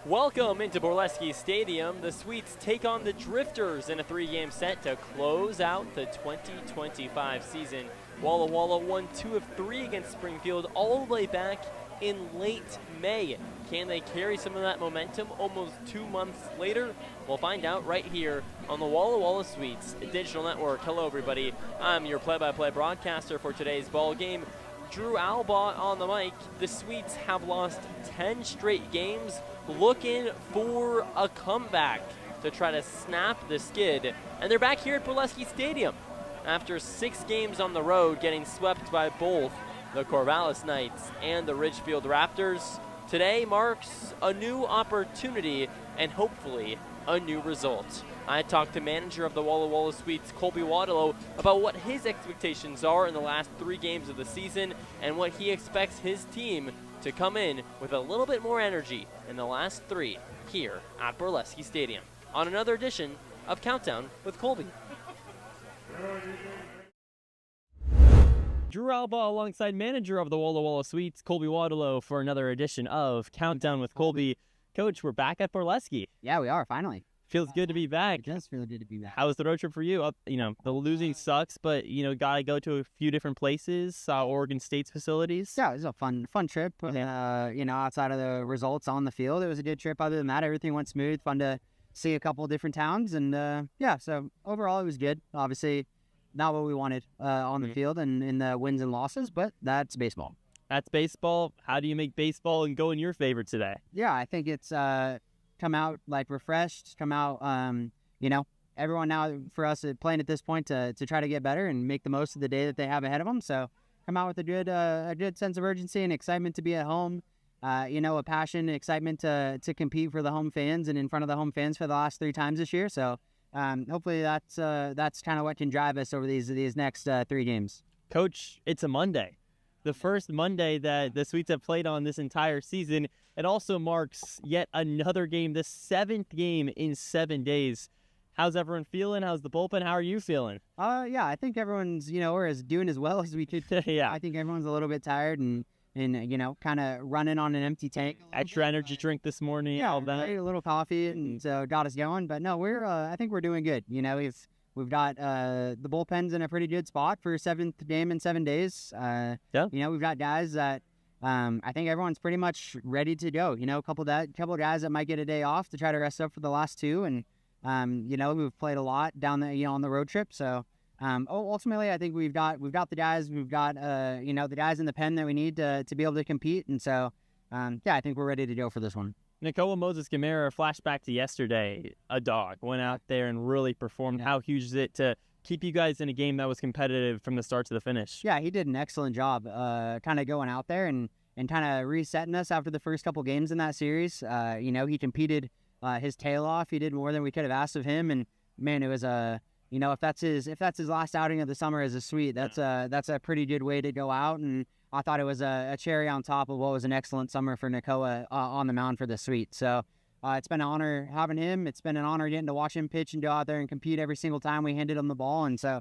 Welcome into Borleske Stadium. The Sweets take on the Drifters in a 3-game set to close out the 2025 season. Walla Walla won 2 of 3 against Springfield all the way back in late May. Can they carry some of that momentum almost 2 months later? We'll find out right here on the Walla Walla Sweets Digital Network. Hello, everybody. I'm your play-by-play broadcaster for today's ball game, Drew Albaugh on the mic. The Sweets have lost 10 straight games, looking for a comeback to try to snap the skid. And they're back here at Borleske Stadium after 6 games on the road, getting swept by both the Corvallis Knights and the Ridgefield Raptors. Today marks a new opportunity and hopefully a new result. I talked to manager of the Walla Walla Sweets, Colby Waddlow, about what his expectations are in the last 3 games of the season and what he expects his team to come in with a little bit more energy in the last 3 here at Borleske Stadium on another edition of Countdown with Colby. Drew Albaugh alongside manager of the Walla Walla Sweets, Colby Waddlow, for another edition of Countdown with Colby. Coach, we're back at Borleske. Yeah, we are, finally. Feels good to be back. It does feel good to be back. How was the road trip for you? The losing sucks, but, got to go to a few different places, Oregon State's facilities. Yeah, it was a fun trip. Outside of the results on the field, it was a good trip. Other than that, everything went smooth. Fun to see a couple of different towns. And, so overall it was good. Obviously, not what we wanted on the field and in the wins and losses, but that's baseball. That's baseball. How do you make baseball and go in your favor today? Yeah, I think it's come out refreshed, come out, everyone now for us playing at this point to try to get better and make the most of the day that they have ahead of them. So come out with a good sense of urgency and excitement to be at home, a passion, excitement to compete for the home fans and in front of the home fans for the last 3 times this year. So hopefully that's kind of what can drive us over these next 3 games. Coach, it's a Monday. The first Monday that the Sweets have played on this entire season. It also marks yet another game, the 7th game in 7 days. How's everyone feeling? How's the bullpen? How are you feeling? Yeah, I think everyone's, we're doing as well as we could. Yeah. I think everyone's a little bit tired and kind of running on an empty tank. Extra energy drink this morning. Yeah, all that. A little coffee, and so got us going. But no, I think we're doing good. We've got the bullpen's in a pretty good spot for 7th game in 7 days. We've got guys that I think everyone's pretty much ready to go. A couple of guys that might get a day off to try to rest up for the last 2, and we've played a lot down the on the road trip. So ultimately, I think we've got the guys. We've got the guys in the pen that we need to be able to compete. And so I think we're ready to go for this one. Nicola Moses-Gamera, flashback to yesterday, a dog, went out there and really performed. How huge is it to keep you guys in a game that was competitive from the start to the finish? Yeah, he did an excellent job kind of going out there and kind of resetting us after the first couple games in that series. He competed his tail off. He did more than we could have asked of him. And, man, it was if that's his last outing of the summer as a Sweet, that's a pretty good way to go out. And I thought it was a cherry on top of what was an excellent summer for Nicola on the mound for the Sweet. So it's been an honor having him. It's been an honor getting to watch him pitch and go out there and compete every single time we handed him the ball. And so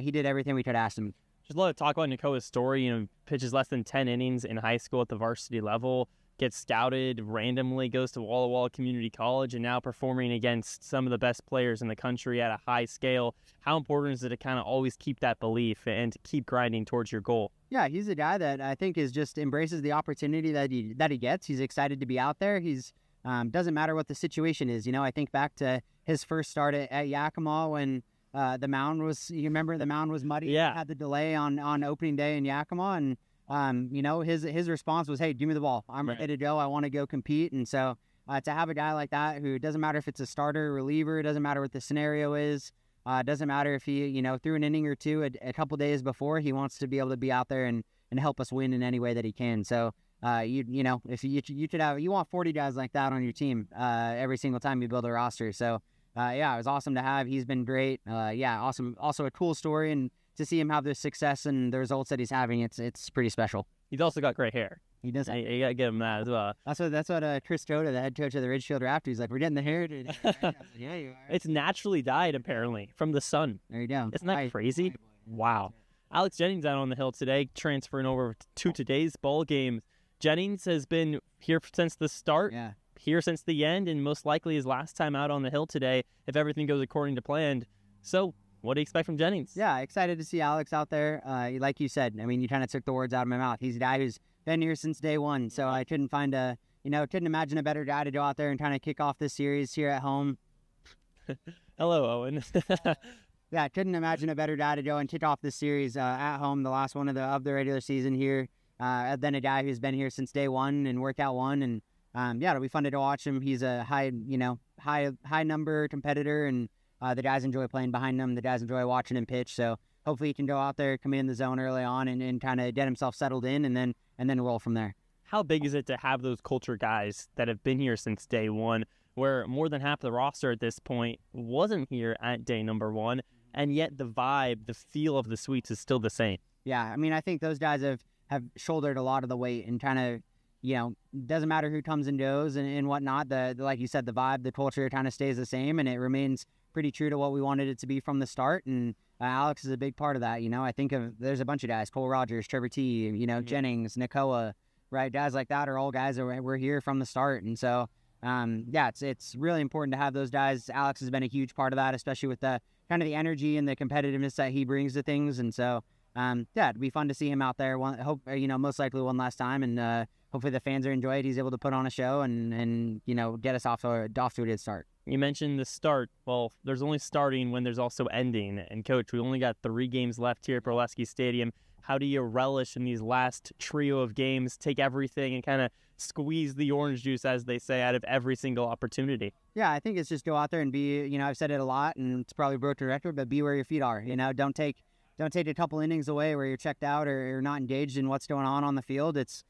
he did everything we could ask him. Just love to talk about Nicola's story. Pitches less than 10 innings in high school at the varsity level, gets scouted randomly, goes to Walla Walla Community College, and now performing against some of the best players in the country at a high scale. How important is it to kind of always keep that belief and to keep grinding towards your goal? Yeah, he's a guy that I think just embraces the opportunity that he gets. He's excited to be out there. He's doesn't matter what the situation is. I think back to his first start at Yakima when the mound was muddy. Yeah. Had the delay on opening day in Yakima, and his response was, "Hey, give me the ball. I'm ready to go. I want to go compete." And so to have a guy like that who doesn't matter if it's a starter, reliever, doesn't matter what the scenario is, doesn't matter if he threw an inning or 2 a couple days before, he wants to be able to be out there and help us win in any way that he can. So if you want 40 guys like that on your team every single time you build a roster. So it was awesome to have. He's been great. Awesome. Also a cool story, and to see him have the success and the results that he's having, it's pretty special. He's also got great hair. He does. You got to give him that as well. That's what Chris Toda, the head coach of the Ridgefield Raptors, he's like, "We're getting the hair, dude." Yeah, you are. It's naturally dyed, apparently, from the sun. There you go. Isn't that crazy? Wow. Alex Jennings out on the hill today, transferring over to today's ball game. Jennings has been here since the start. Yeah. here since the end and most likely his last time out on the hill today if everything goes according to plan. So what do you expect from Jennings? Yeah, excited to see Alex out there. Like you said, I mean, you kind of took the words out of my mouth. He's a guy who's been here since day one, so I couldn't imagine a better guy to go out there and kind of kick off this series here at home. Hello, Owen. Yeah, I couldn't imagine a better guy to go and kick off this series at home, the last one of the regular season here. Than a guy who's been here since day one and worked out one, and yeah, it'll be fun to watch him. He's a high number competitor, and the guys enjoy playing behind him. The guys enjoy watching him pitch. So hopefully he can go out there, come in the zone early on, and kind of get himself settled in, and then roll from there. How big is it to have those culture guys that have been here since day one, where more than half the roster at this point wasn't here at day number one, and yet the vibe, the feel of the suites is still the same? Yeah, I mean, I think those guys have shouldered a lot of the weight and kind of, doesn't matter who comes and goes and whatnot. Like you said, the vibe, the culture kind of stays the same, and it remains pretty true to what we wanted it to be from the start. And Alex is a big part of that. I think there's a bunch of guys, Cole Rogers, Trevor T, Jennings, Nakoa, right? Guys like that are all guys that were here from the start. And so, yeah, it's really important to have those guys. Alex has been a huge part of that, especially with the kind of the energy and the competitiveness that he brings to things. And so, yeah, it'd be fun to see him out there. Most likely one last time, and hopefully the fans are enjoy it. He's able to put on a show and get us off to a good start. You mentioned the start. Well, there's only starting when there's also ending. And Coach, we only got 3 games left here at Borleske Stadium. How do you relish in these last trio of games, take everything and kind of squeeze the orange juice, as they say, out of every single opportunity? Yeah, I think it's just go out there and be, I've said it a lot, and it's probably a broken record, but be where your feet are. Don't take a couple innings away where you're checked out or you're not engaged in what's going on the field. It's,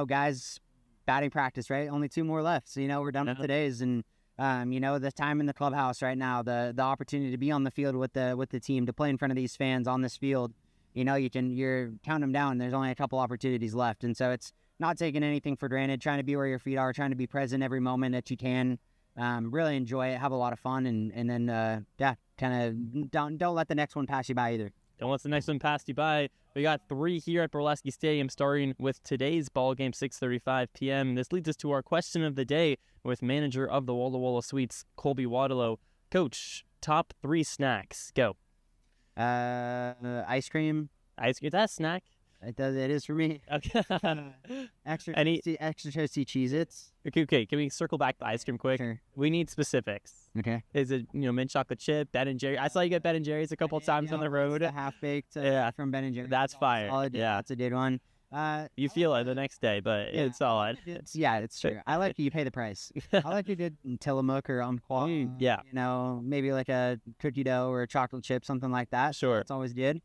guys, batting practice, right? Only 2 more left. So, we're done with today's. And, the time in the clubhouse right now, the opportunity to be on the field with the team, to play in front of these fans on this field, you're counting them down. There's only a couple opportunities left. And so it's not taking anything for granted, trying to be where your feet are, trying to be present every moment that you can, really enjoy it, have a lot of fun. And then, yeah, kind of don't let the next one pass you by either. Don't let the next one pass you by. We got 3 here at Borleske Stadium, starting with today's ball game, 6:35 p.m. This leads us to our question of the day with manager of the Walla Walla Suites, Colby Waddalow. Coach, top 3 snacks. Go. Ice cream. Ice cream. That's a snack. It is for me. Okay. extra toasty Cheez-Its. Okay. Can we circle back to ice cream quick? Sure. We need specifics. Okay. Is it mint chocolate chip, Ben & Jerry? I saw you get Ben & Jerry's a couple of times on the road. Half baked. From Ben & Jerry's. That's fire. Solid. Yeah, that's a good one. You feel it the next day, but it's solid. It's true. I like you pay the price. I like you did Tillamook or Umpqua. Yeah. Maybe like a cookie dough or a chocolate chip, something like that. Sure. It's always good.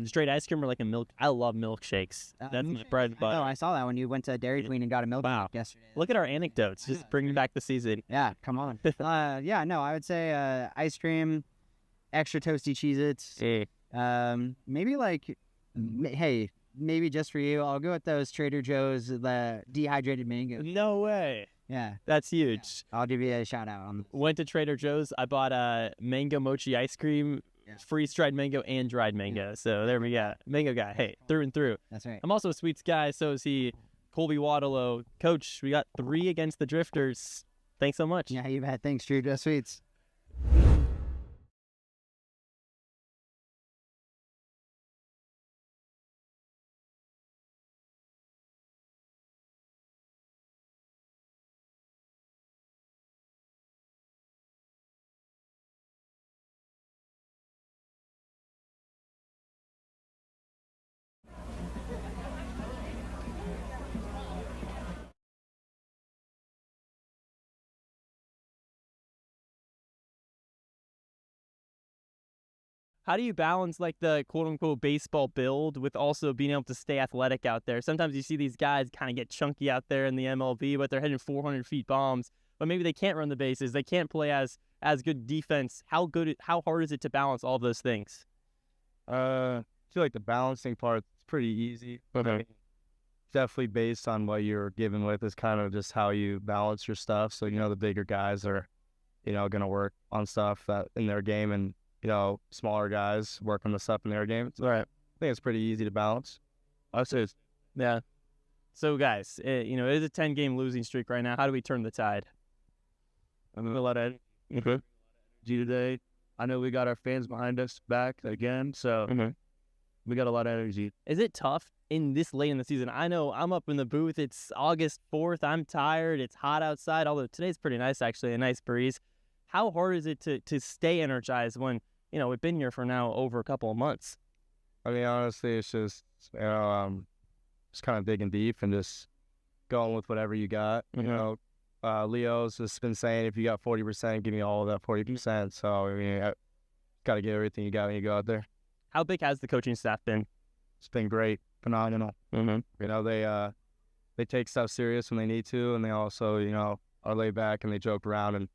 Straight ice cream or like a milk? I love milkshakes. That's my bread and butter. Oh, I saw that when you went to Dairy Queen and got a milkshake yesterday. Look at our anecdotes. Just bringing back the season. Yeah, come on. I would say ice cream, extra toasty Cheez-Its. Maybe just for you, I'll go with those Trader Joe's, the dehydrated mango. No way. Yeah. That's huge. Yeah. I'll give you a shout out on this. Went to Trader Joe's. I bought a mango mochi ice cream. Yeah. Freeze-dried mango and dried mango. Yeah. So there we go. Mango guy. Hey, through and through. That's right. I'm also a sweets guy. So is he. Colby Waddalow. Coach, we got 3 against the Drifters. Thanks so much. Yeah, you bet. Thanks, Drew. Just sweets. How do you balance like the quote-unquote baseball build with also being able to stay athletic out there? Sometimes you see these guys kind of get chunky out there in the MLB, but they're hitting 400 feet bombs. But maybe they can't run the bases. They can't play as good defense. How hard is it to balance all of those things? I feel like the balancing part is pretty easy, but I mean, definitely based on what you're given with is kind of just how you balance your stuff. So, the bigger guys are, going to work on stuff that in their game, and smaller guys work on the stuff in their game. So I think it's pretty easy to balance. Yeah. So, guys, it is a 10-game losing streak right now. How do we turn the tide? I mean, a lot of energy today. I know we got our fans behind us back again, so we got a lot of energy. Is it tough in this late in the season? I know I'm up in the booth. It's August 4th. I'm tired. It's hot outside, although today's pretty nice, actually, a nice breeze. How hard is it to stay energized when, we've been here for now over a couple of months? I mean, honestly, it's just, just kind of digging deep and just going with whatever you got. Leo's just been saying, if you got 40%, give me all of that 40%. So, I mean, got to get everything you got when you go out there. How big has the coaching staff been? It's been great, phenomenal. They take stuff serious when they need to, and they also, are laid back and they joke around and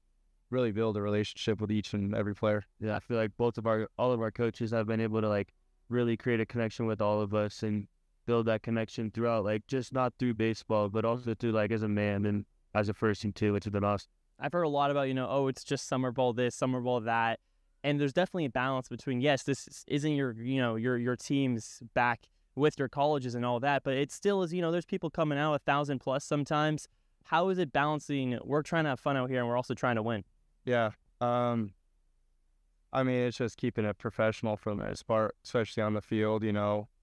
really build a relationship with each and every player. Yeah, I feel like all of our coaches have been able to really create a connection with all of us and build that connection throughout, just not through baseball, but also through as a man and as a person too, which has been awesome. I've heard a lot about, it's just summer ball this, summer ball that. And there's definitely a balance between, yes, this isn't your teams back with your colleges and all that, but it still is, there's people coming out 1,000 plus sometimes. How is it balancing? We're trying to have fun out here and we're also trying to win. Yeah. I mean, it's just keeping it professional for the most part, especially on the field,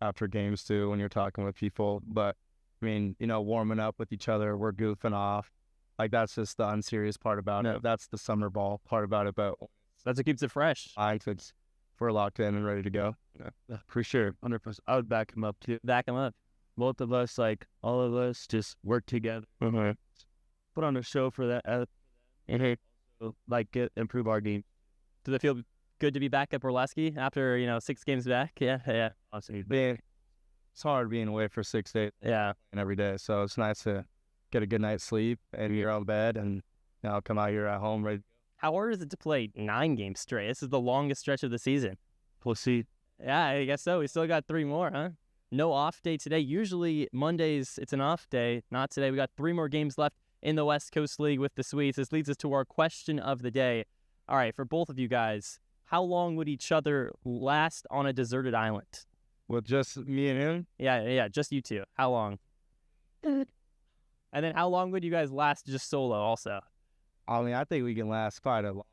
after games too, when you're talking with people. But, I mean, warming up with each other, we're goofing off. That's just the unserious part about it. That's the summer ball part about it. But that's what keeps it fresh. We're locked in and ready to go. Yeah, for sure. 100%. I would back him up too. Back him up. Both of us, all of us, just work together. Put on a show for that. Improve our game. Does it feel good to be back at Borleske after 6 games back? Yeah. Awesome. It's hard being away for 6 days. Yeah, and every day. So it's nice to get a good night's sleep and you're on bed and now come out here at home ready. How hard is it to play 9 games straight? This is the longest stretch of the season. We'll see. Yeah, I guess so. We still got 3 more, huh? No off day today. Usually Mondays, it's an off day. Not today. We got 3 more games left in the West Coast League with the Swedes. This leads us to our question of the day. All right, for both of you guys, how long would each other last on a deserted island? With just me and him? Yeah, just you two. How long? And then how long would you guys last just solo also? I mean, I think we can last quite a long.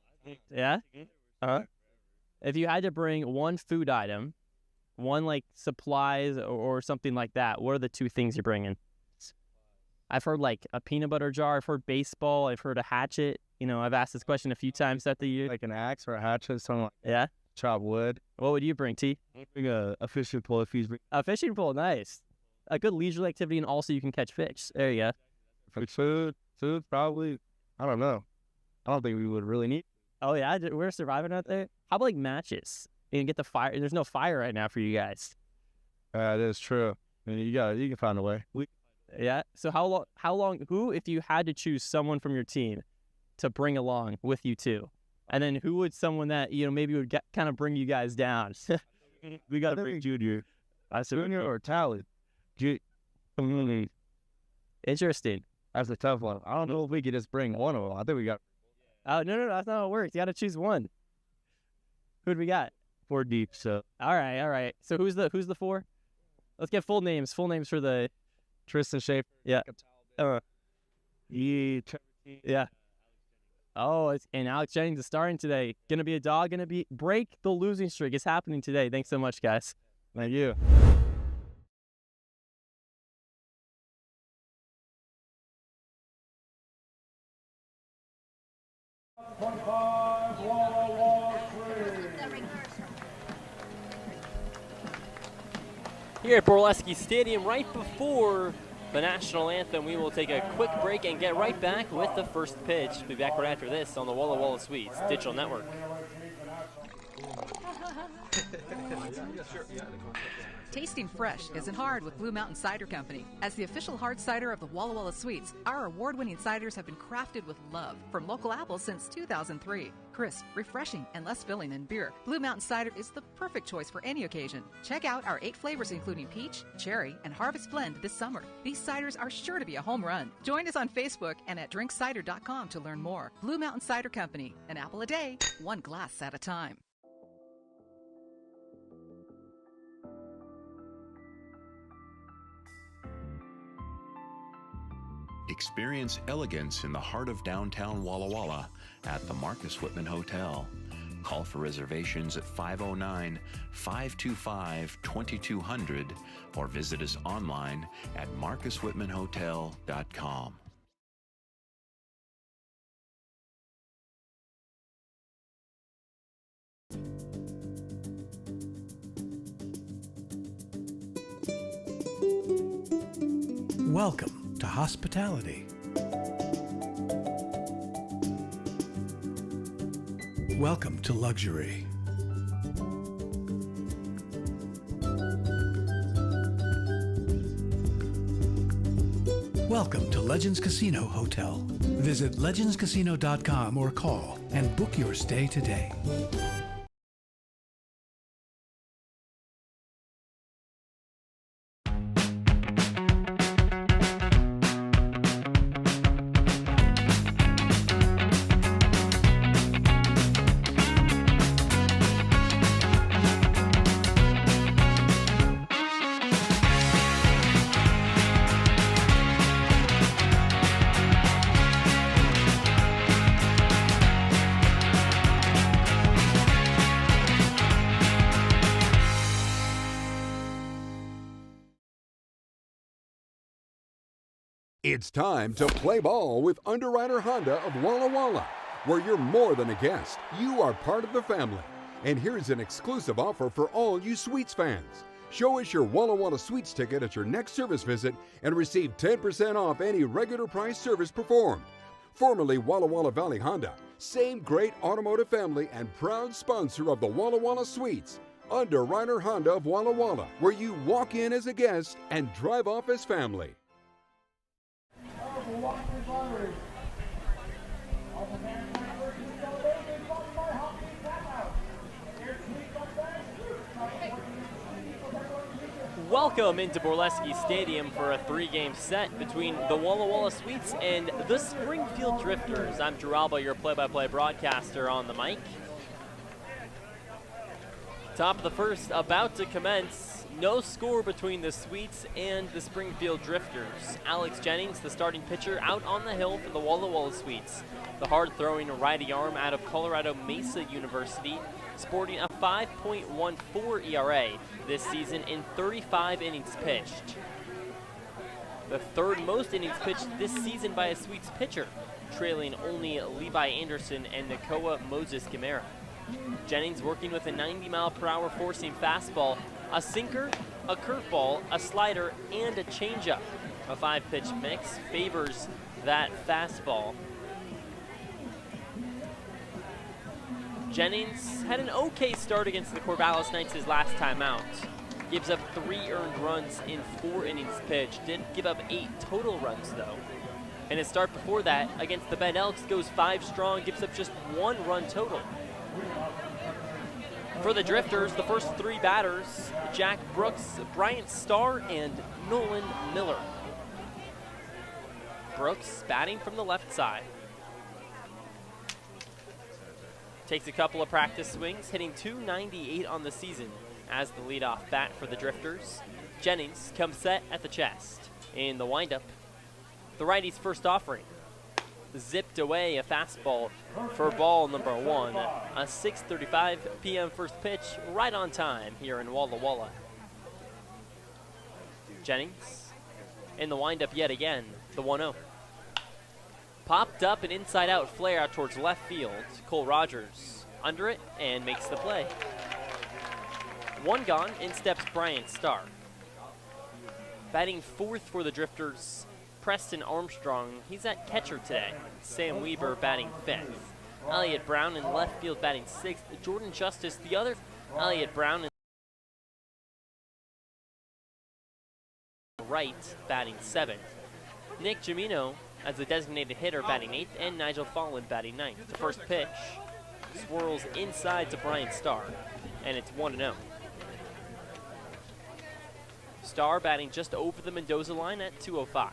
Yeah? If you had to bring one food item, one supplies or something like that, what are the 2 things you're bringing? I've heard a peanut butter jar. I've heard baseball. I've heard a hatchet. I've asked this question a few times throughout the year. Like an axe or a hatchet, something like that. Yeah? Chop wood. What would you bring, T? I'd bring a fishing pole if he's bringing. A fishing pole, nice. A good leisurely activity, and also you can catch fish. There you go. Food, probably. I don't know. I don't think we would really need. Oh, yeah? We're surviving out there? How about matches? You can get the fire. There's no fire right now for you guys. That is true. I mean, you can find a way. Yeah. So how long, who, if you had to choose someone from your team to bring along with you too, and then who would someone that, maybe would kind of bring you guys down? We got to bring Junior. I said Junior or Tally. Interesting. That's a tough one. I don't know if we could just bring one of them. I think we got. Oh, no, that's not how it works. You got to choose one. Who'd we got? 4 deep, so. All right. So who's the 4? Let's get full names for the. Tristan Schaefer. Yeah. Yeah. Oh, and Alex Jennings is starting today. Gonna be a dog. Break the losing streak. It's happening today. Thanks so much, guys. Thank you. Here at Borleske Stadium, right before the national anthem, we will take a quick break and get right back with the first pitch. We'll be back right after this on the Walla Walla Sweets Digital Network. Tasting fresh isn't hard with Blue Mountain Cider Company. As the official hard cider of the Walla Walla Sweets, our award-winning ciders have been crafted with love from local apples since 2003. Crisp, refreshing, and less filling than beer, Blue Mountain Cider is the perfect choice for any occasion. Check out our 8 flavors including peach, cherry, and harvest blend this summer. These ciders are sure to be a home run. Join us on Facebook and at drinkcider.com to learn more. Blue Mountain Cider Company, an apple a day, 1 glass at a time. Experience elegance in the heart of downtown Walla Walla at the Marcus Whitman Hotel. Call for reservations at 509-525-2200 or visit us online at marcuswhitmanhotel.com. Welcome to hospitality. Welcome to luxury. Welcome to Legends Casino Hotel. Visit legendscasino.com or call and book your stay today. It's time to play ball with Underwriter Honda of Walla Walla, where you're more than a guest, you are part of the family. And here's an exclusive offer for all you Suites fans. Show us your Walla Walla Suites ticket at your next service visit and receive 10% off any regular price service performed. Formerly Walla Walla Valley Honda, same great automotive family and proud sponsor of the Walla Walla Suites. Underwriter Honda of Walla Walla, where you walk in as a guest and drive off as family. Welcome into Borleske Stadium for a three-game set between the Walla Walla Suites and the Springfield Drifters. I'm Drew Albaugh, your play-by-play broadcaster on the mic. Top of the first about to commence. No score between the Suites and the Springfield Drifters. Alex Jennings, the starting pitcher, out on the hill for the Walla Walla Suites. The hard-throwing righty arm out of Colorado Mesa University, sporting a 5.14 ERA this season in 35 innings pitched. The third most innings pitched this season by a Suites pitcher, trailing only Levi Anderson and Nakoa Moses Gamera. Jennings working with a 90-mile-per-hour four-seam fastball, a sinker, a curveball, a slider, and a changeup. A five-pitch mix favors that fastball. Jennings had an okay start against the Corvallis Knights his last time out. Gives up 3 earned runs in 4 innings pitched. Did give up 8 total runs, though. And his start before that against the Bend Elks goes 5 strong, gives up just 1 run total. For the Drifters, the first 3 batters, Jack Brooks, Bryant Starr, and Nolan Miller. Brooks batting from the left side. Takes a couple of practice swings, hitting .298 on the season as the leadoff bat for the Drifters. Jennings comes set at the chest. In the windup, the righty's first offering. Zipped away a fastball for ball number 1. A 6:35 p.m. first pitch, right on time here in Walla Walla. Jennings in the windup yet again, the 1-0. Popped up an inside-out flare out towards left field. Cole Rogers under it and makes the play. 1 gone, in steps Bryant Starr. Batting 4th for the Drifters, Preston Armstrong. He's at catcher today. Sam Weaver batting 5th. Elliott Brown in left field batting 6th. Jordan Justice, the other Elliott Brown in right, batting 7th. Nick Gimino as the designated hitter batting 8th, and Nigel Folland batting 9th. The first pitch swirls inside to Bryant Starr, and it's 1-0. Starr batting just over the Mendoza line at 205.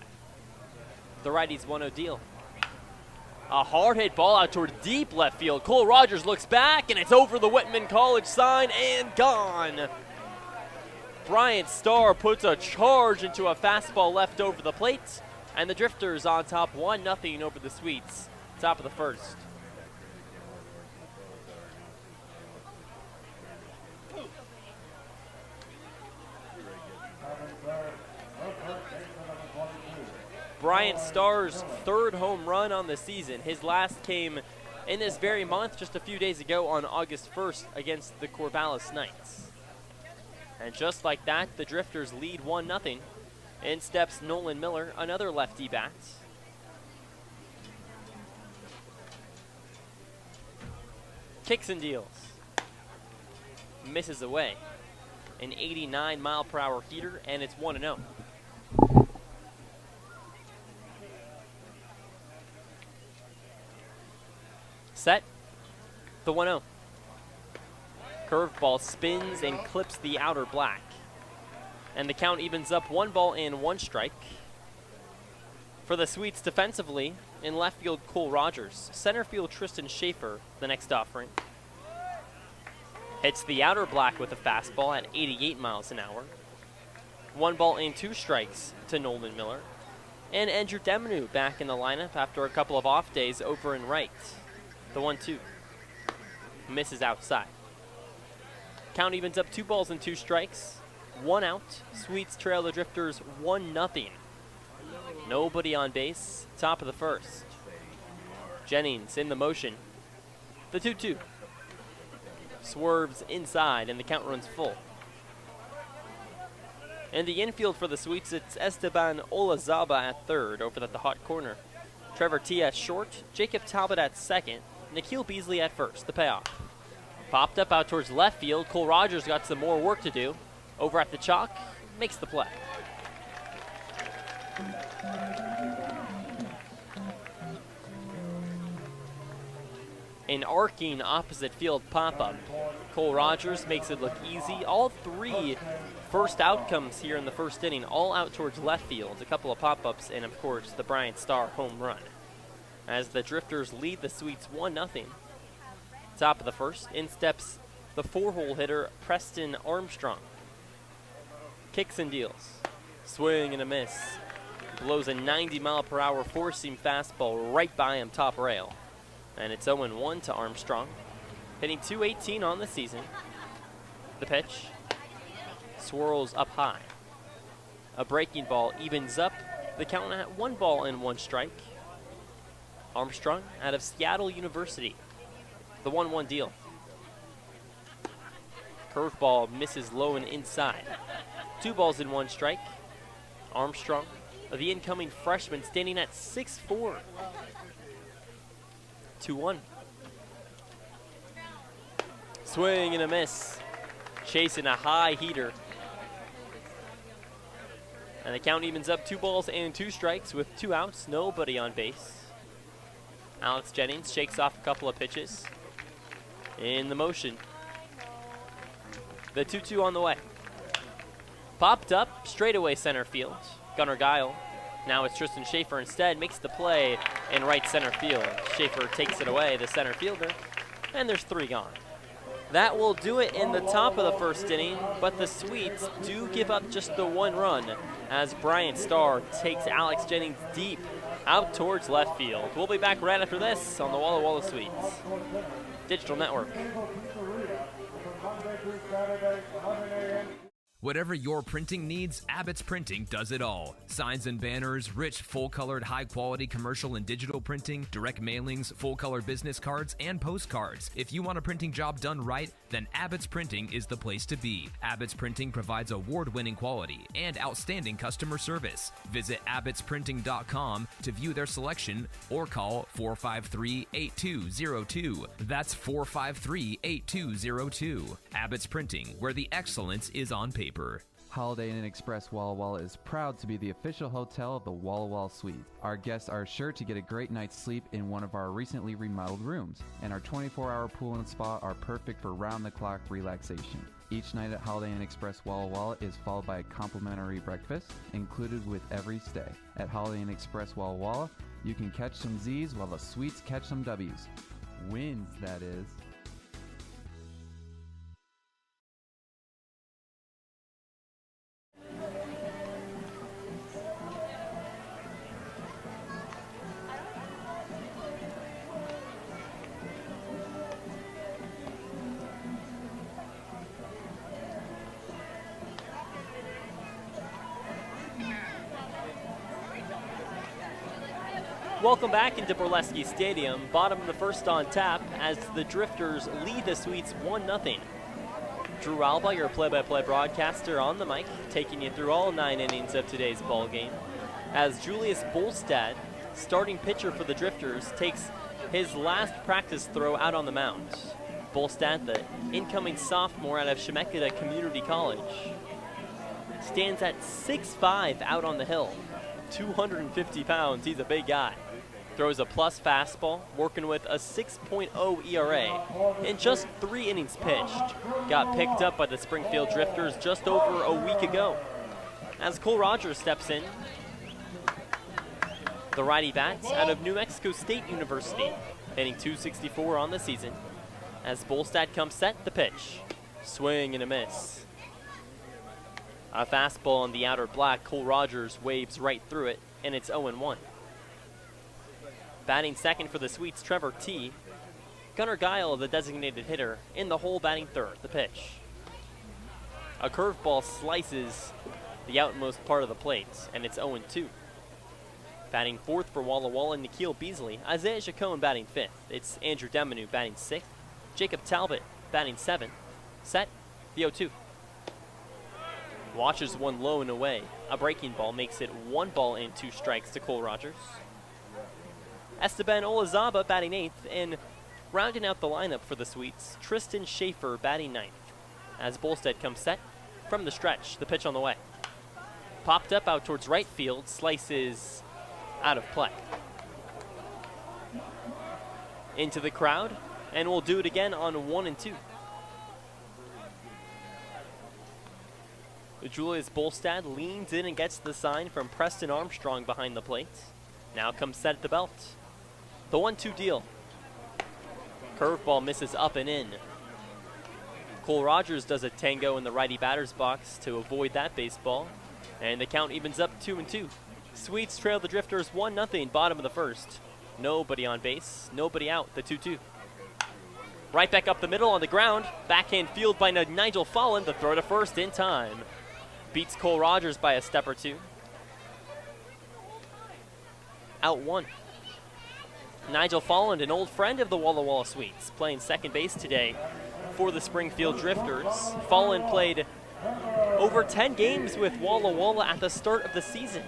The righty's 1-0 deal. A hard hit ball out toward deep left field. Cole Rogers looks back, and it's over the Whitman College sign and gone. Bryant Starr puts a charge into a fastball left over the plate, And the Drifters on top 1-0 over the Sweets. Top of the first. Bryant Starr's third home run on the season. His last came in this very month just a few days ago on August 1st against the Corvallis Knights. And just like that, the Drifters lead 1-0. In steps Nolan Miller, another lefty bat. Kicks and deals. Misses away. An 89-mile-per-hour heater, and it's 1-0. Set. The 1-0. Curveball spins and clips the outer black. And the count evens up 1 ball and 1 strike. For the Sweets defensively, in left field, Cole Rogers. Center field, Tristan Schaefer, the next offering. Hits the outer black with a fastball at 88 miles an hour. 1 ball and 2 strikes to Nolan Miller. And Andrew Demenu back in the lineup after a couple of off days over in right. The 1-2. Misses outside. Count evens up 2 balls and 2 strikes. 1 out. Sweets trail the Drifters 1-0. Nobody on base. Top of the first. Jennings in the motion. The 2-2. Swerves inside and the count runs full. In the infield for the Sweets, it's Esteban Olazaba at third over at the hot corner. Trevor T at short. Jacob Talbot at second. Nikhil Beasley at first. The payoff. Popped up out towards left field. Cole Rogers got some more work to do. Over at the chalk, makes the play. An arcing opposite field pop-up. Cole Rogers makes it look easy. All 3 first outcomes here in the first inning, all out towards left field. A couple of pop-ups and, of course, the Bryant Starr home run. As the Drifters lead the Sweets 1-0. Top of the first, in steps the 4-hole hitter, Preston Armstrong. Kicks and deals. Swing and a miss. Blows a 90-mile-per-hour four-seam fastball right by him, top rail. And it's 0-1 to Armstrong. Hitting .218 on the season. The pitch. Swirls up high. A breaking ball evens up the count at 1 ball and 1 strike. Armstrong out of Seattle University. The 1-1 deal. Curveball misses low and inside. 2 balls and 1 strike. Armstrong, the incoming freshman, standing at 6'4". 2-1. Swing and a miss. Chasing a high heater. And the count evens up 2 balls and 2 strikes with 2 outs, nobody on base. Alex Jennings shakes off a couple of pitches. In the motion. The 2-2 on the way. Popped up, straightaway center field. Gunnar Guile. Now it's Tristan Schaefer instead, makes the play in right center field. Schaefer takes it away, the center fielder, and there's 3 gone. That will do it in the top of the first inning, but the Sweets do give up just the 1 run as Bryant Starr takes Alex Jennings deep out towards left field. We'll be back right after this on the Walla Walla Sweets Digital Network. Whatever your printing needs, Abbott's Printing does it all. Signs and banners, rich, full-colored, high-quality commercial and digital printing, direct mailings, full-color business cards, and postcards. If you want a printing job done right, then Abbott's Printing is the place to be. Abbott's Printing provides award-winning quality and outstanding customer service. Visit abbottsprinting.com to view their selection or call 453-8202. That's 453-8202. Abbott's Printing, where the excellence is on paper. Holiday Inn Express Walla Walla is proud to be the official hotel of the Walla Walla Suite. Our guests are sure to get a great night's sleep in one of our recently remodeled rooms, and our 24-hour pool and spa are perfect for round-the-clock relaxation. Each night at Holiday Inn Express Walla Walla is followed by a complimentary breakfast included with every stay. At Holiday Inn Express Walla Walla, you can catch some Z's while the Sweets catch some W's. Wins, that is. Welcome back into Borleske Stadium. Bottom of the first on tap as the Drifters lead the Sweets 1-0. Drew Albaugh, your play-by-play broadcaster, on the mic, taking you through all 9 innings of today's ball game. As Julius Bolstad, starting pitcher for the Drifters, takes his last practice throw out on the mound. Bolstad, the incoming sophomore out of Chemeketa Community College, stands at 6'5" out on the hill. 250 pounds, he's a big guy. Throws a plus fastball, working with a 6.0 ERA in just 3 innings pitched. Got picked up by the Springfield Drifters just over a week ago. As Cole Rogers steps in, the righty bats out of New Mexico State University, hitting .264 on the season. As Bolstad comes set, the pitch. Swing and a miss. A fastball on the outer black. Cole Rogers waves right through it, and it's 0-1. Batting second for the Sweets, Trevor T. Gunnar Guile, the designated hitter, in the hole batting third. The pitch. A curveball slices the outmost part of the plate, and it's 0-2. Batting fourth for Walla Walla, Nikhil Beasley. Isaiah Chacon batting fifth. It's Andrew Demonu batting sixth. Jacob Talbot batting seventh. Set, the 0-2. Watches one low and away. A breaking ball makes it 1 ball and 2 strikes to Cole Rogers. Esteban Olazaba batting eighth, and rounding out the lineup for the Sweets, Tristan Schaefer batting ninth. As Bolstad comes set from the stretch, the pitch on the way. Popped up out towards right field, slices out of play. Into the crowd, and we'll do it again on 1 and 2. Julius Bolstad leans in and gets the sign from Preston Armstrong behind the plate. Now comes set at the belt. The 1-2 deal. Curveball misses up and in. Cole Rogers does a tango in the righty batter's box to avoid that baseball, and the count evens up 2-2. Sweets trail the Drifters 1-0, bottom of the first. Nobody on base, nobody out, the 2-2. Right back up the middle on the ground. Backhand field by Nigel Folland, the throw to first in time. Beats Cole Rogers by a step or two. Out 1. Nigel Folland, an old friend of the Walla Walla Sweets, playing second base today for the Springfield Drifters. Folland played over 10 games with Walla Walla at the start of the season,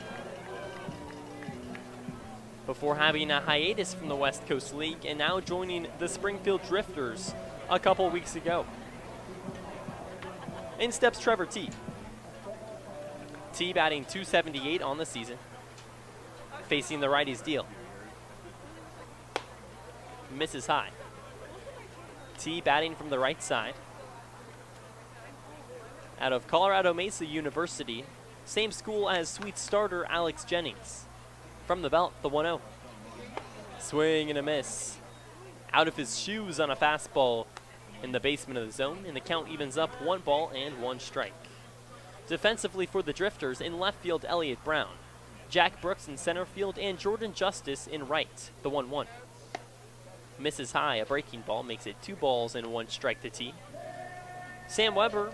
before having a hiatus from the West Coast League and now joining the Springfield Drifters a couple weeks ago. In steps Trevor T. T batting .278 on the season, facing the righty's deal. Misses high. T batting from the right side. Out of Colorado Mesa University, same school as Sweet starter Alex Jennings. From the belt, the 1-0. Swing and a miss. Out of his shoes on a fastball in the basement of the zone, and the count evens up 1 ball and 1 strike. Defensively for the Drifters, in left field, Elliott Brown. Jack Brooks in center field, and Jordan Justice in right, the 1-1. Misses high, a breaking ball makes it 2 balls and 1 strike to T. Sam Weber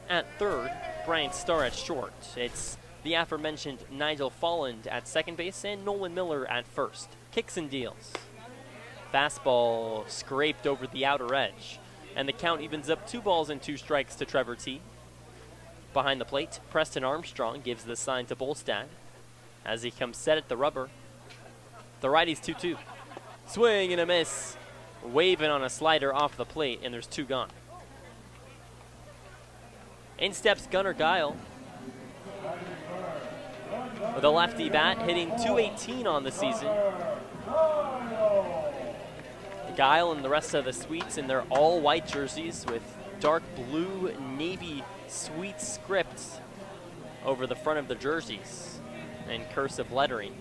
at third, Brian Starr at short. It's the aforementioned Nigel Folland at second base and Nolan Miller at first. Kicks and deals. Fastball scraped over the outer edge, and the count evens up 2 balls and 2 strikes to Trevor T. Behind the plate, Preston Armstrong gives the sign to Bolstad as he comes set at the rubber. The righty's 2-2. Swing and a miss. Waving on a slider off the plate, and there's 2 gone. In steps Gunnar Guile, with a lefty bat, hitting .218 on the season. Guile and the rest of the Sweets in their all-white jerseys with dark blue navy Sweet script over the front of the jerseys and cursive lettering.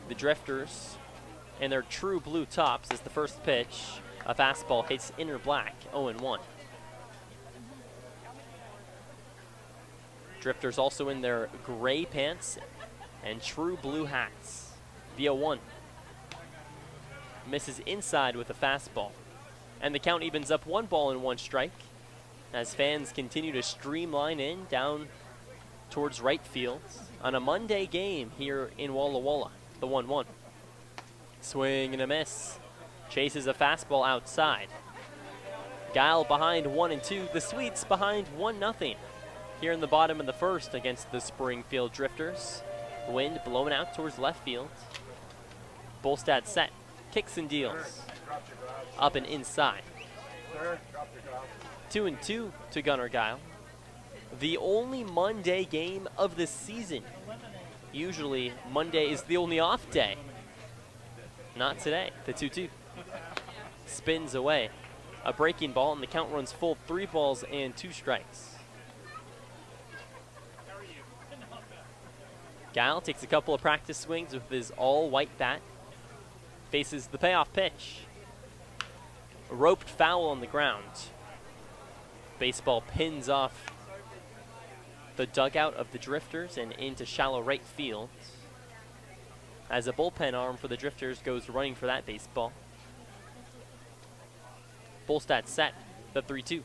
The Drifters in their true blue tops as the first pitch. A fastball hits inner black, 0-1. Drifters also in their gray pants and true blue hats. The 0-1. Misses inside with a fastball. And the count evens up 1 ball and 1 strike as fans continue to streamline in down towards right field on a Monday game here in Walla Walla, the 1-1. Swing and a miss. Chases a fastball outside. Guile behind 1-2. The Sweets behind 1-0. Here in the bottom of the first against the Springfield Drifters. Wind blowing out towards left field. Bolstad set. Kicks and deals. Up and inside. 2-2 to Gunnar Guile. The only Monday game of the season. Usually Monday is the only off day. Not today. The 2-2. Spins away. A breaking ball, and the count runs full. 3 balls and 2 strikes. Guile takes a couple of practice swings with his all-white bat. Faces the payoff pitch. A roped foul on the ground. Baseball pins off the dugout of the Drifters and into shallow right field. As a bullpen arm for the Drifters goes running for that baseball. Bolstad set, the 3-2.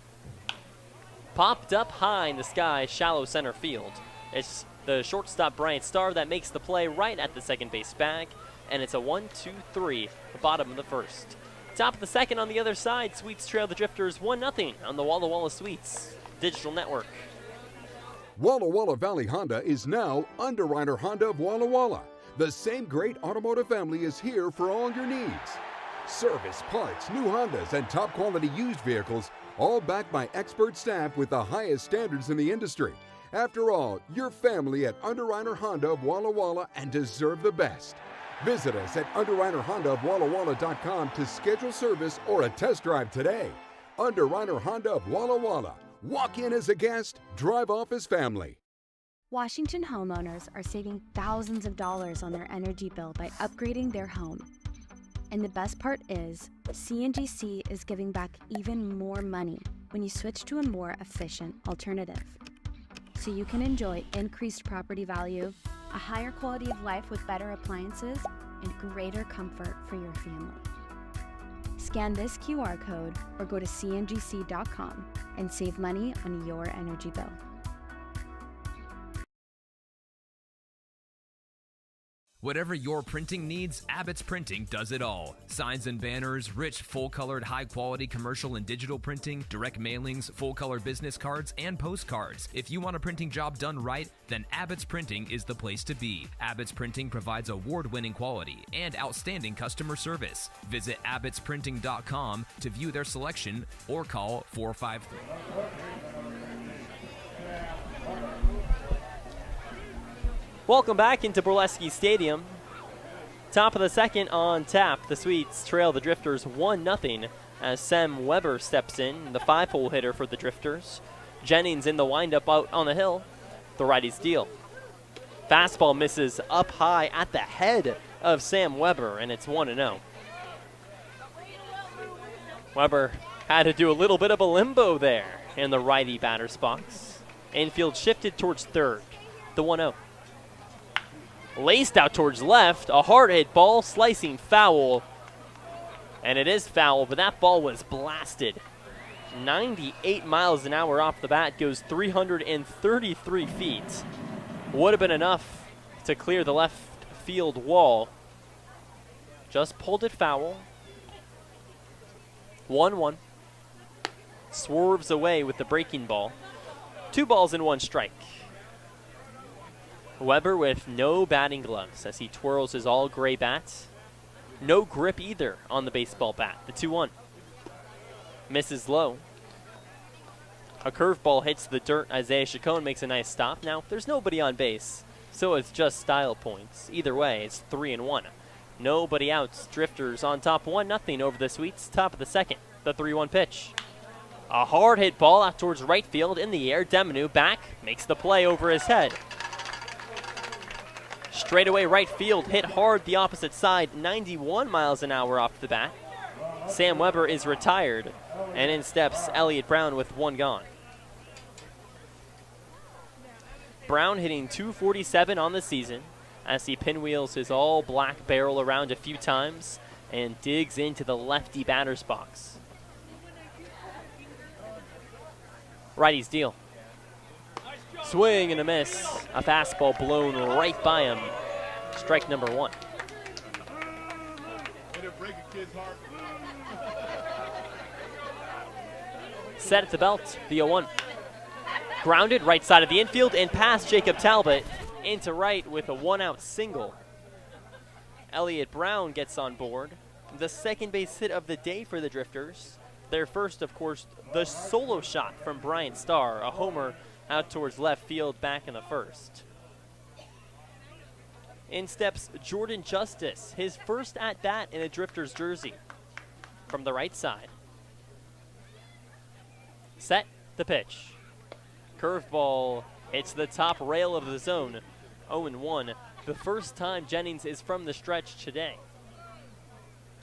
Popped up high in the sky, shallow center field. It's the shortstop Bryant Starr that makes the play right at the second base bag, and it's a 1-2-3, bottom of the first. Top of the second on the other side, Sweets trail the Drifters 1-0 on the Walla Walla Sweets digital network. Walla Walla Valley Honda is now Underwriter Honda of Walla Walla. The same great automotive family is here for all your needs. Service, parts, new Hondas, and top quality used vehicles, all backed by expert staff with the highest standards in the industry. After all, you're family at Underwriter Honda of Walla Walla and deserve the best. Visit us at UnderwriterHondaofWallaWalla.com to schedule service or a test drive today. Underwriter Honda of Walla Walla. Walk in as a guest, drive off as family. Washington homeowners are saving thousands of dollars on their energy bill by upgrading their home. And the best part is, CNGC is giving back even more money when you switch to a more efficient alternative. So you can enjoy increased property value, a higher quality of life with better appliances, and greater comfort for your family. Scan this QR code or go to cngc.com and save money on your energy bill. Whatever your printing needs, Abbott's Printing does it all. Signs and banners, rich, full-colored, high-quality commercial and digital printing, direct mailings, full-color business cards, and postcards. If you want a printing job done right, then Abbott's Printing is the place to be. Abbott's Printing provides award-winning quality and outstanding customer service. Visit abbotsprinting.com to view their selection or call 453. Welcome back into Borleske Stadium. Top of the second on tap. The Sweets trail the Drifters 1-0 as Sam Weber steps in, the 5-hole hitter for the Drifters. Jennings in the windup out on the hill. The righties deal. Fastball misses up high at the head of Sam Weber, and it's 1-0. Weber had to do a little bit of a limbo there in the righty batter's box. Infield shifted towards third. The 1-0. Laced out towards left, a hard hit ball, slicing foul. And it is foul, but that ball was blasted. 98 miles an hour off the bat, goes 333 feet. Would have been enough to clear the left field wall. Just pulled it foul. 1-1. Swerves away with the breaking ball. 2 balls and 1 strike. Weber with no batting gloves as he twirls his all-gray bat. No grip either on the baseball bat. The 2-1. Misses low. A curveball hits the dirt. Isaiah Chacon makes a nice stop. Now, there's nobody on base, so it's just style points. Either way, it's 3-1. Nobody outs. Drifters on top 1-0 over the Sweets. Top of the second. The 3-1 pitch. A hard hit ball out towards right field in the air. Demenu back, makes the play over his head. Straightaway right field, hit hard the opposite side, 91 miles an hour off the bat. Sam Weber is retired, and in steps Elliott Brown with 1 gone. Brown hitting .247 on the season as he pinwheels his all-black barrel around a few times and digs into the lefty batter's box. Righties deal. Swing and a miss. A fastball blown right by him. Strike number 1. Set at the belt, the 0-1. Grounded right side of the infield and past Jacob Talbot into right with a 1-out single. Elliott Brown gets on board. The second base hit of the day for the Drifters. Their first, of course, the solo shot from Bryant Starr, a homer out towards left field back in the first. In steps Jordan Justice, his first at-bat in a Drifters jersey from the right side. Set the pitch. Curveball hits the top rail of the zone. 0-1. The first time Jennings is from the stretch today.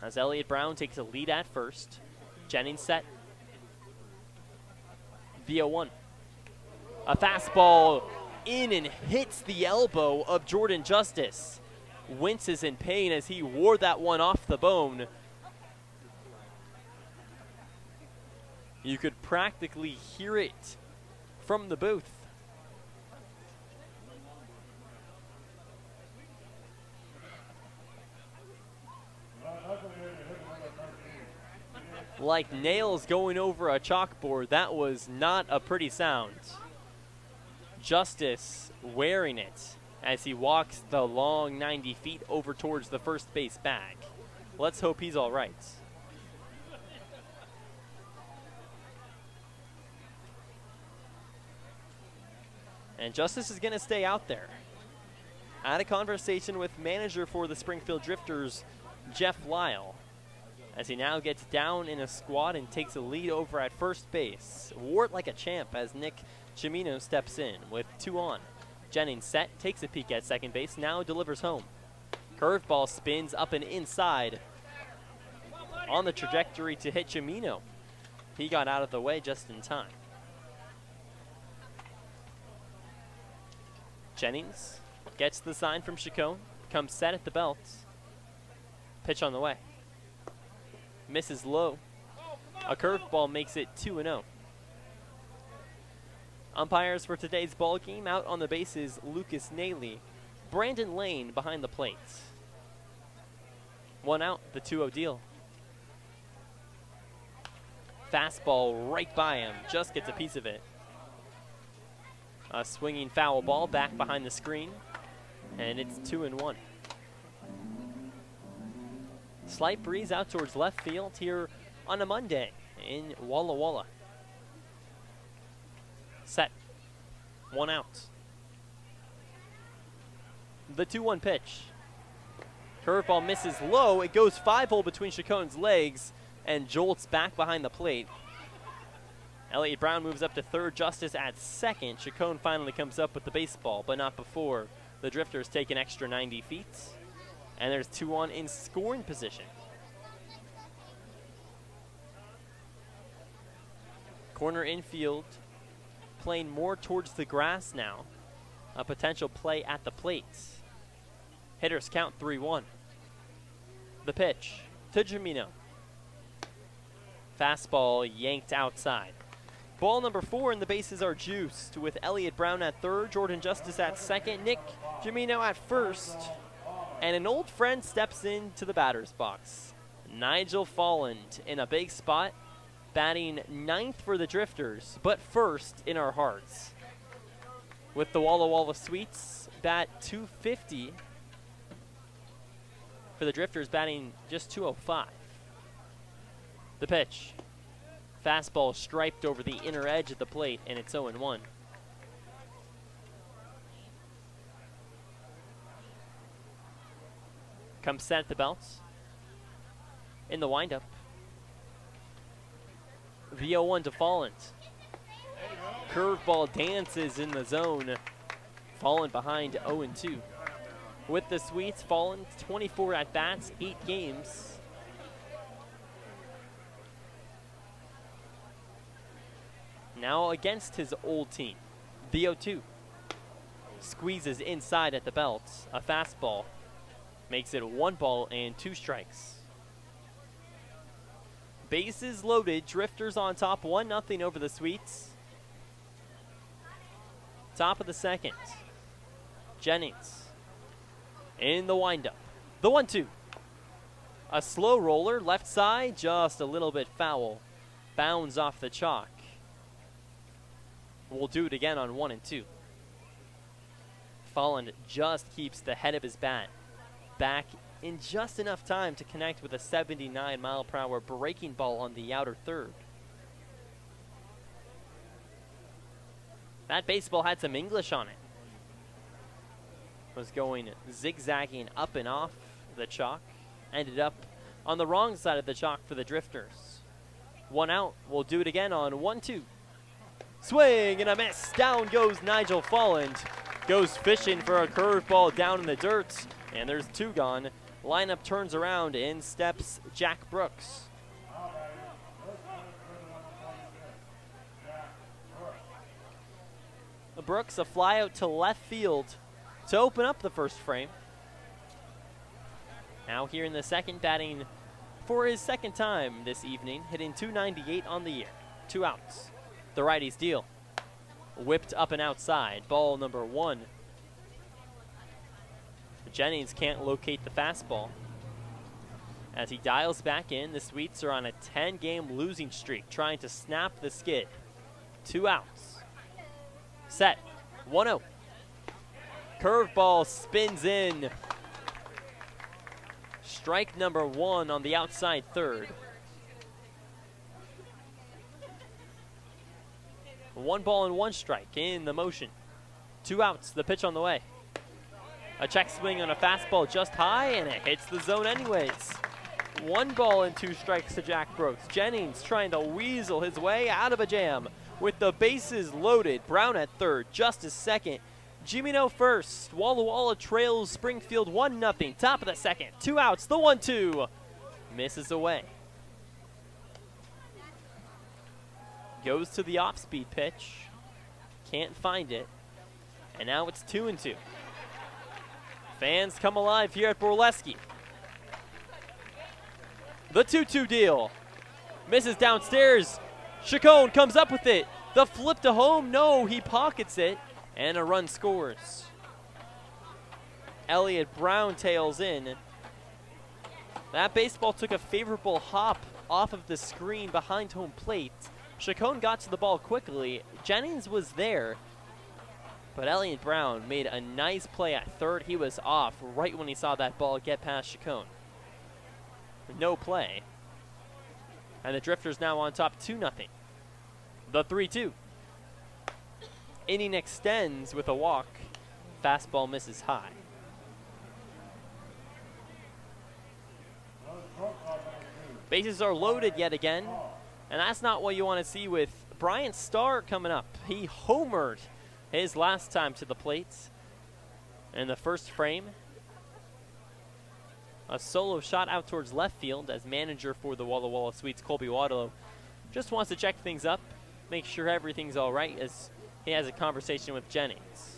As Elliott Brown takes a lead at first. Jennings set. The 0-1. A fastball in and hits the elbow of Jordan Justice. Winces in pain as he wore that one off the bone. You could practically hear it from the booth. Like nails going over a chalkboard, that was not a pretty sound. Justice wearing it as he walks the long 90 feet over towards the first base bag. Let's hope he's all right. And Justice is going to stay out there. I had a conversation with manager for the Springfield Drifters, Jeff Lyle, as he now gets down in a squad and takes a lead over at first base. Wore it like a champ as Nick Cimino steps in with 2 on. Jennings set, takes a peek at second base, now delivers home. Curveball spins up and inside on the trajectory to hit Cimino. He got out of the way just in time. Jennings gets the sign from Chacon, comes set at the belt. Pitch on the way. Misses low. A curveball makes it 2-0. Umpires for today's ball game out on the bases: Lucas Naley, Brandon Lane behind the plate. 1 out, the 2-0 deal. Fastball right by him, just gets a piece of it. A swinging foul ball back behind the screen, and it's 2-1. Slight breeze out towards left field here on a Monday in Walla Walla. Set. 1 out. The 2-1 pitch. Curveball misses low. It goes 5-hole between Chacon's legs and jolts back behind the plate. Elliott Brown moves up to third, Justice at second. Chacon finally comes up with the baseball, but not before the Drifters take an extra 90 feet. And there's 2 on in scoring position. Corner infield, playing more towards the grass now. A potential play at the plate. Hitters count 3-1. The pitch to Cimino. Fastball yanked outside. Ball number 4, and the bases are juiced with Elliott Brown at third, Jordan Justice at second, Nick Cimino at first. And an old friend steps into the batter's box. Nigel Folland in a big spot, batting 9th for the Drifters, but first in our hearts. With the Walla Walla Sweets, bat 250. For the Drifters, batting just 205. The pitch. Fastball striped over the inner edge of the plate, and it's 0-1. Comes set at the belts. In the windup. The 0-1 to Folland. Curveball dances in the zone. Folland behind 0-2. With the Sweets, Folland 24 at-bats, 8 games. Now against his old team. The 0-2. Squeezes inside at the belt. A fastball. Makes it 1 ball and 2 strikes. Bases loaded. Drifters on top. 1-0 over the Sweets. Top of the second. Jennings in the windup. The 1-2. A slow roller, left side, just a little bit foul. Bounds off the chalk. We'll do it again on 1 and 2. Folland just keeps the head of his bat back in just enough time to connect with a 79-mile-per-hour breaking ball on the outer third. That baseball had some English on it. Was going zigzagging up and off the chalk. Ended up on the wrong side of the chalk for the Drifters. 1 out. We'll do it again on 1-2. Swing and a miss. Down goes Nigel Folland. Goes fishing for a curveball down in the dirt. And there's 2 gone. Lineup turns around. In steps Jack Brooks. Brooks, a fly out to left field to open up the first frame. Now here in the second, batting for his second time this evening, hitting .298 on the year. 2 outs. The righty's deal. Whipped up and outside. Ball number 1. Jennings can't locate the fastball. As he dials back in, the Sweets are on a 10-game losing streak, trying to snap the skid. 2 outs. Set. 1-0. Curveball spins in. Strike number 1 on the outside third. 1 ball and 1 strike in the motion. 2 outs, the pitch on the way. A check swing on a fastball just high, and it hits the zone anyways. 1 ball and 2 strikes to Jack Brooks. Jennings trying to weasel his way out of a jam. With the bases loaded, Brown at third, Justice second, Jimeno first. Walla Walla trails Springfield 1-0. Top of the second, 2 outs, the 1-2. Misses away. Goes to the off-speed pitch. Can't find it. And now it's 2-2. Fans come alive here at Borleske. The 2-2 deal. Misses downstairs. Chacon comes up with it. The flip to home, no, he pockets it, and a run scores. Elliott Brown tails in. That baseball took a favorable hop off of the screen behind home plate. Chacon got to the ball quickly. Jennings was there, but Elliott Brown made a nice play at third. He was off right when he saw that ball get past Chacon. No play. And the Drifters now on top 2-0. The 3-2. Inning extends with a walk. Fastball misses high. Bases are loaded yet again. And that's not what you want to see with Bryant Starr coming up. He homered his last time to the plate in the first frame. A solo shot out towards left field as manager for the Walla Walla Sweets, Colby Waterlow, just wants to check things up, make sure everything's all right as he has a conversation with Jennings.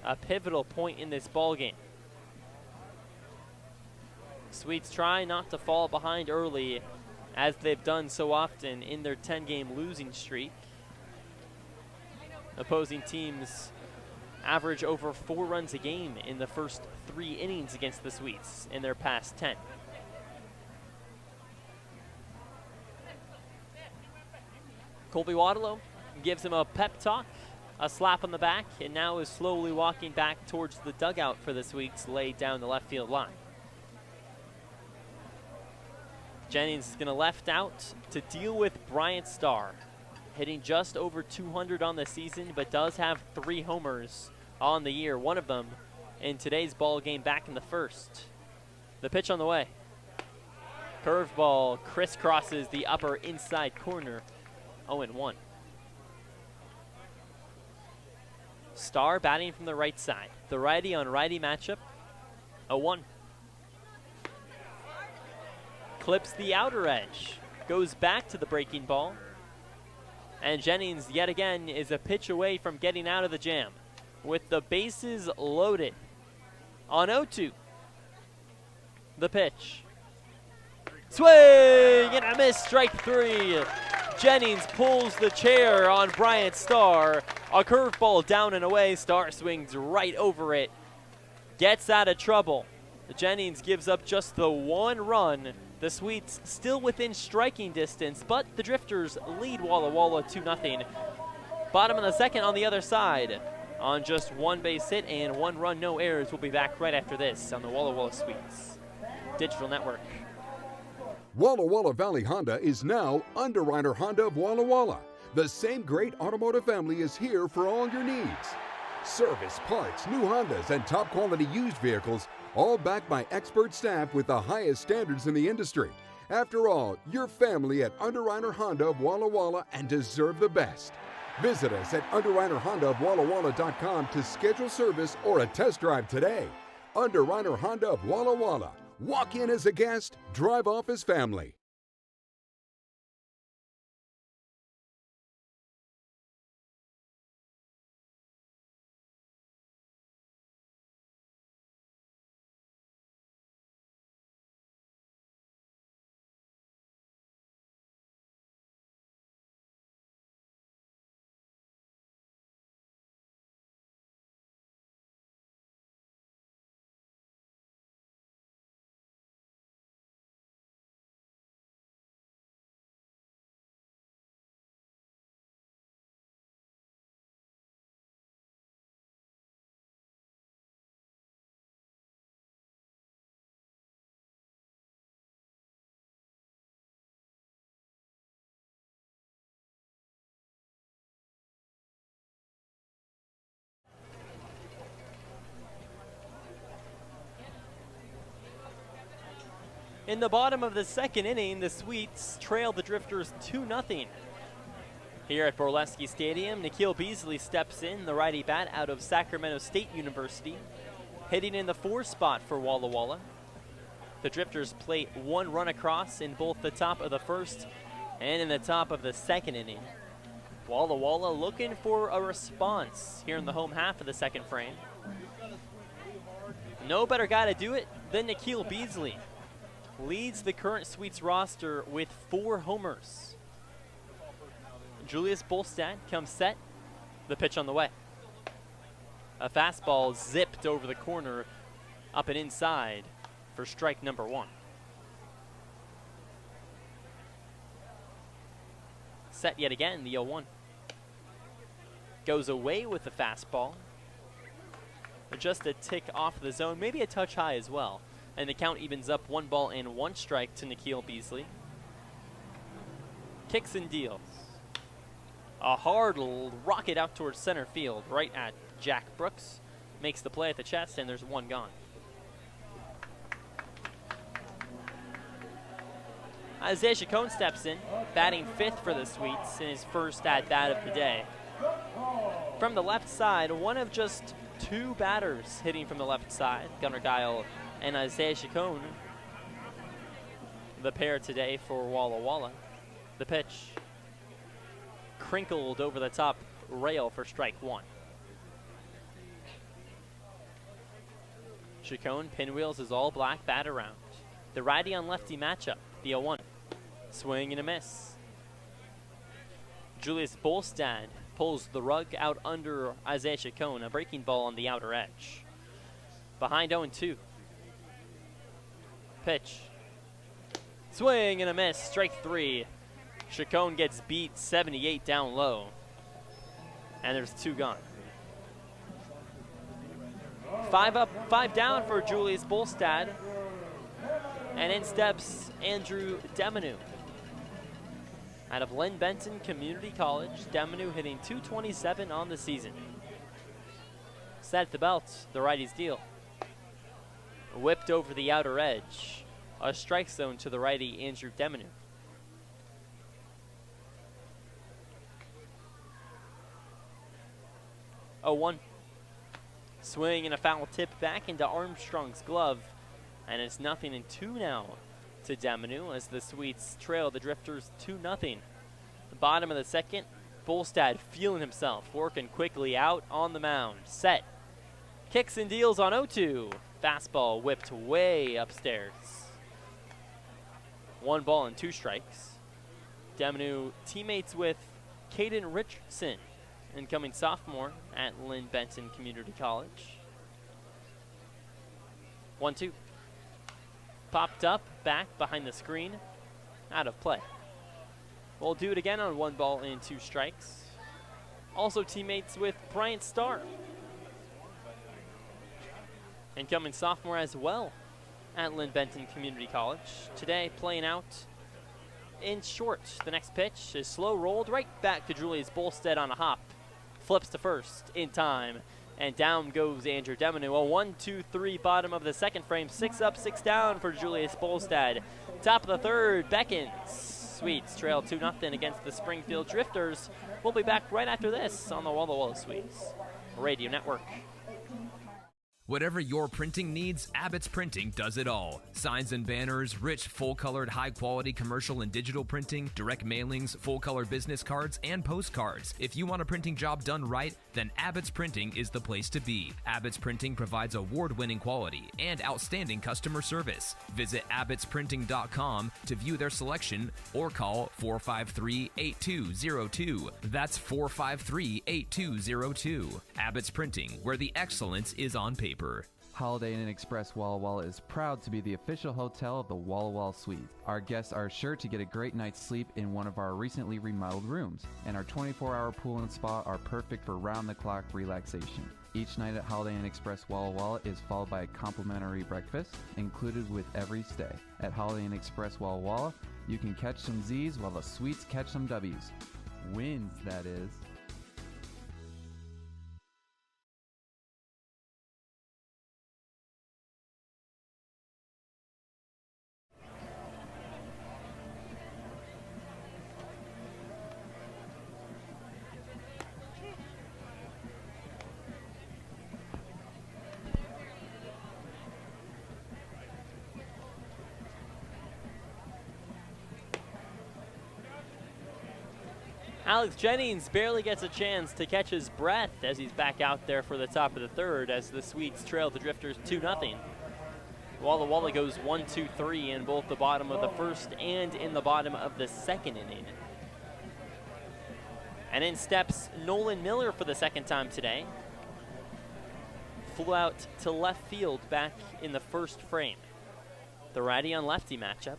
A pivotal point in this ball game. Sweets try not to fall behind early as they've done so often in their 10-game losing streak. Opposing teams average over 4 runs a game in the first 3 innings against the Sweets in their past 10. Colby Waterlow gives him a pep talk, a slap on the back, and now is slowly walking back towards the dugout for the Sweets laid down the left field line. Jennings is going to left out to deal with Bryant Starr, hitting just over 200 on the season, but does have 3 homers on the year, one of them in today's ball game back in the first. The pitch on the way. Curveball crisscrosses the upper inside corner. 0-1. Starr batting from the right side. The righty on righty matchup. 0-1. Clips the outer edge. Goes back to the breaking ball. And Jennings, yet again, is a pitch away from getting out of the jam. With the bases loaded. On 0-2. The pitch. Swing and a miss, strike 3. Jennings pulls the chair on Bryant Starr. A curveball down and away. Starr swings right over it. Gets out of trouble. Jennings gives up just the one run. The Sweets still within striking distance, but the Drifters lead Walla Walla 2-0. Bottom of the second on the other side. On just one base hit and one run, no errors. We'll be back right after this on the Walla Walla Sweets Digital Network. Walla Walla Valley Honda is now Underwriter Honda of Walla Walla. The same great automotive family is here for all your needs. Service, parts, new Hondas, and top quality used vehicles, all backed by expert staff with the highest standards in the industry. After all, you're family at Underwriter Honda of Walla Walla and deserve the best. Visit us at UnderwriterHondaofWallaWalla.com to schedule service or a test drive today. Underwriter Honda of Walla Walla. Walk in as a guest, drive off as family. In the bottom of the second inning, the Sweets trail the Drifters 2-0. Here at Borleske Stadium, Nikhil Beasley steps in, the righty bat out of Sacramento State University, hitting in the 4 spot for Walla Walla. The Drifters plate one run across in both the top of the first and in the top of the second inning. Walla Walla looking for a response here in the home half of the second frame. No better guy to do it than Nikhil Beasley. Leads the current Sweets roster with 4 homers. Julius Bolstad comes set. The pitch on the way. A fastball zipped over the corner, up and inside for strike number 1. Set yet again, the 0-1. Goes away with the fastball. Just a tick off the zone, maybe a touch high as well. And the count evens up 1 ball and 1 strike to Nikhil Beasley. Kicks and deals. A hard rocket out towards center field, right at Jack Brooks. Makes the play at the chest, and there's 1 gone. Isaiah Chacon steps in, batting 5th for the Sweets in his first at-bat of the day. From the left side, one of just 2 batters hitting from the left side, Gunnar Guile and Isaiah Chacon, the pair today for Walla Walla. The pitch crinkled over the top rail for strike 1. Chacon pinwheels his all-black bat around. The righty on lefty matchup, the 0-1. Swing and a miss. Julius Bolstad pulls the rug out under Isaiah Chacon, a breaking ball on the outer edge. Behind 0-2. Pitch. Swing and a miss, strike 3. Chacon gets beat 78 down low. And there's 2 gone. 5 up, 5 down for Julius Bolstad. And in steps Andrew Demanu. Out of Lynn Benton Community College, Demanu hitting .227 on the season. Set at the belt, the righty's deal. Whipped over the outer edge. A strike zone to the righty, Andrew Demanu. Oh, 1. Swing and a foul tip back into Armstrong's glove. And it's 0-2 now to Demanu as the Sweets trail the Drifters 2-0. The bottom of the second, Bolstad feeling himself, working quickly out on the mound. Set. Kicks and deals on 0-2. Fastball whipped way upstairs. 1 ball and 2 strikes. Demanu teammates with Caden Richardson, incoming sophomore at Lynn Benton Community College. 1-2. popped up, back behind the screen, out of play. We'll do it again on 1 ball and 2 strikes. Also teammates with Bryant Starr. Incoming sophomore as well at Lynn Benton Community College. Today playing out in short. The next pitch is slow rolled right back to Julius Bolstead on a hop. Flips to first in time. And down goes Andrew Demonu. A 1-2-3 bottom of the second frame. 6 up, 6 down for Julius Bolstead. Top of the third beckons. Sweets trail 2-0 against the Springfield Drifters. We'll be back right after this on the Walla Walla Sweets Radio Network. Whatever your printing needs, Abbott's Printing does it all. Signs and banners, rich, full-colored, high-quality commercial and digital printing, direct mailings, full-color business cards, and postcards. If you want a printing job done right, then Abbott's Printing is the place to be. Abbott's Printing provides award-winning quality and outstanding customer service. Visit abbottsprinting.com to view their selection or call 453-8202. That's 453-8202. Abbott's Printing, where the excellence is on paper. Holiday Inn Express Walla Walla is proud to be the official hotel of the Walla Walla Suites. Our guests are sure to get a great night's sleep in one of our recently remodeled rooms, and our 24-hour pool and spa are perfect for round-the-clock relaxation. Each night at Holiday Inn Express Walla Walla is followed by a complimentary breakfast included with every stay. At Holiday Inn Express Walla Walla, you can catch some Z's while the Suites catch some W's. Wins, that is. Alex Jennings barely gets a chance to catch his breath as he's back out there for the top of the third as the Sweets trail the Drifters 2-0. Walla Walla goes 1-2-3 in both the bottom of the first and in the bottom of the second inning. And in steps Nolan Miller for the second time today. Flew out to left field back in the first frame. The righty on lefty matchup.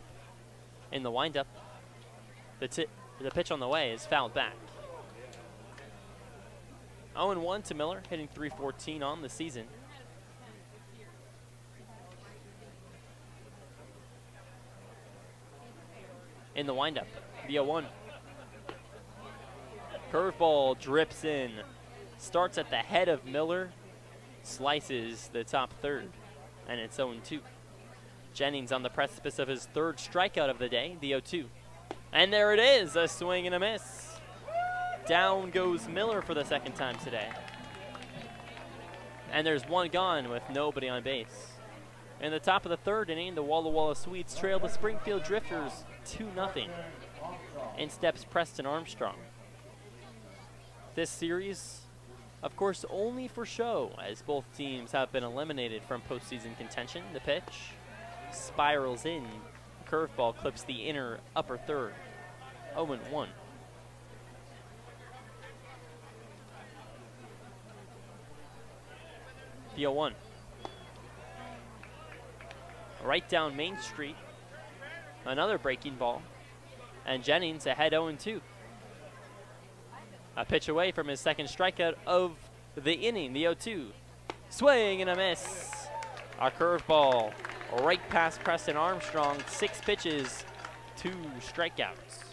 In the windup, the pitch on the way is fouled back. 0-1 to Miller, hitting .314 on the season. In the windup, the 0-1. Curveball drips in. Starts at the head of Miller, slices the top third, and it's 0-2. Jennings on the precipice of his third strikeout of the day, the 0-2. And there it is, a swing and a miss. Down goes Miller for the second time today. And there's one gone with nobody on base. In the top of the third inning, the Walla Walla Sweets trail the Springfield Drifters 2-0. In steps Preston Armstrong. This series, of course, only for show, as both teams have been eliminated from postseason contention. The pitch spirals in. Curveball clips the inner upper third. 0-1. The 0-1. Right down Main Street. Another breaking ball. And Jennings ahead 0-2. A pitch away from his second strikeout of the inning, the 0-2. Swing and a miss. A curveball right past Preston Armstrong. 6 pitches, 2 strikeouts.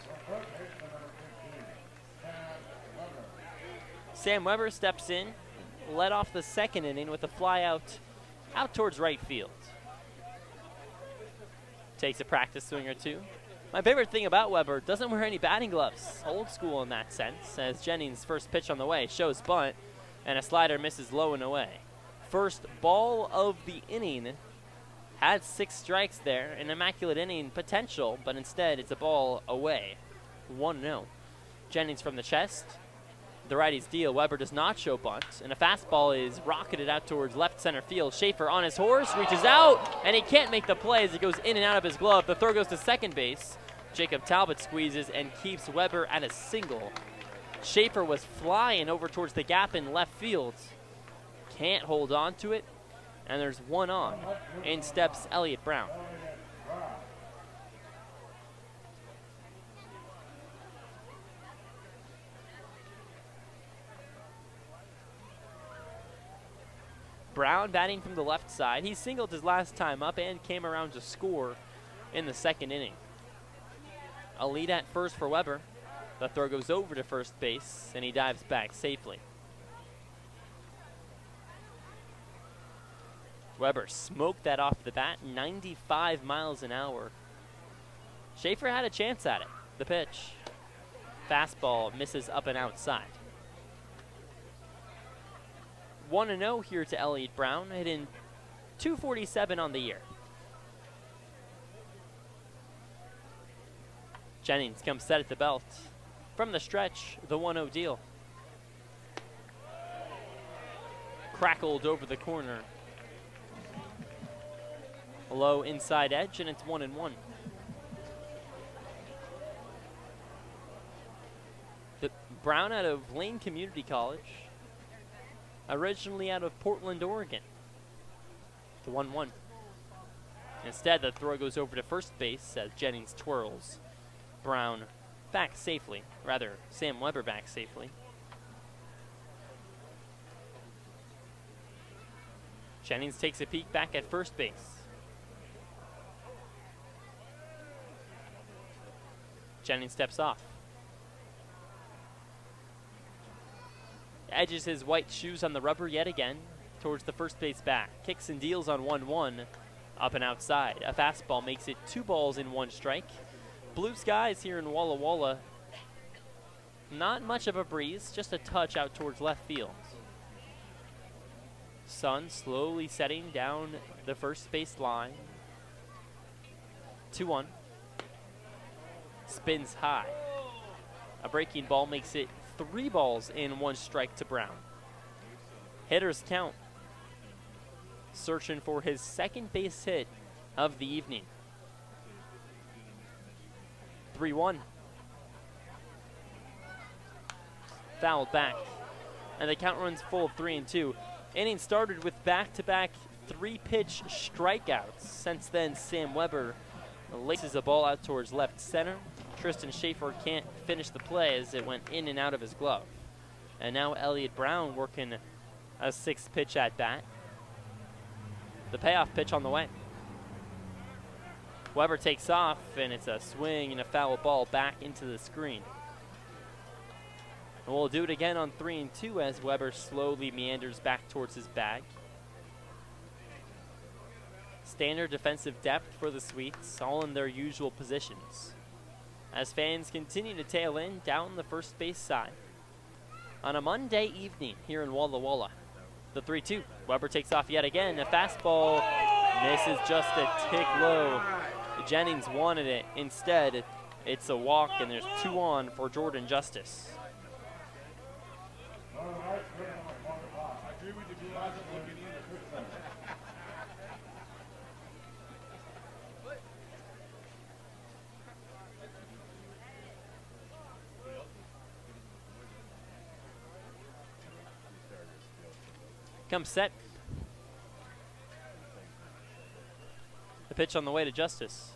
Sam Weber steps in, led off the second inning with a fly out towards right field. Takes a practice swing or two. My favorite thing about Weber, doesn't wear any batting gloves. Old school in that sense, as Jennings' first pitch on the way shows bunt, and a slider misses low and away. First ball of the inning. Had 6 strikes there, an immaculate inning potential, but instead it's a ball away. 1-0. Jennings from the chest. The righty's deal. Weber does not show bunt, and a fastball is rocketed out towards left center field. Schaefer on his horse, reaches out, and he can't make the play as it goes in and out of his glove. The throw goes to second base. Jacob Talbot squeezes and keeps Weber at a single. Schaefer was flying over towards the gap in left field. Can't hold on to it, and there's one on. In steps Elliott Brown. Brown batting from the left side. He singled his last time up and came around to score in the second inning. A lead at first for Weber. The throw goes over to first base, and he dives back safely. Weber smoked that off the bat, 95 miles an hour. Schaefer had a chance at it. The pitch. Fastball misses up and outside. 1-0 here to Elliott Brown, hitting .247 on the year. Jennings comes set at the belt. From the stretch, the 1-0 deal. Crackled over the corner. A low inside edge, and it's 1-1. Brown out of Lane Community College. Originally out of Portland, Oregon. The 1-1. Instead, the throw goes over to first base as Jennings twirls. Brown back safely. Rather, Sam Weber back safely. Jennings takes a peek back at first base. Jennings steps off. Edges his white shoes on the rubber yet again towards the first base back. Kicks and deals on 1-1. Up and outside. A fastball makes it 2 balls in 1 strike. Blue skies here in Walla Walla. Not much of a breeze, just a touch out towards left field. Sun slowly setting down the first base line. 2-1. Spins high. A breaking ball makes it 3 balls in 1 strike to Brown. Hitters count. Searching for his second base hit of the evening. 3-1. Fouled back. And the count runs full of 3-2. Inning started with back-to-back 3-pitch strikeouts. Since then, Sam Weber laces a ball out towards left center. Tristan Schaefer can't finish the play as it went in and out of his glove. And now Elliott Brown working a 6th pitch at bat. The payoff pitch on the way. Weber takes off, and it's a swing and a foul ball back into the screen. And we'll do it again on 3-2 as Weber slowly meanders back towards his bag. Standard defensive depth for the Sweets, all in their usual positions, as fans continue to tail in down the first base side. On a Monday evening here in Walla Walla, the 3-2. Weber takes off yet again. A fastball misses just a tick low. Jennings wanted it. Instead, it's a walk, and there's 2 on for Jordan Justice. Comes set. The pitch on the way to Justice.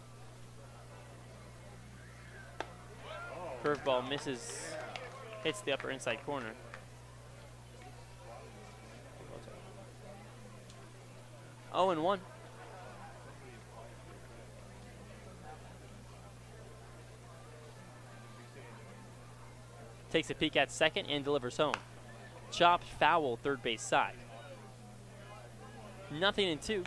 Curveball misses, hits the upper inside corner. Oh, and 1. Takes a peek at second and delivers home. Chopped foul third base side. 0-2.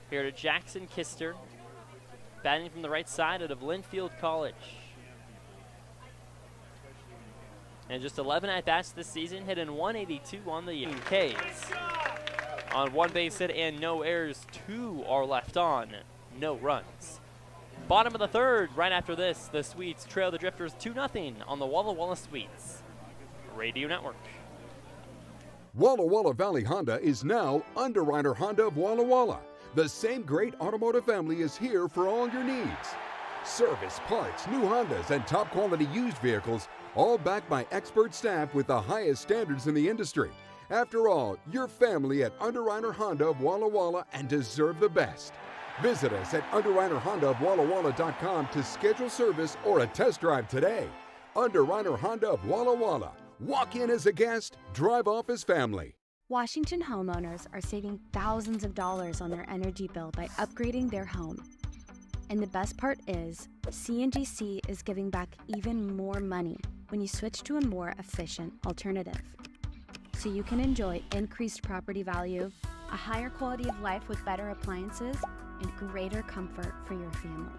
Here to Jackson Kister, batting from the right side out of Linfield College. And just 11 at-bats this season, hitting .182 on the year. Ks. On 1 base hit and no errors, 2 are left on, no runs. Bottom of the 3rd, right after this, the Sweets trail the Drifters 2-0 on the Walla Walla Sweets Radio Network. Walla Walla Valley Honda is now Underwriter Honda of Walla Walla. The same great automotive family is here for all your needs. Service, parts, new Hondas, and top quality used vehicles, all backed by expert staff with the highest standards in the industry. After all, your family at Underwriter Honda of Walla Walla and deserve the best. Visit us at UnderwriterHondaofWallaWalla.com to schedule service or a test drive today. Underwriter Honda of Walla Walla. Walk in as a guest, drive off as family. Washington homeowners are saving thousands of dollars on their energy bill by upgrading their home. And the best part is, CNGC is giving back even more money when you switch to a more efficient alternative. So you can enjoy increased property value, a higher quality of life with better appliances, and greater comfort for your family.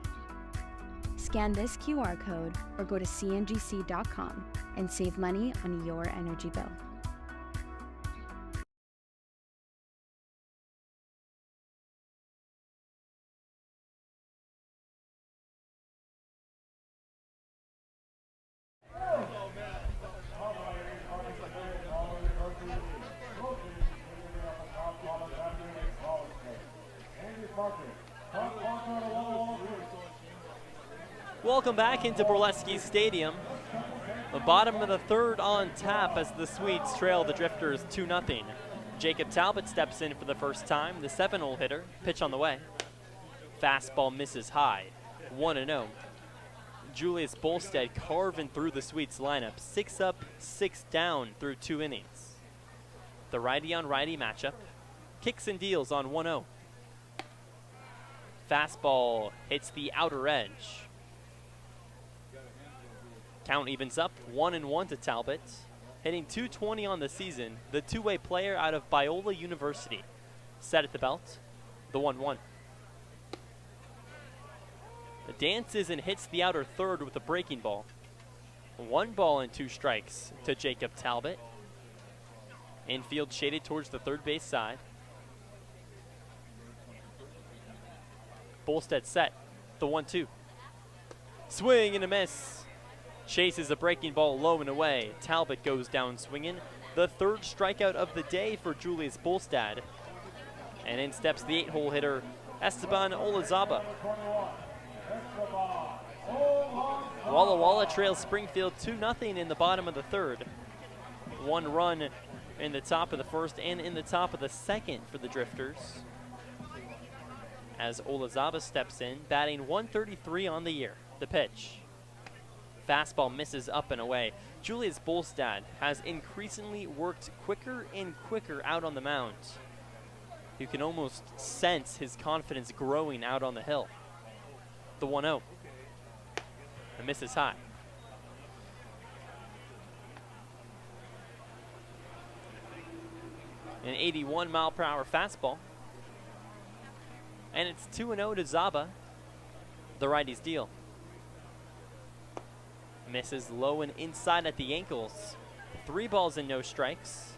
Scan this QR code or go to cngc.com and save money on your energy bill. Welcome back into Borleske Stadium. The bottom of the third on tap as the Swedes trail the Drifters 2-0. Jacob Talbot steps in for the first time, the 7-hole hitter. Pitch on the way. Fastball misses high, 1-0. Julius Bolstead carving through the Swedes lineup, 6 up, 6 down through 2 innings. The righty-on-righty matchup. Kicks and deals on 1-0. Fastball hits the outer edge. Count evens up, 1-1 to Talbot. Hitting .220 on the season, the two-way player out of Biola University. Set at the belt, the 1-1. Dances and hits the outer third with a breaking ball. 1 ball and 2 strikes to Jacob Talbot. Infield shaded towards the third base side. Bolstead set, the 1-2. Swing and a miss. Chases a breaking ball low and away. Talbot goes down swinging. The third strikeout of the day for Julius Bolstad. And in steps the 8-hole hitter, Esteban Olazaba. Walla Walla trails Springfield 2-0 in the bottom of the third. 1 run in the top of the first and in the top of the second for the Drifters. As Olazaba steps in, batting .133 on the year. The pitch. Fastball misses up and away. Julius Bolstad has increasingly worked quicker and quicker out on the mound. You can almost sense his confidence growing out on the hill. The 1-0. The miss is high. An 81-mile-per-hour fastball. And it's 2-0 to Zaba. The righty's deal. Misses low and inside at the ankles. 3 balls and no strikes.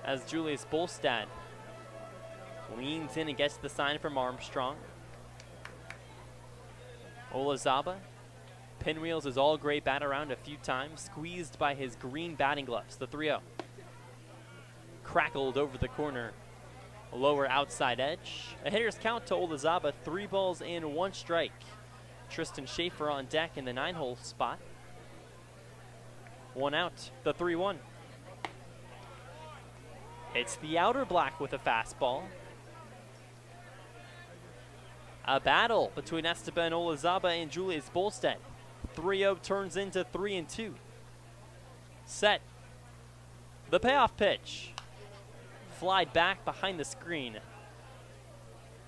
As Julius Bolstad leans in and gets the sign from Armstrong. Olazaba pinwheels his all-gray bat around a few times, squeezed by his green batting gloves. The 3-0. Crackled over the corner. Lower outside edge. A hitter's count to Olazaba, 3 balls and 1 strike. Tristan Schaefer on deck in the 9-hole spot. 1 out, the 3-1. It's the outer black with a fastball. A battle between Esteban Olazaba and Julius Bolstead. 3-0 turns into 3-2. Set. The payoff pitch. Flied back behind the screen.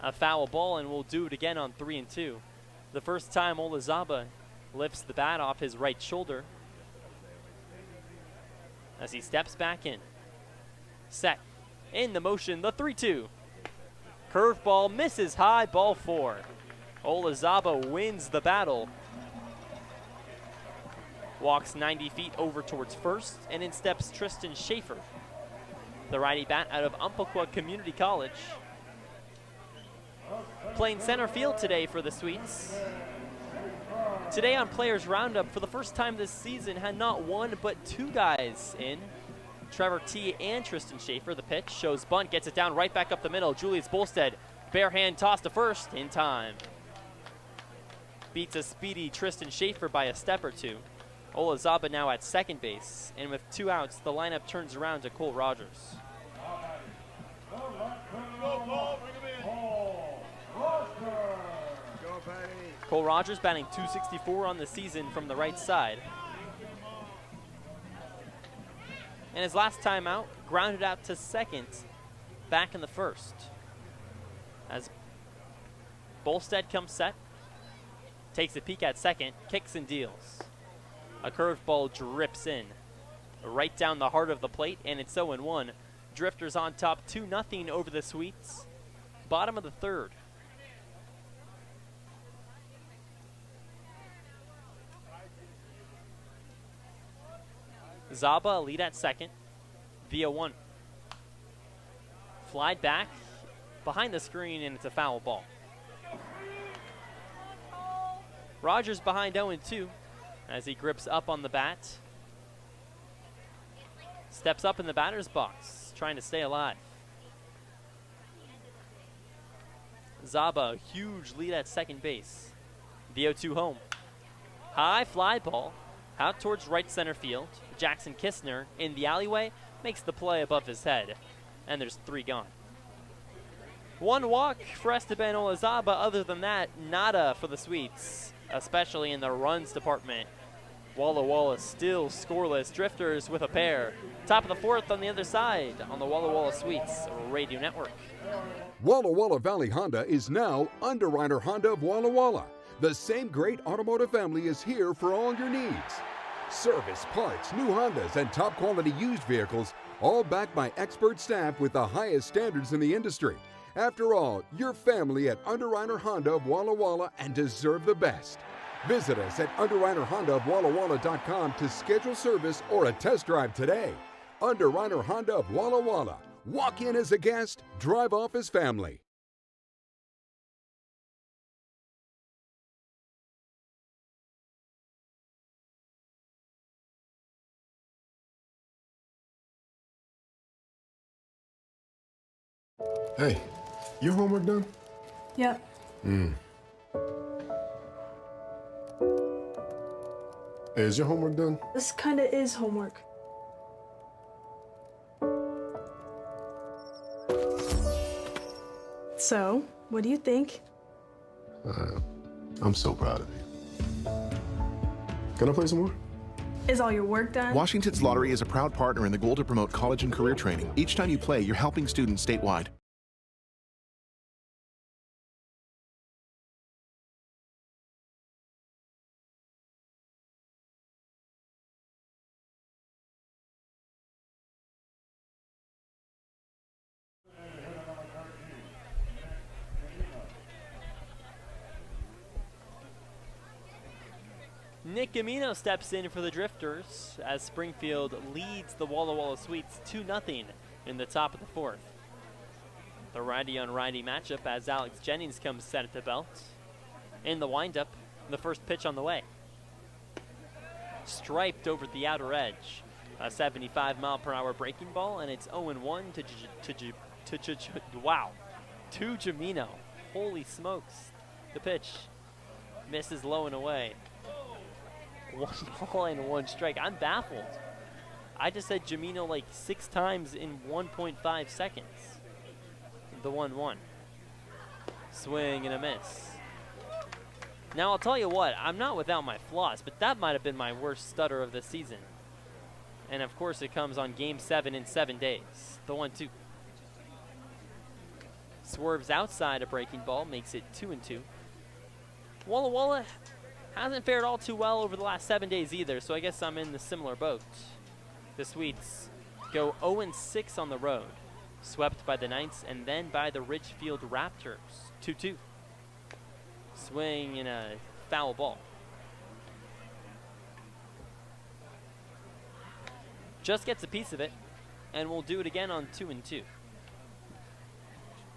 A foul ball, and we'll do it again on 3-2. The first time Olazaba lifts the bat off his right shoulder. As he steps back in. Set. In the motion, the 3-2. Curveball misses high, ball 4. Olazaba wins the battle. Walks 90 feet over towards first, and in steps Tristan Schaefer, the righty bat out of Umpqua Community College. Playing center field today for the Swedes. Today on Players Roundup, for the first time this season, had not 1 but 2 guys in. Trevor T. and Tristan Schaefer. The pitch shows bunt, gets it down right back up the middle. Julius Bolstead, bare hand toss to first in time. Beats a speedy Tristan Schaefer by a step or 2. Olazaba now at second base, and with 2 outs, the lineup turns around to Cole Rogers. Cole Rogers batting .264 on the season from the right side. And his last time out, grounded out to second back in the first. As Bolstead comes set, takes a peek at second, kicks and deals. A curveball drips in, right down the heart of the plate, and it's 0-1. Drifters on top 2-0 over the Sweets. Bottom of the third. Zaba lead at second via 1. Flied back behind the screen, and it's a foul ball. Rogers behind 0-2 as he grips up on the bat. Steps up in the batter's box, trying to stay alive. Zaba, huge lead at second base. The 0-2 home. High fly ball out towards right center field. Jackson Kistner in the alleyway makes the play above his head, and there's 3 gone. 1 walk for Esteban Olazaba. Other than that, nada for the Sweets, especially in the runs department. Walla Walla still scoreless. Drifters with a pair. Top of the fourth on the other side on the Walla Walla Sweets Radio Network. Walla Walla Valley Honda is now Underwriter Honda of Walla Walla. The same great automotive family is here for all your needs. Service, parts, new Hondas, and top quality used vehicles, all backed by expert staff with the highest standards in the industry. After all, you're family at Underwriter Honda of Walla Walla and deserve the best. Visit us at UnderwriterHondaofWallaWalla.com to schedule service or a test drive today. Underwriter Honda of Walla Walla. Walk in as a guest, drive off as family. Hey, your homework done? Yep. Hey, is your homework done? This kinda is homework. So, what do you think? I'm so proud of you. Can I play some more? Is all your work done? Washington's Lottery is a proud partner in the goal to promote college and career training. Each time you play, you're helping students statewide. Nick Gamino steps in for the Drifters as Springfield leads the Walla Walla Sweets 2-0 in the top of the fourth. The righty-on-righty matchup as Alex Jennings comes set at the belt. In the windup, the first pitch on the way. Striped over the outer edge. A 75-mile-per-hour breaking ball, and it's 0-1 to Jamino. Holy smokes. The pitch misses low and away. 1 ball and 1 strike. I'm baffled. I just said Jamino like 6 times in 1.5 seconds. The 1-1. Swing and a miss. Now I'll tell you what, I'm not without my flaws, but that might have been my worst stutter of the season. And of course it comes on game 7 in 7 days. The 1-2. Swerves outside a breaking ball, makes it 2-2. Walla Walla hasn't fared all too well over the last 7 days either, so I guess I'm in the similar boat. The Sweets go 0-6 on the road, swept by the Knights and then by the Ridgefield Raptors. 2-2. Swing and a foul ball. Just gets a piece of it, and we'll do it again on 2-2.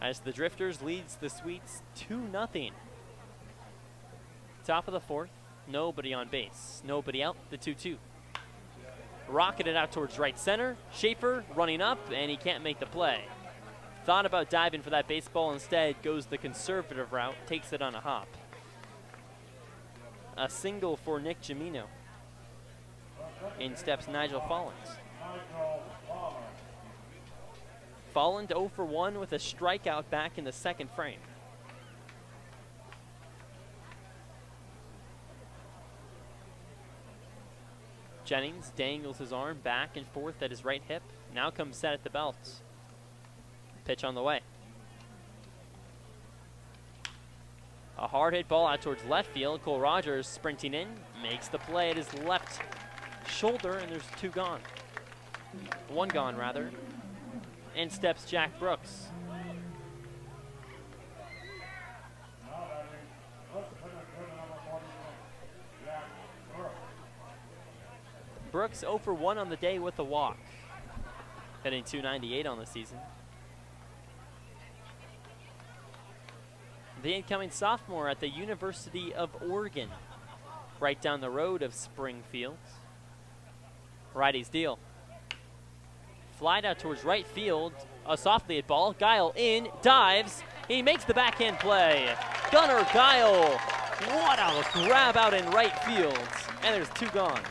As the Drifters leads the Sweets 2-0. Top of the fourth, nobody on base, nobody out, the 2-2. Rocketed out towards right center. Schaefer running up, and he can't make the play. Thought about diving for that baseball, instead goes the conservative route, takes it on a hop. A single for Nick Jamino. In steps Nigel Follins. Follins 0 for 1 with a strikeout back in the second frame. Jennings dangles his arm back and forth at his right hip. Now comes set at the belt. Pitch on the way. A hard hit ball out towards left field. Cole Rogers sprinting in, makes the play at his left shoulder, and there's two gone. One gone, rather. In steps Jack Brooks. Brooks 0 for 1 on the day with a walk. Hitting .298 on the season. The incoming sophomore at the University of Oregon, right down the road of Springfield. Righty's deal. Flied out towards right field. A softly hit ball. Guile in, dives. He makes the backhand play. Gunnar Guile. What a grab out in right field. And there's two gone.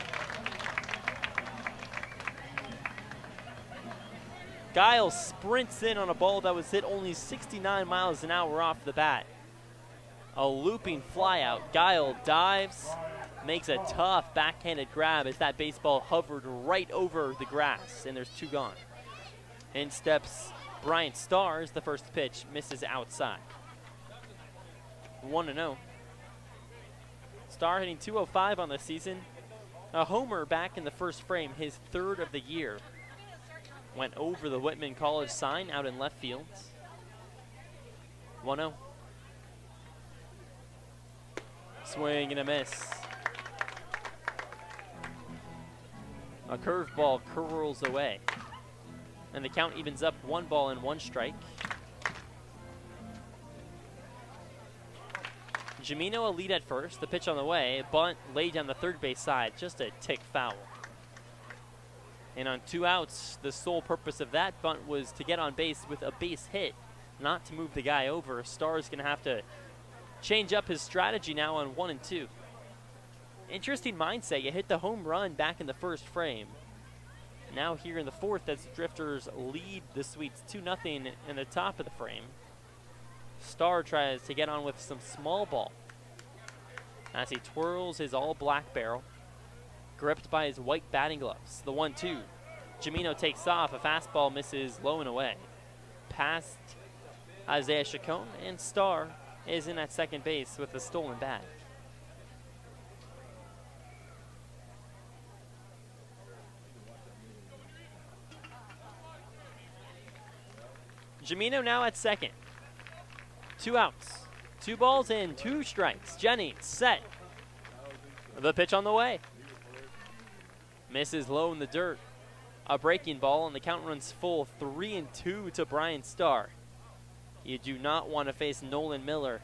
Guile sprints in on a ball that was hit only 69 miles an hour off the bat. A looping fly out. Guile dives, makes a tough backhanded grab as that baseball hovered right over the grass, and there's two gone. In steps Bryant Stars. The first pitch misses outside. 1-0. Star hitting .205 on the season. A homer back in the first frame, his third of the year. Went over the Whitman College sign out in left field. 1-0. Swing and a miss. A curveball curls away. And the count evens up 1 ball and 1 strike. Gimino a lead at first. The pitch on the way. Bunt laid down the third base side. Just a tick foul. And on 2 outs, the sole purpose of that bunt was to get on base with a base hit, not to move the guy over. Star's going to have to change up his strategy now on 1 and 2. Interesting mindset. You hit the home run back in the first frame. Now here in the fourth, as the Drifters lead the Sweets 2-0 in the top of the frame, Star tries to get on with some small ball as he twirls his all-black barrel, gripped by his white batting gloves. The 1-2. Gimino takes off. A fastball misses low and away. Past Isaiah Chacon, and Star is in at second base with a stolen bag. Gimino now at second. 2 outs. 2 balls and 2 strikes. Jennings set. The pitch on the way. Misses low in the dirt. A breaking ball, and the count runs full. 3-2 to Brian Starr. You do not want to face Nolan Miller,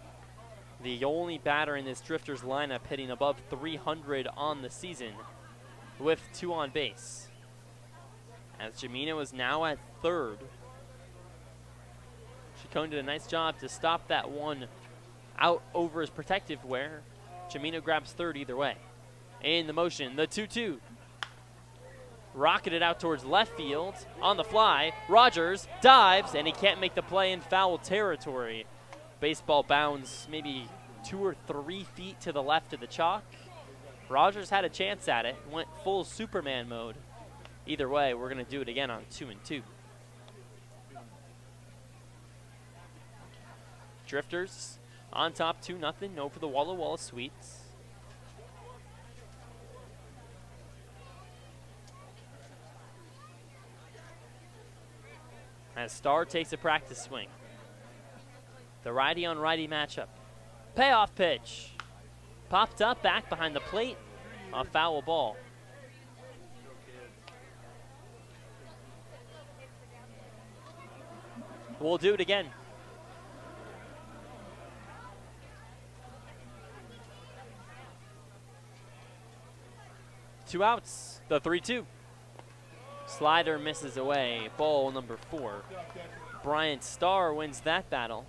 the only batter in this Drifters lineup hitting above 300 on the season with 2 on base. As Gimino is now at third. Chacon did a nice job to stop that one out over his protective wear. Gimino grabs third either way. In the motion, the 2-2. Rocketed out towards left field. On the fly, Rogers dives, and he can't make the play in foul territory. Baseball bounds maybe 2 or 3 feet to the left of the chalk. Rogers had a chance at it, went full Superman mode. Either way, we're going to do it again on 2 and 2. Drifters on top 2-0 over the Walla Walla Sweets. As Star takes a practice swing. The righty on righty matchup. Payoff pitch. Popped up back behind the plate. A foul ball. We'll do it again. Two outs. The 3-2. Slider misses away. Ball number 4. Bryant Starr wins that battle.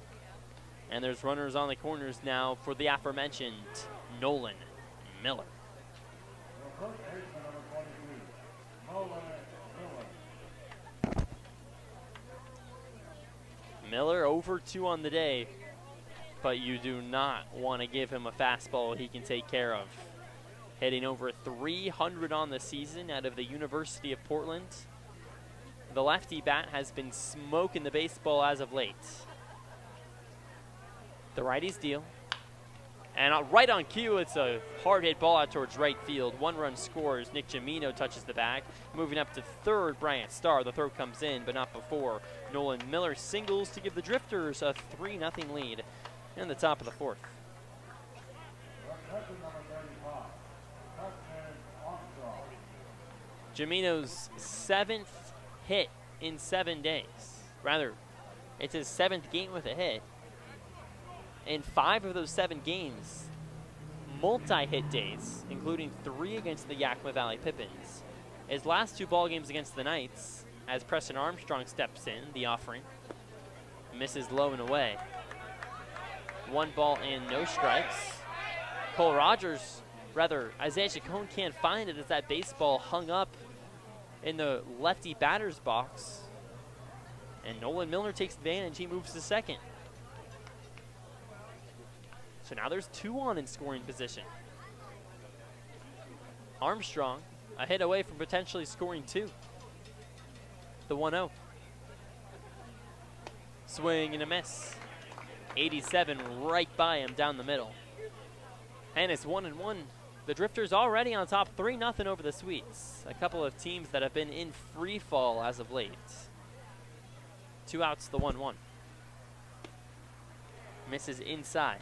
And there's runners on the corners now for the aforementioned Nolan Miller. Miller over 2 on the day, but you do not want to give him a fastball he can take care of. hitting over 300 on the season out of the University of Portland. The lefty bat has been smoking the baseball as of late. The righties deal. And right on cue, it's a hard hit ball out towards right field. 1 run scores. Nick Gimino touches the bag. Moving up to third, Bryant Starr. The throw comes in, but not before. Nolan Miller singles to give the Drifters a 3-0 lead in the top of the 4th. Gimino's 7th hit in 7 days. Rather, it's his 7th game with a hit. In 5 of those 7 games, multi-hit days, including 3 against the Yakima Valley Pippins. His last 2 ball games against the Knights, as Preston Armstrong steps in, the offering, misses low and away. 1 ball and no strikes. Cole Rogers, rather, Isaiah Chacon can't find it as that baseball hung up in the lefty batter's box. And Nolan Miller takes advantage. He moves to second. So now there's 2 on in scoring position. Armstrong, a hit away from potentially scoring 2. The 1-0. Swing and a miss. 87 right by him down the middle. And it's 1-1. The Drifters already on top 3-0 over the Sweets. A couple of teams that have been in free fall as of late. 2 outs, the 1-1. Misses inside.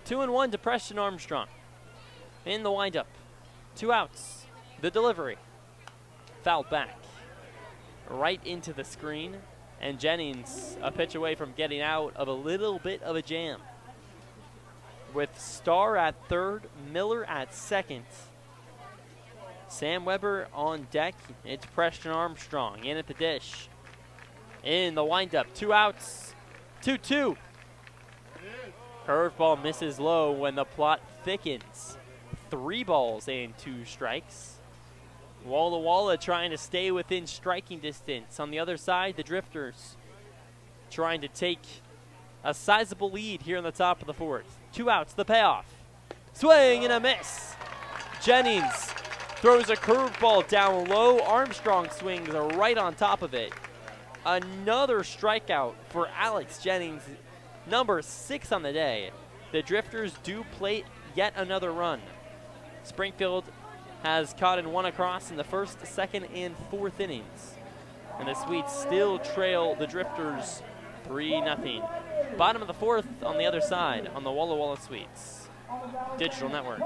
Two and 1 to Preston Armstrong. In the windup. 2 outs. The delivery. Fouled back. Right into the screen. And Jennings a pitch away from getting out of a little bit of a jam. With Starr at third, Miller at second. Sam Weber on deck. It's Preston Armstrong in at the dish. In the windup. 2 outs. 2-2. Curveball misses low when the plot thickens. 3 balls and 2 strikes. Walla Walla trying to stay within striking distance. On the other side, the Drifters trying to take a sizable lead here in the top of the 4th. 2 outs, the payoff. Swing and a miss. Jennings throws a curveball down low. Armstrong swings right on top of it. Another strikeout for Alex Jennings. Number 6 on the day. The Drifters do plate yet another run. Springfield has caught in 1 across in the 1st, 2nd, and 4th innings. And the Sweets still trail the Drifters 3-0. Bottom of the 4th on the other side on the Walla Walla Sweets Digital Network.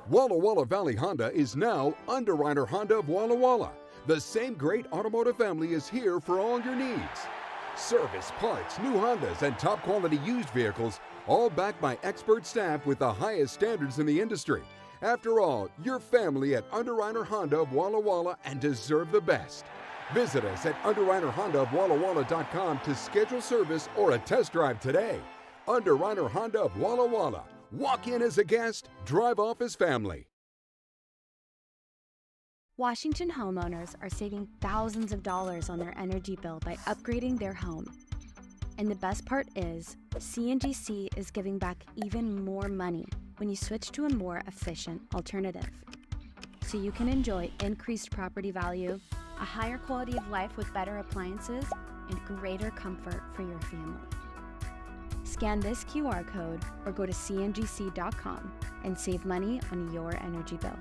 Walla Walla Valley Honda is now Underwriter Honda of Walla Walla. The same great automotive family is here for all your needs. Service, parts, new Hondas, and top quality used vehicles, all backed by expert staff with the highest standards in the industry. After all, you're family at Underwriter Honda of Walla Walla and deserve the best. Visit us at underwriterhondaofwallawalla.com to schedule service or a test drive today. Underwriter Honda of Walla Walla. Walk in as a guest, drive off as family. Washington homeowners are saving thousands of dollars on their energy bill by upgrading their home. And the best part is, CNGC is giving back even more money when you switch to a more efficient alternative. So you can enjoy increased property value, a higher quality of life with better appliances, and greater comfort for your family. Scan this QR code or go to cngc.com and save money on your energy bill.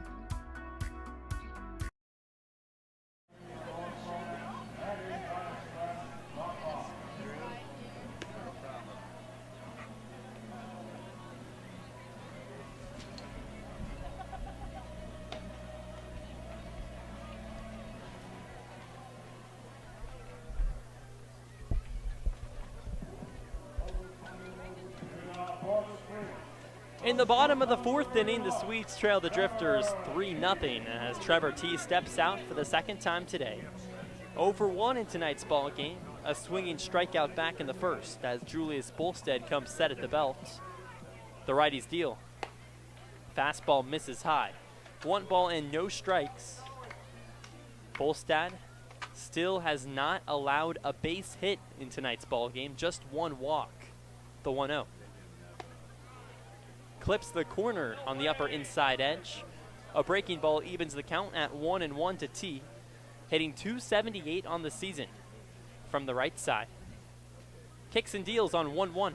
In the bottom of the 4th inning, the Sweets trail the Drifters 3-0 as Trevor T steps out for the 2nd time today. 0 for 1 in tonight's ball game. A swinging strikeout back in the 1st as Julius Bolstead comes set at the belt. The righties deal. Fastball misses high. 1 ball and no strikes. Bolstad still has not allowed a base hit in tonight's ball game, just 1 walk, the 1-0. Clips the corner on the upper inside edge. A breaking ball evens the count at 1-1 to T, hitting .278 on the season from the right side. Kicks and deals on 1-1.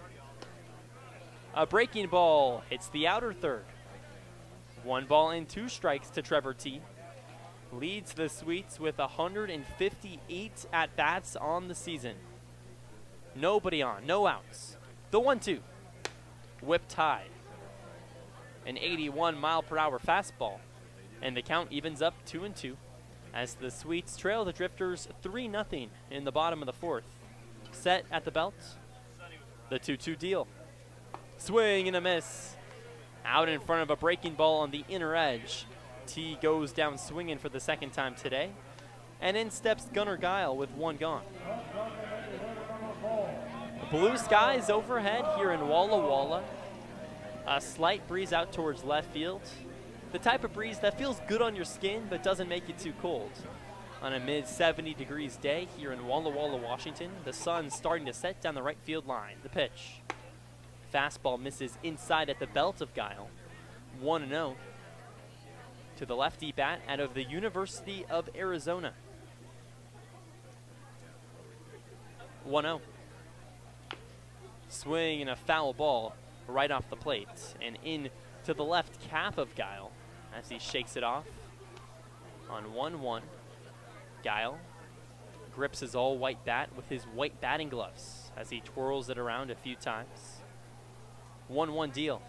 A breaking ball hits the outer third. 1 ball and 2 strikes to Trevor T. Leads the Sweets with 158 at-bats on the season. Nobody on, no outs. The 1-2. Whipped high. An 81-mile-per-hour fastball. And the count evens up 2-2 as the Sweets trail the Drifters 3-0 in the bottom of the 4th. Set at the belt. The 2-2 deal. Swing and a miss. Out in front of a breaking ball on the inner edge. T goes down swinging for the 2nd time today. And in steps Gunnar Guile with 1 gone. Blue skies overhead here in Walla Walla. A slight breeze out towards left field. The type of breeze that feels good on your skin but doesn't make you too cold. On a mid-70 degrees day here in Walla Walla, Washington, the sun's starting to set down the right field line. The pitch. Fastball misses inside at the belt of Guile. 1-0 to the lefty bat out of the University of Arizona. 1-0. Swing and a foul ball right off the plate and in to the left calf of Guile as he shakes it off on 1-1. Guile grips his all-white bat with his white batting gloves as he twirls it around a few times. 1-1 deal.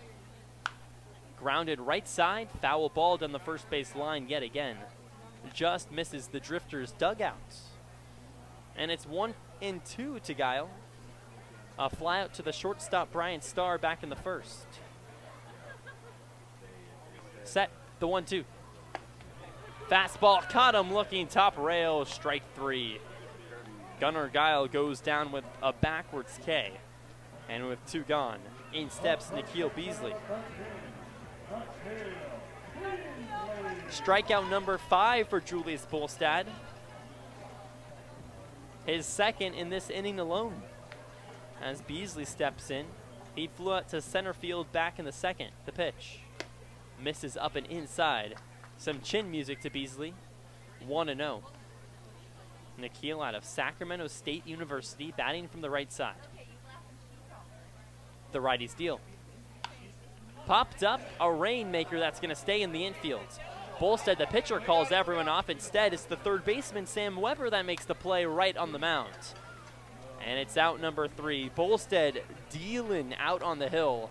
Grounded right side, foul ball down the first base line yet again. Just misses the Drifters' dugout. And it's 1-2 to Guile. A fly out to the shortstop Brian Starr back in the 1st. Set, the 1-2. Fastball caught him looking top rail, strike 3. Gunnar Guile goes down with a backwards K. And with 2 gone, in steps Nikhil Beasley. Strikeout number 5 for Julius Bolstad. His 2nd in this inning alone. As Beasley steps in, he flew out to center field back in the 2nd. The pitch misses up and inside. Some chin music to Beasley. 1-0. Nikhil out of Sacramento State University, batting from the right side. The righties deal. Popped up a rainmaker that's going to stay in the infield. Bolstad, the pitcher, calls everyone off. Instead, it's the 3rd baseman, Sam Weber, that makes the play right on the mound. And it's out number 3. Bolstad dealing out on the hill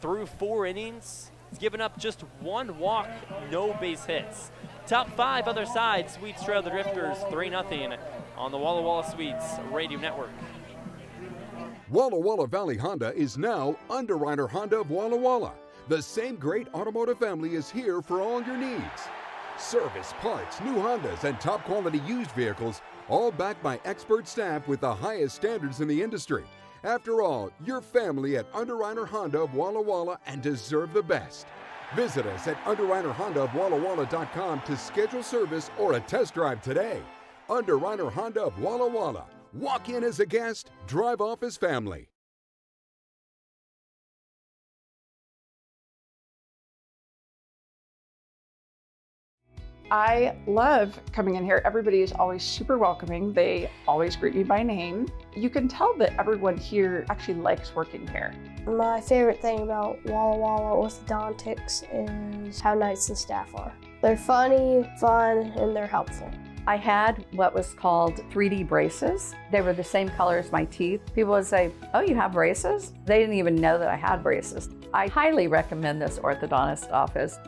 through 4 innings. He's given up just 1 walk, no base hits. Top 5 other side, Sweets trail the Drifters 3-0 on the Walla Walla Sweets Radio Network. Walla Walla Valley Honda is now Underwriter Honda of Walla Walla. The same great automotive family is here for all your needs. Service, parts, new Hondas, and top quality used vehicles, all backed by expert staff with the highest standards in the industry. After all, you're family at Underwriter Honda of Walla Walla and deserve the best. Visit us at underwriterhondaofwallawalla.com to schedule service or a test drive today. Underwriter Honda of Walla Walla. Walk in as a guest, drive off as family. I love coming in here. Everybody is always super welcoming. They always greet me by name. You can tell that everyone here actually likes working here. My favorite thing about Walla Walla orthodontics is how nice the staff are. They're funny, fun, and they're helpful. I had what was called 3D braces. They were the same color as my teeth. People would say, "Oh, you have braces?" They didn't even know that I had braces. I highly recommend this orthodontist office.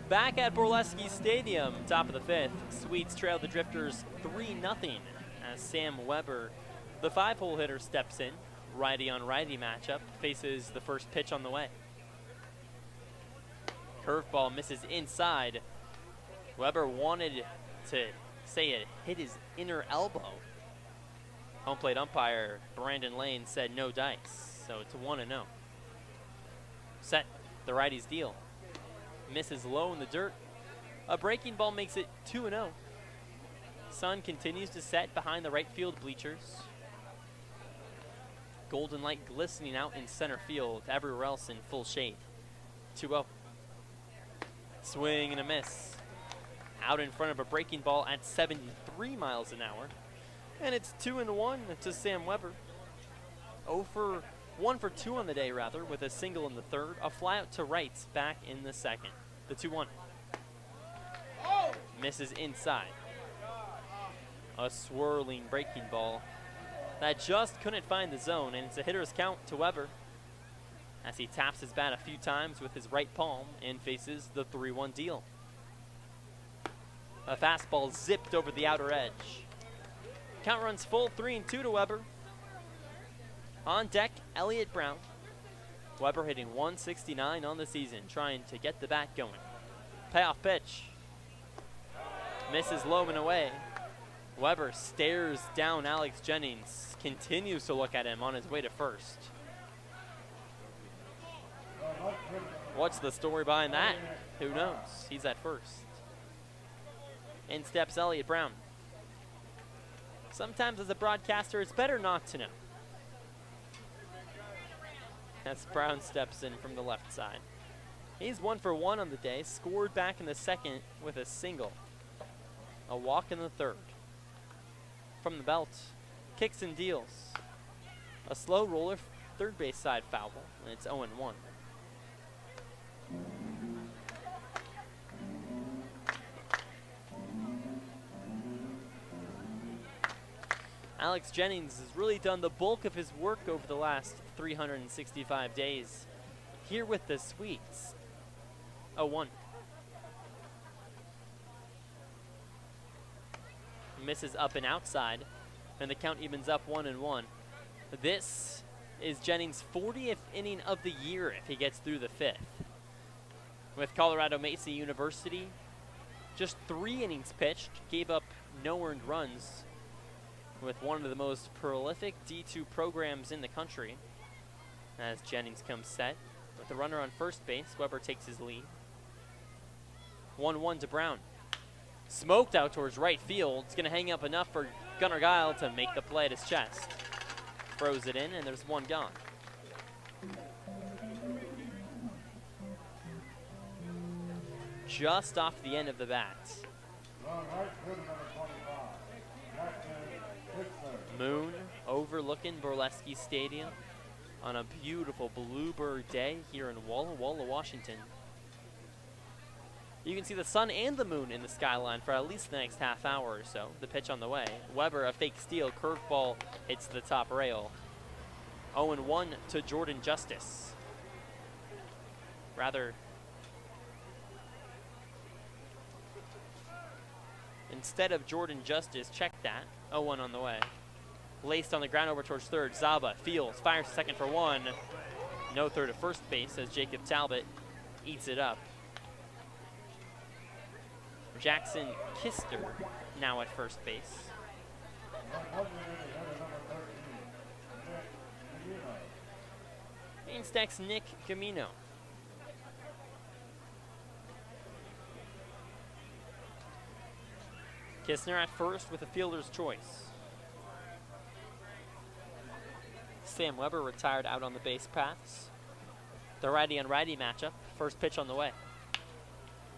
Back at Borleske Stadium, top of the 5th, Sweets trail the Drifters 3-0 as Sam Weber, the 5-hole hitter, steps in. Righty on righty matchup, faces the first pitch on the way. Curveball misses inside. Weber wanted to say it hit his inner elbow. Home plate umpire Brandon Lane said no dice, so it's 1-0. Set, the righty's deal. Misses low in the dirt. A breaking ball makes it 2-0. Sun continues to set behind the right field bleachers. Golden light glistening out in center field, everywhere else in full shade. 2-0. Swing and a miss. Out in front of a breaking ball at 73 miles an hour. And it's 2-1 to Sam Weber. 1 for 2 on the day, rather, with a single in the third. A fly out to right, back in the second. The 2-1. Misses inside. A swirling breaking ball that just couldn't find the zone, and it's a hitter's count to Weber as he taps his bat a few times with his right palm and faces the 3-1 deal. A fastball zipped over the outer edge. Count runs full, 3-2 to Weber. On deck, Elliott Brown. Weber hitting 169 on the season, trying to get the bat going. Payoff pitch. Misses low and away. Weber stares down Alex Jennings, continues to look at him on his way to first. What's the story behind that? Who knows? He's at first. In steps Elliott Brown. Sometimes as a broadcaster, it's better not to know. As Brown steps in from the left side. He's 1 for 1 on the day, scored back in the second with a single. A walk in the third. From the belt, kicks and deals. A slow roller, third base side foul, and it's 0-1. Alex Jennings has really done the bulk of his work over the last 365 days here with the Sweets. 0-1. Misses up and outside, and the count evens up 1-1. This is Jennings' 40th inning of the year if he gets through the 5th. With Colorado Mesa University, just 3 innings pitched, gave up no earned runs, with one of the most prolific D2 programs in the country. As Jennings comes set, with the runner on first base, Weber takes his lead. 1-1 to Brown. Smoked out towards right field. It's going to hang up enough for Gunnar Guile to make the play at his chest. Throws it in, and there's one gone. Just off the end of the bat. Moon overlooking Borleske Stadium on a beautiful bluebird day here in Walla Walla, Washington. You can see the sun and the moon in the skyline for at least the next half hour or so. The pitch on the way. Weber, a fake steal, curveball hits the top rail. 0-1 to Jordan Justice. Rather, instead of Jordan Justice, check that. 0-1 on the way. Laced on the ground over towards third. Zaba fields, fires to second for 1. No third at first base as Jacob Talbot eats it up. Jackson Kister now at first base. And stacks Nick Gamino. Kistner at first with a fielder's choice. Sam Weber retired out on the base paths. The righty on righty matchup. First pitch on the way.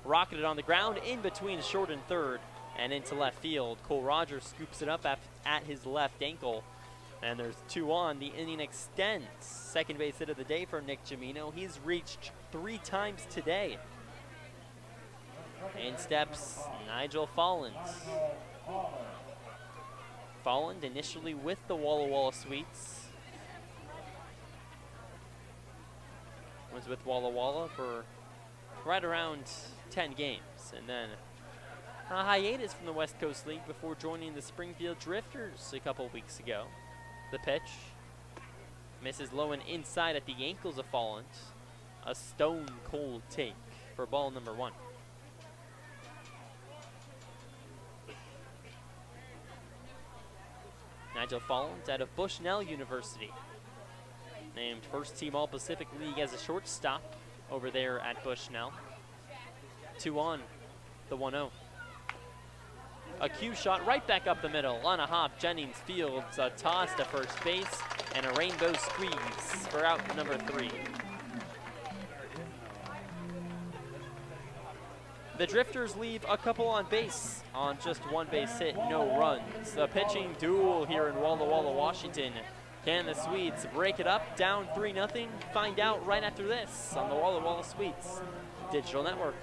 Rocketed on the ground in between short and third and into left field. Cole Rogers scoops it up at his left ankle. And there's 2 on. The inning extends. Second base hit of the day for Nick Gamino. He's reached 3 times today. In steps Nigel Follins. Folland initially with the Walla Walla Sweets. Was with Walla Walla for right around 10 games, and then a hiatus from the West Coast League before joining the Springfield Drifters a couple weeks ago. The pitch misses low and inside at the ankles of Folland. A stone cold take for ball number 1. Nigel Follins out of Bushnell University. Named first team All-Pacific League as a shortstop over there at Bushnell. 2 on the 1-0. A cue shot right back up the middle. On a hop, Jennings fields a toss to first base and a rainbow squeeze for out number 3. The Drifters leave a couple on base on just 1 base hit, no runs. The pitching duel here in Walla Walla, Washington. Can the Swedes break it up, down 3-0? Find out right after this on the Walla Walla Swedes Digital Network.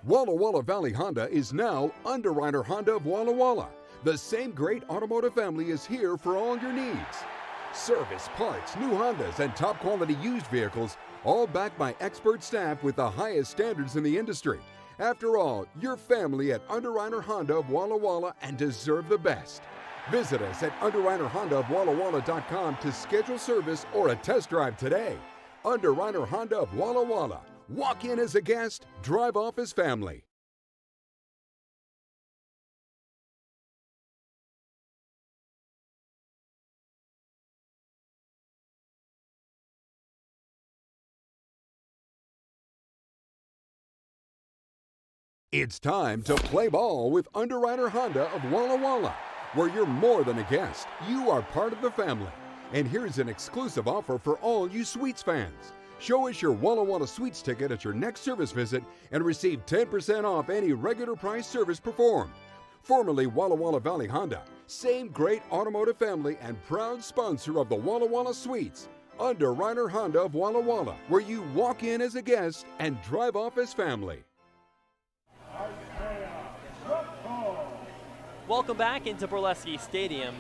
Walla Walla Valley Honda is now Underwriter Honda of Walla Walla. The same great automotive family is here for all your needs. Service, parts, new Hondas, and top quality used vehicles, all backed by expert staff with the highest standards in the industry. After all, you're family at Underwriter Honda of Walla Walla and deserve the best. Visit us at underwriterhondaofwallawalla.com to schedule service or a test drive today. Underwriter Honda of Walla Walla. Walk in as a guest, drive off as family. It's time to play ball with Underwriter Honda of Walla Walla, where you're more than a guest, you are part of the family. And here's an exclusive offer for all you Sweets fans. Show us your Walla Walla Sweets ticket at your next service visit and receive 10% off any regular price service performed. Formerly Walla Walla Valley Honda, same great automotive family and proud sponsor of the Walla Walla Sweets. Underwriter Honda of Walla Walla, where you walk in as a guest and drive off as family. Welcome back into Borleske Stadium.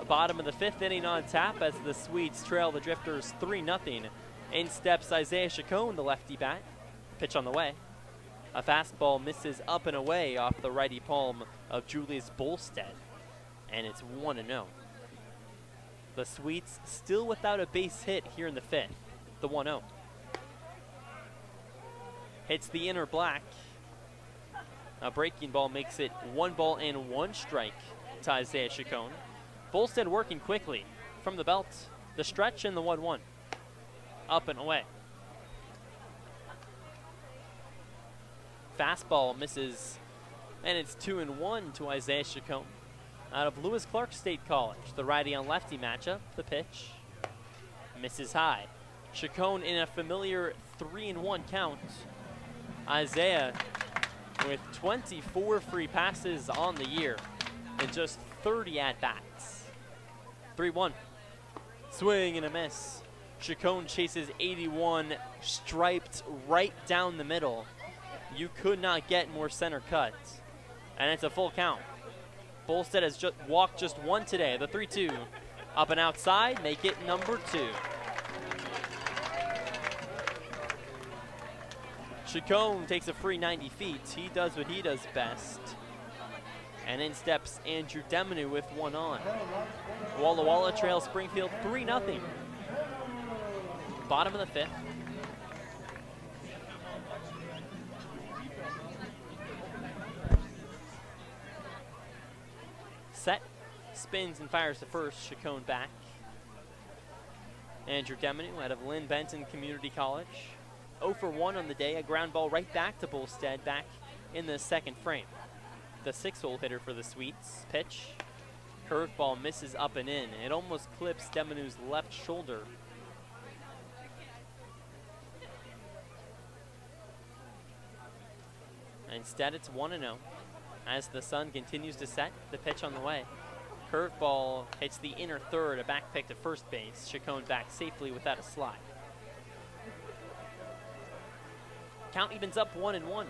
Bottom of the 5th inning on tap as the Swedes trail the Drifters 3-0. In steps Isaiah Chacon, the lefty bat. Pitch on the way. A fastball misses up and away off the righty palm of Julius Bolstead. And it's 1-0. The Swedes still without a base hit here in the 5th. The 1-0. Hits the inner black. A breaking ball makes it 1-1 strike to Isaiah Chacon. Bolstead working quickly from the belt. The stretch and the 1-1. Up and away. Fastball misses, and it's 2-1 to Isaiah Chacon. Out of Lewis Clark State College, the righty on lefty matchup. The pitch misses high. Chacon in a familiar 3-1 count. Isaiah with 24 free passes on the year and just 30 at-bats. 3-1. Swing and a miss. Chacon chases 81, striped right down the middle. You could not get more center cut. And it's a full count. Bolstead has walked just 1 today. The 3-2. Up and outside, make it number 2. Chacon takes a free 90 feet. He does what he does best. And in steps Andrew Deminu with 1 on. Walla Walla trails Springfield 3-0. Bottom of the 5th. Set, spins and fires to first. Chacon back. Andrew Deminu out of Lynn Benton Community College. 0 for 1 on the day. A ground ball right back to Bolstead, back in the 2nd frame. The 6-hole hitter for the Sweets. Pitch. Curveball misses up and in. It almost clips Deminu's left shoulder. Instead, it's 1-0. As the sun continues to set, the pitch on the way. Curveball hits the inner third, a back pick to first base. Chacon back safely without a slide. Count evens up 1-1.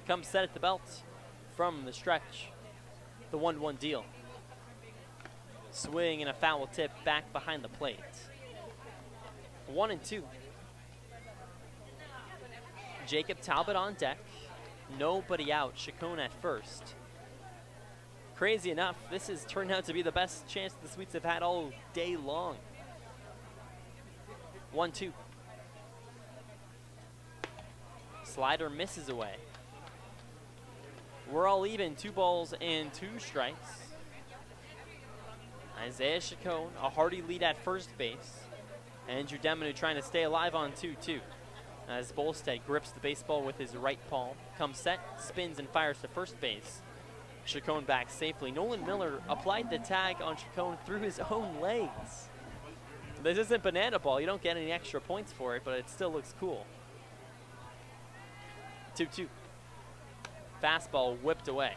Comes set at the belt from the stretch. The 1-1 deal. Swing and a foul tip back behind the plate. 1-2. Jacob Talbot on deck. Nobody out. Chacon at first. Crazy enough, this has turned out to be the best chance the Sweets have had all day long. 1-2. Slider misses away. We're all even, 2 balls and 2 strikes. Isaiah Chacon, a hearty lead at first base. Andrew Deminu trying to stay alive on 2-2. As Bolstead grips the baseball with his right palm, comes set, spins and fires to first base. Chacon back safely. Nolan Miller applied the tag on Chacon through his own legs. This isn't banana ball. You don't get any extra points for it, but it still looks cool. 2-2. Fastball whipped away.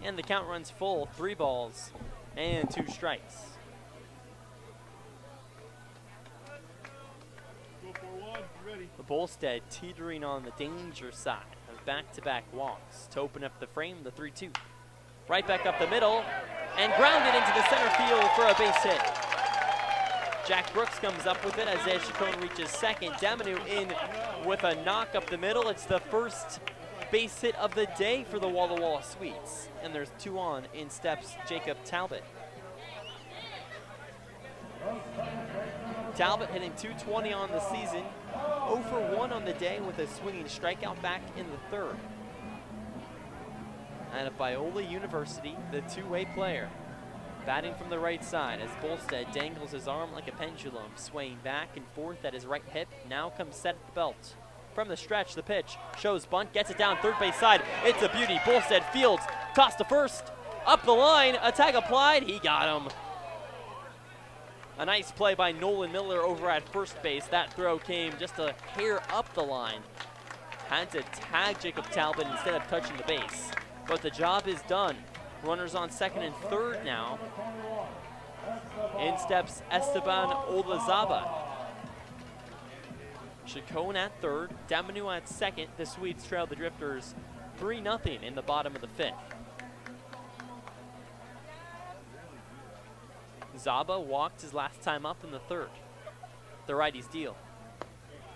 And the count runs full. 3 balls and 2 strikes. The Bolstead teetering on the danger side of back-to-back walks to open up the frame, the 3-2. Right back up the middle and grounded into the center field for a base hit. Jack Brooks comes up with it as Chacon reaches second. Deminu in with a knock up the middle. It's the first base hit of the day for the Walla Walla Sweets. And there's 2 on. In steps Jacob Talbot. Talbot hitting .220 on the season. 0 for 1 on the day with a swinging strikeout back in the 3rd. And at Biola University, the 2-way player. Batting from the right side as Bolstead dangles his arm like a pendulum, swaying back and forth at his right hip, now comes set at the belt. From the stretch, the pitch shows bunt, gets it down third base side. It's a beauty. Bolstead fields, toss to first, up the line, a tag applied, he got him. A nice play by Nolan Miller over at first base. That throw came just a hair up the line. Had to tag Jacob Talbot instead of touching the base. But the job is done. Runners on second and third now. In steps Esteban Olazaba. Chacon at third, Deminu at second. The Swedes trail the Drifters 3-0 in the bottom of the 5th. Zaba walked his last time up in the 3rd. The righty's deal.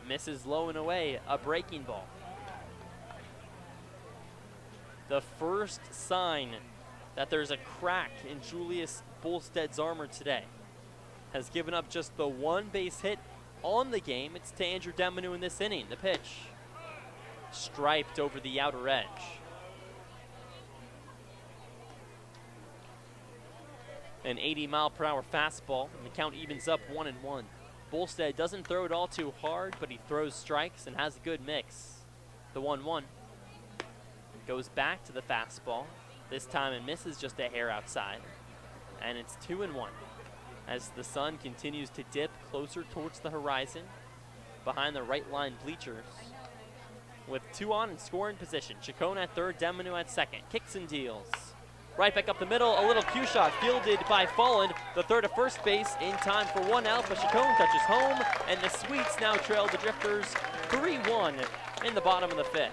Misses low and away, a breaking ball. The first sign that there's a crack in Julius Bolstead's armor today. Has given up just the 1 base hit on the game. It's to Andrew Deminu in this inning. The pitch striped over the outer edge. An 80-mile-per-hour fastball, and the count evens up 1-1. Bolstead doesn't throw it all too hard, but he throws strikes and has a good mix. The 1-1 goes back to the fastball. This time it misses just a hair outside. And it's 2-1 as the sun continues to dip closer towards the horizon behind the right line bleachers. With 2 on and scoring position. Chacon at third, Deminu at second. Kicks and deals. Right back up the middle, a little cue shot fielded by Fallen. The third at first base in time for 1 out, but Chacon touches home, and the Sweets now trail the Drifters 3-1 in the bottom of the 5th.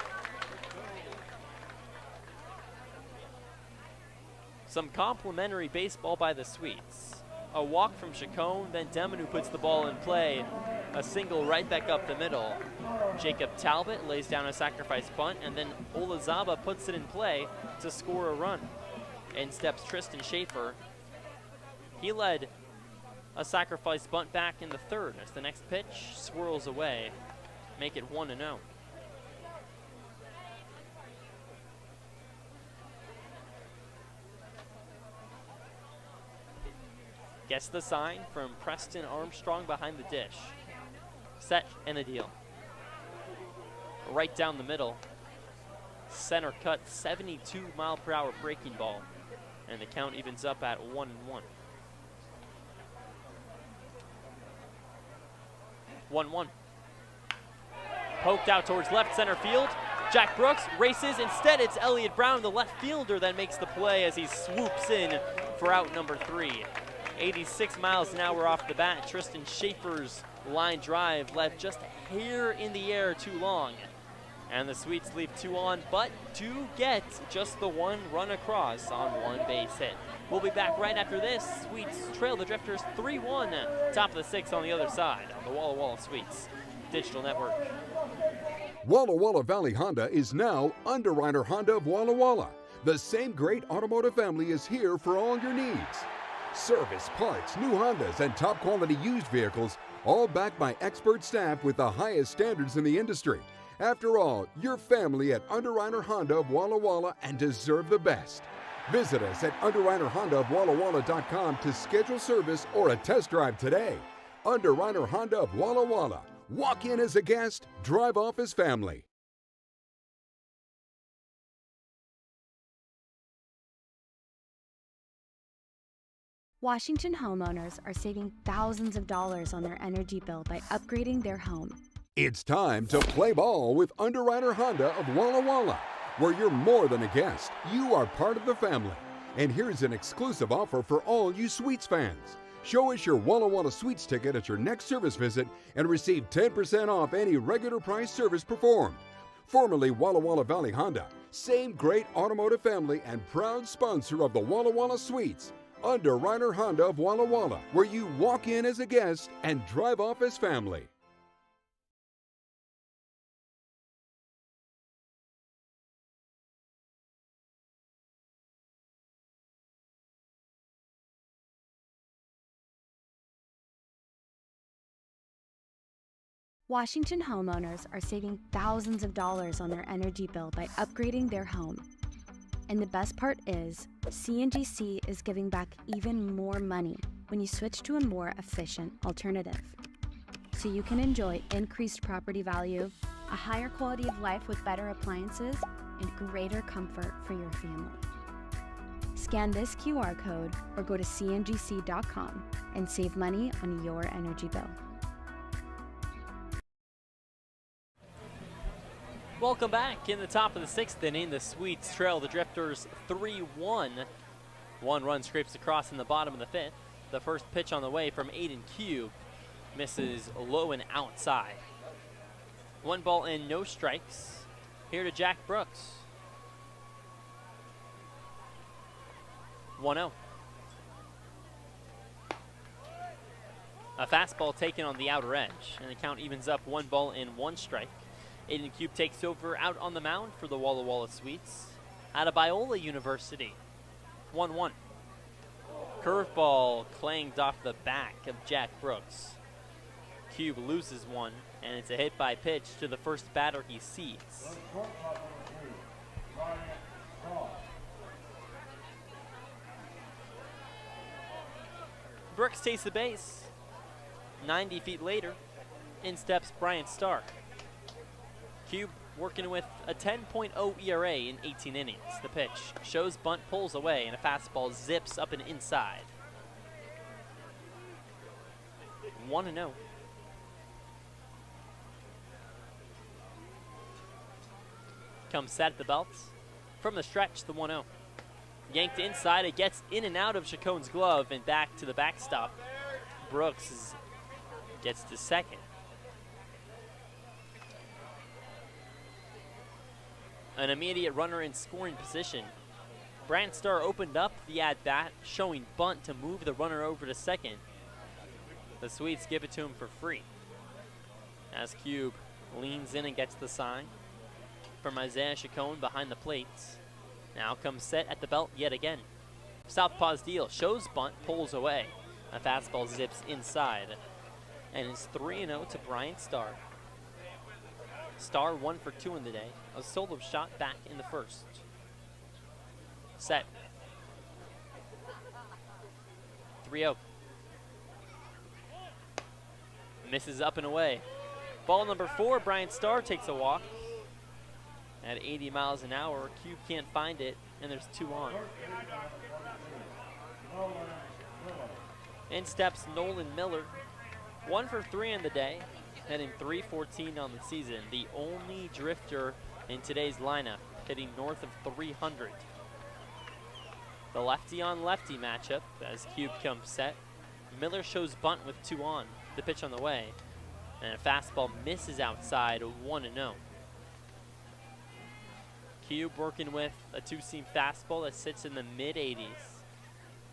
Some complimentary baseball by the Sweets. A walk from Chacon, then Deminu puts the ball in play. A single right back up the middle. Jacob Talbot lays down a sacrifice bunt, and then Olazaba puts it in play to score a run. In steps Tristan Schaefer. He led a sacrifice bunt back in the 3rd as the next pitch swirls away. Make it 1-0. Gets the sign from Preston Armstrong behind the dish. Set and a deal. Right down the middle. Center cut, 72-mile-per-hour breaking ball. And the count evens up at 1-1. 1-1. Poked out towards left center field. Jack Brooks races. Instead, it's Elliott Brown, the left fielder, that makes the play as he swoops in for out number 3. 86 miles an hour off the bat. Tristan Schaefer's line drive left just a hair in the air too long. And the Sweets leave 2 on, but do get just the 1 run across on 1 base hit. We'll be back right after this. Sweets trail the Drifters 3-1. Top of the 6th on the other side on the Walla Walla Sweets Digital Network. Walla Walla Valley Honda is now Underwriter Honda of Walla Walla. The same great automotive family is here for all your needs. Service, parts, new Hondas, and top quality used vehicles all backed by expert staff with the highest standards in the industry. After all, you're family at Underwriter Honda of Walla Walla and deserve the best. Visit us at Underwriter Honda of WallaWalla.com to schedule service or a test drive today. Underwriter Honda of Walla Walla. Walk in as a guest, drive off as family. Washington homeowners are saving thousands of dollars on their energy bill by upgrading their home. It's time to play ball with Underwriter Honda of Walla Walla, where you're more than a guest, you are part of the family. And here's an exclusive offer for all you Suites fans. Show us your Walla Walla Suites ticket at your next service visit and receive 10% off any regular price service performed. Formerly Walla Walla Valley Honda, same great automotive family and proud sponsor of the Walla Walla Suites. Underwriter Honda of Walla Walla, where you walk in as a guest and drive off as family. Washington homeowners are saving thousands of dollars on their energy bill by upgrading their home. And the best part is, CNGC is giving back even more money when you switch to a more efficient alternative. So you can enjoy increased property value, a higher quality of life with better appliances, and greater comfort for your family. Scan this QR code or go to cngc.com and save money on your energy bill. Welcome back. In the top of the 6th inning, the Sweets trail the Drifters 3-1. One run scrapes across in the bottom of the 5th. The first pitch on the way from Aiden Cube misses low and outside. 1 ball and no strikes. Here to Jack Brooks. 1-0. A fastball taken on the outer edge, and the count evens up 1 ball and 1 strike. Aiden Cube takes over out on the mound for the Walla Walla Sweets out of Biola University. 1-1. Curveball clanged off the back of Jack Brooks. Cube loses one, and it's a hit by pitch to the first batter he sees. Brooks takes the base. 90 feet later, in steps Bryant Starr. Cube working with a 10.0 ERA in 18 innings. The pitch shows bunt, pulls away, and a fastball zips up and inside. 1-0. Comes set at the belt. From the stretch, the 1-0. Yanked inside, it gets in and out of Chacon's glove and back to the backstop. Brooks gets to second. An immediate runner in scoring position. Bryant Starr opened up the at-bat, showing bunt to move the runner over to second. The Swedes give it to him for free. As Cube leans in and gets the sign from Isaiah Chacon behind the plates. Now comes set at the belt yet again. Southpaw's deal shows bunt, pulls away. A fastball zips inside. And it's 3-0 to Bryant Starr. Starr 1 for 2 in the day. A solo shot back in the first. Set. 3-0. Misses up and away. Ball number 4, Bryant Starr takes a walk. At 80 miles an hour, Cube can't find it, and there's 2 on. In steps Nolan Miller. 1 for 3 in the day. Hitting .314 on the season, the only drifter in today's lineup, hitting north of 300. The lefty-on-lefty matchup as Cube comes set. Miller shows bunt with 2 on, the pitch on the way, and a fastball misses outside, 1-0. Cube working with a 2-seam fastball that sits in the mid-80s,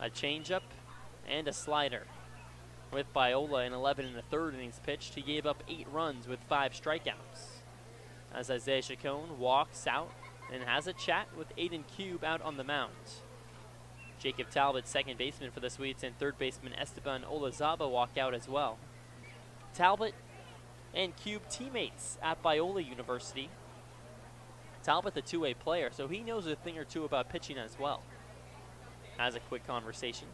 a changeup, and a slider. With Biola in 11 1/3 innings pitched, he gave up 8 runs with 5 strikeouts. As Isaiah Chacon walks out and has a chat with Aiden Cube out on the mound. Jacob Talbot, second baseman for the Swedes, and third baseman Esteban Olazaba walk out as well. Talbot and Cube teammates at Biola University. Talbot, the two-way player, so he knows a thing or two about pitching as well. Has a quick conversation.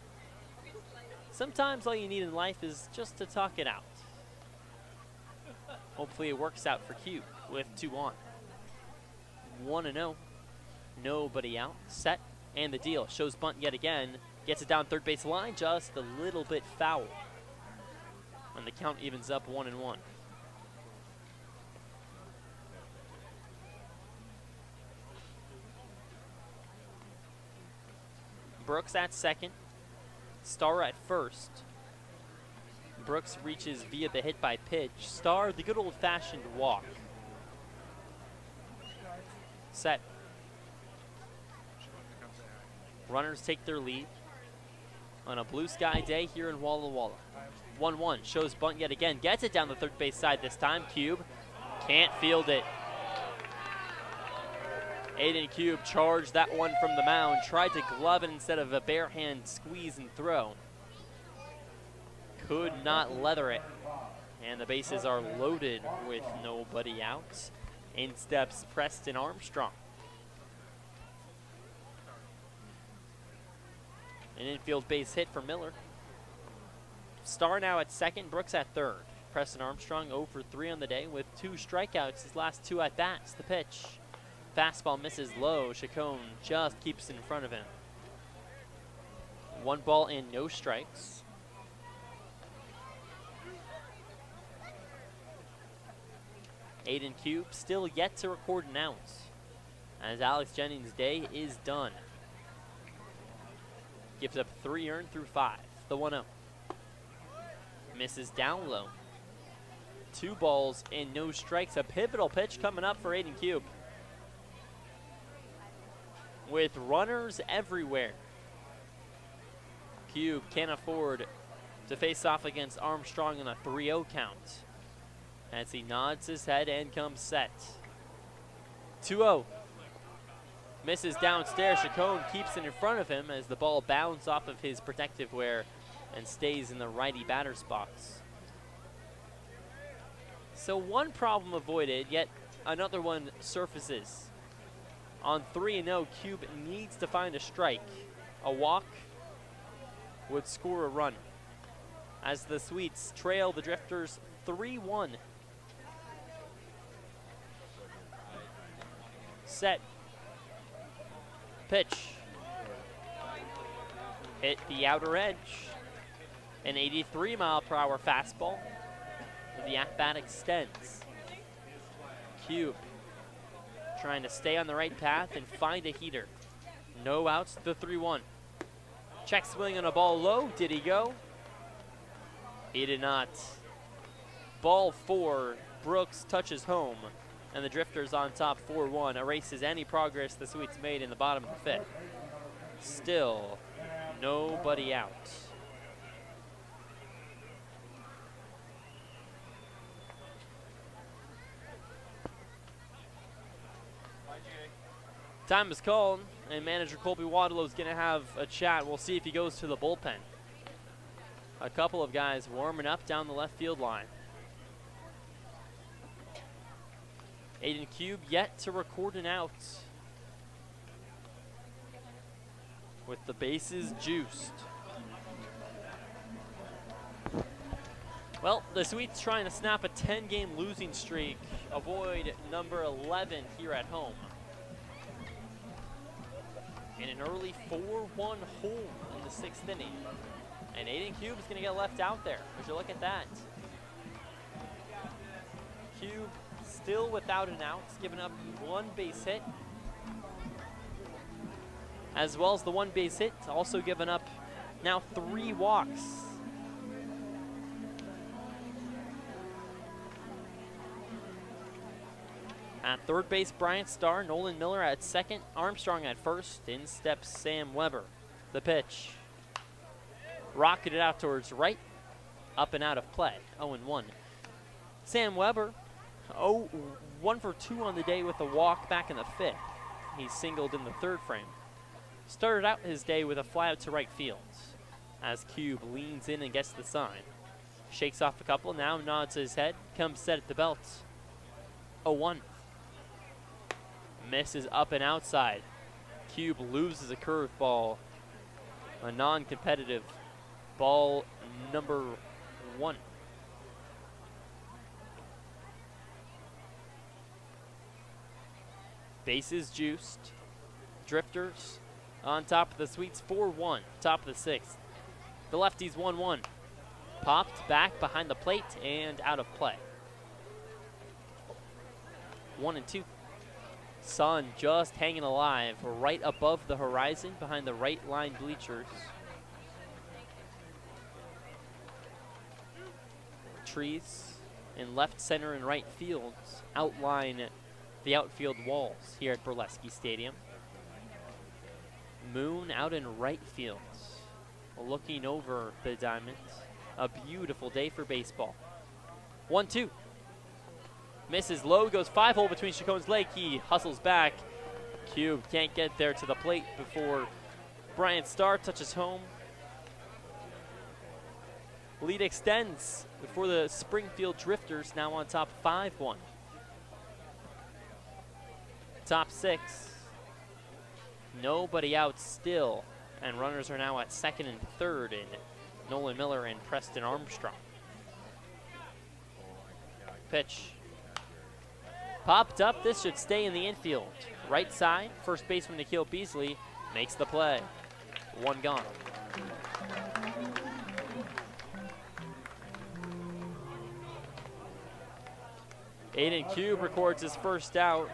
Sometimes all you need in life is just to talk it out. Hopefully it works out for Cube with 2 on. 1-0. Nobody out. Set. And the deal. Shows bunt yet again. Gets it down third base line. Just a little bit foul. And the count evens up 1-1. Brooks at second. Starr at first. Brooks reaches via the hit by pitch. Starr, the good old-fashioned walk. Set. Runners take their lead on a blue sky day here in Walla Walla. 1-1, shows bunt yet again. Gets it down the third base side this time. Cube can't field it. Aiden Cube charged that one from the mound. Tried to glove it instead of a bare hand squeeze and throw. Could not leather it. And the bases are loaded with nobody out. In steps Preston Armstrong. An infield base hit for Miller. Starr now at second, Brooks at third. Preston Armstrong 0 for 3 on the day with 2 strikeouts his last 2 at-bats. The pitch. Fastball misses low. Chacon just keeps in front of him. 1 ball and no strikes. Aiden Cube still yet to record an out, as Alex Jennings' day is done. Gives up 3 earned through 5. The 1-0. Misses down low. 2 balls and no strikes. A pivotal pitch coming up for Aiden Cube. With runners everywhere, Cube can't afford to face off against Armstrong in a 3-0 count. As he nods his head and comes set. 2-0. Misses downstairs. Chacon keeps it in front of him as the ball bounds off of his protective wear and stays in the righty batter's box. So one problem avoided, yet another one surfaces. On 3-0, Cube needs to find a strike. A walk would score a run, as the Sweets trail the Drifters 3-1. Set. Pitch. Hit the outer edge. An 83-mile-per-hour fastball. The at-bat extends. Cube trying to stay on the right path and find a heater. No outs, the 3-1. Check swing on a ball low. Did he go? He did not. Ball 4. Brooks touches home. And the Drifters on top 4-1 erases any progress the Sweets made in the bottom of the 5th. Still nobody out. Time is called, and manager Colby Waterloo is going to have a chat. We'll see if he goes to the bullpen. A couple of guys warming up down the left field line. Aiden Cube yet to record an out. With the bases juiced. Well, the Sweets trying to snap a 10-game losing streak, avoid number 11 here at home. In an early 4-1 home in the 6th inning. And Aiden Cube is going to get left out there. Would you look at that? Cube still without an out, giving up 1 base hit. As well as the 1 base hit, also giving up now 3 walks. At third base, Bryant Starr, Nolan Miller at second, Armstrong at first. In steps Sam Weber. The pitch. Rocketed out towards right, up and out of play, 0-1. Sam Weber, 1 for 2 on the day with a walk back in the 5th. He singled in the 3rd frame. Started out his day with a fly out to right field as Cube leans in and gets the sign. Shakes off a couple, now nods his head, comes set at the belt. 0-1. Misses up and outside. Cube loses a curveball. A non-competitive ball number 1. Bases juiced. Drifters on top of the Sweets 4-1. Top of the 6th. The lefties 1-1. Popped back behind the plate and out of play. 1-2. Sun just hanging alive right above the horizon behind the right line bleachers. Trees in left, center, and right fields outline the outfield walls here at Borleske Stadium. Moon out in right field, looking over the diamonds. A beautiful day for baseball. 1-2. Misses low, goes 5-hole between Chacon's leg. He hustles back. Cube can't get there to the plate before Bryant Starr touches home. Lead extends before the Springfield Drifters, now on top 5-1. Top 6. Nobody out still, and runners are now at second and third in Nolan Miller and Preston Armstrong. Pitch. Popped up. This should stay in the infield. Right side, first baseman Nikhil Beasley makes the play. 1 gone. Aiden Cube records his first out,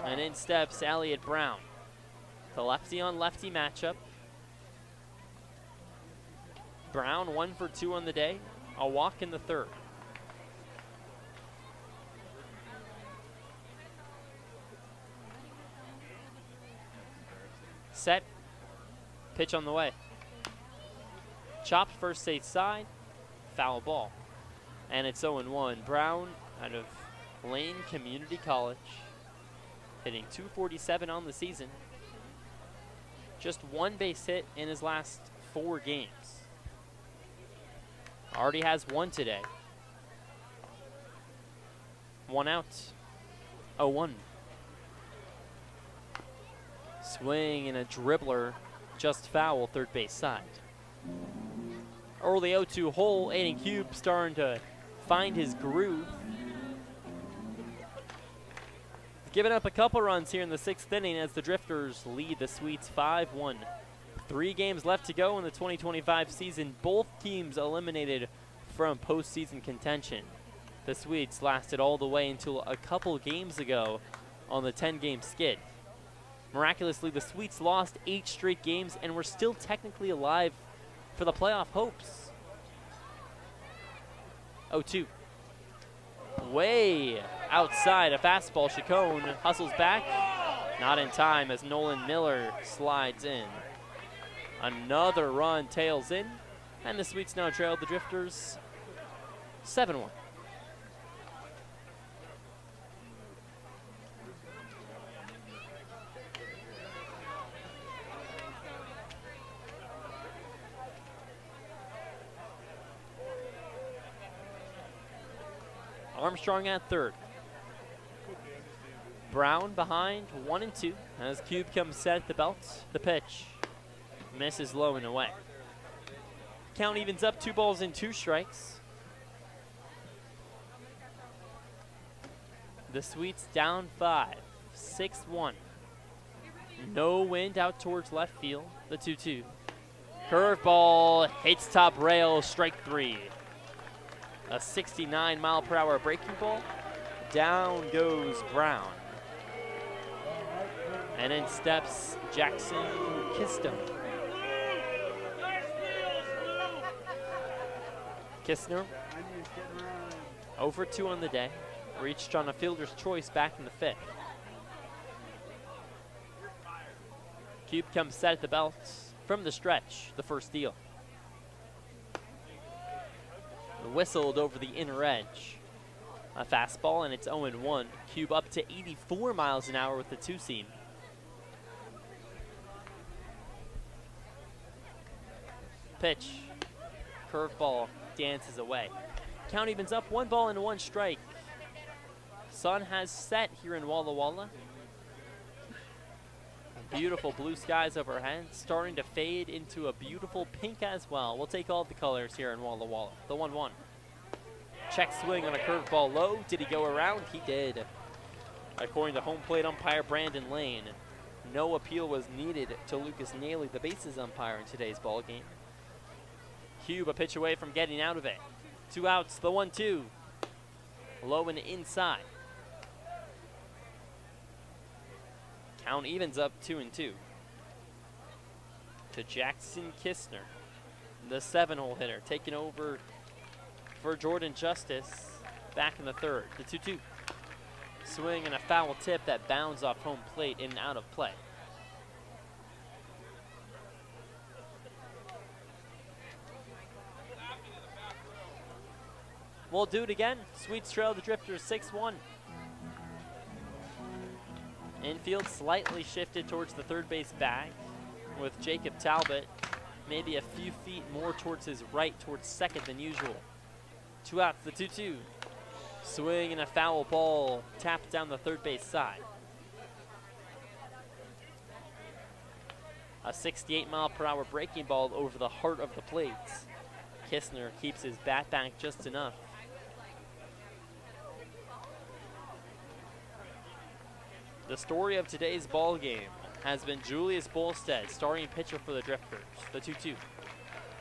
and in steps Elliott Brown. The lefty on lefty matchup. Brown 1 for 2 on the day, a walk in the 3rd. Set, pitch on the way. Chopped first base side, foul ball. And it's 0-1. Brown out of Lane Community College, hitting .247 on the season. Just 1 base hit in his last 4 games. Already has 1 today. 1 out. 0-1. Swing and a dribbler, just foul, third base side. Early 0-2 hole, Aiden Cube starting to find his groove. Giving up a couple runs here in the 6th inning as the Drifters lead the Sweets 5-1. 3 games left to go in the 2025 season. Both teams eliminated from postseason contention. The Sweets lasted all the way until a couple games ago on the 10-game skid. Miraculously, the Sweets lost 8 straight games and were still technically alive for the playoff hopes. 0-2. Way outside, a fastball. Chacon hustles back. Not in time as Nolan Miller slides in. Another run tails in, and the Sweets now trail the Drifters 7-1. Armstrong at third. Brown behind 1-2 as Cube comes set at the belt. The pitch misses low and away. Count evens up, 2 balls and 2 strikes. The Sweets down 5, 6-1. No wind out towards left field. The 2-2. Curveball hits top rail, strike 3. A 69-mile-per-hour breaking ball. Down goes Brown. And in steps Jackson Kiston. Kistner, 0 for 2 on the day. Reached on a fielder's choice back in the 5th. Cube comes set at the belt from the stretch, the first deal. Whistled over the inner edge. A fastball, and it's 0-1. Cube up to 84 miles an hour with the 2-seam. Pitch. Curveball dances away. Count evens up 1 ball and 1 strike. Sun has set here in Walla Walla. Beautiful blue skies overhead, starting to fade into a beautiful pink as well. We'll take all the colors here in Walla Walla. The 1-1. Check swing on a curveball low. Did he go around? He did. According to home plate umpire Brandon Lane, no appeal was needed to Lucas Naley, the bases umpire in today's ball game. Cube a pitch away from getting out of it. 2 outs, the 1-2. Low and inside. Count evens up 2-2. To Jackson Kistner, the 7-hole hitter, taking over for Jordan Justice back in the 3rd. The 2-2. Swing and a foul tip that bounds off home plate in and out of play. We'll do it again. Sweets trail the Drifters 6-1. Infield slightly shifted towards the third base bag with Jacob Talbot maybe a few feet more towards his right, towards second than usual. 2 outs, the 2-2. Swing and a foul ball tapped down the third base side. A 68-mile-per-hour breaking ball over the heart of the plate. Kistner keeps his bat back just enough. The story of today's ball game has been Julius Bolstead, starting pitcher for the Drifters. The 2-2.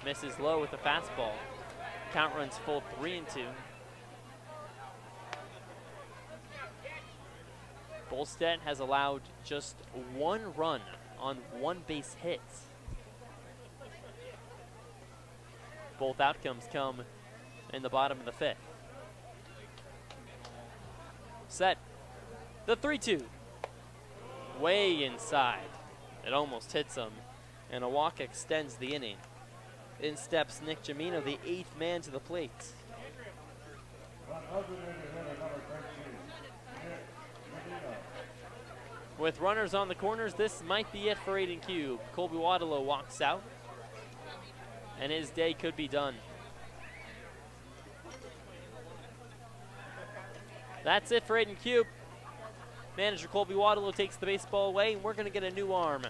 Misses low with a fastball. Count runs full 3-2. Bolstead has allowed just 1 run on 1 base hit. Both outcomes come in the bottom of the 5th. Set. The 3-2. Way inside. It almost hits him, and a walk extends the inning. In steps Nick Jamino, the 8th man to the plate. With runners on the corners, this might be it for Aiden Cube. Colby Waddalow walks out, and his day could be done. That's it for Aiden Cube. Manager Colby Waddalow takes the baseball away, and we're going to get a new arm.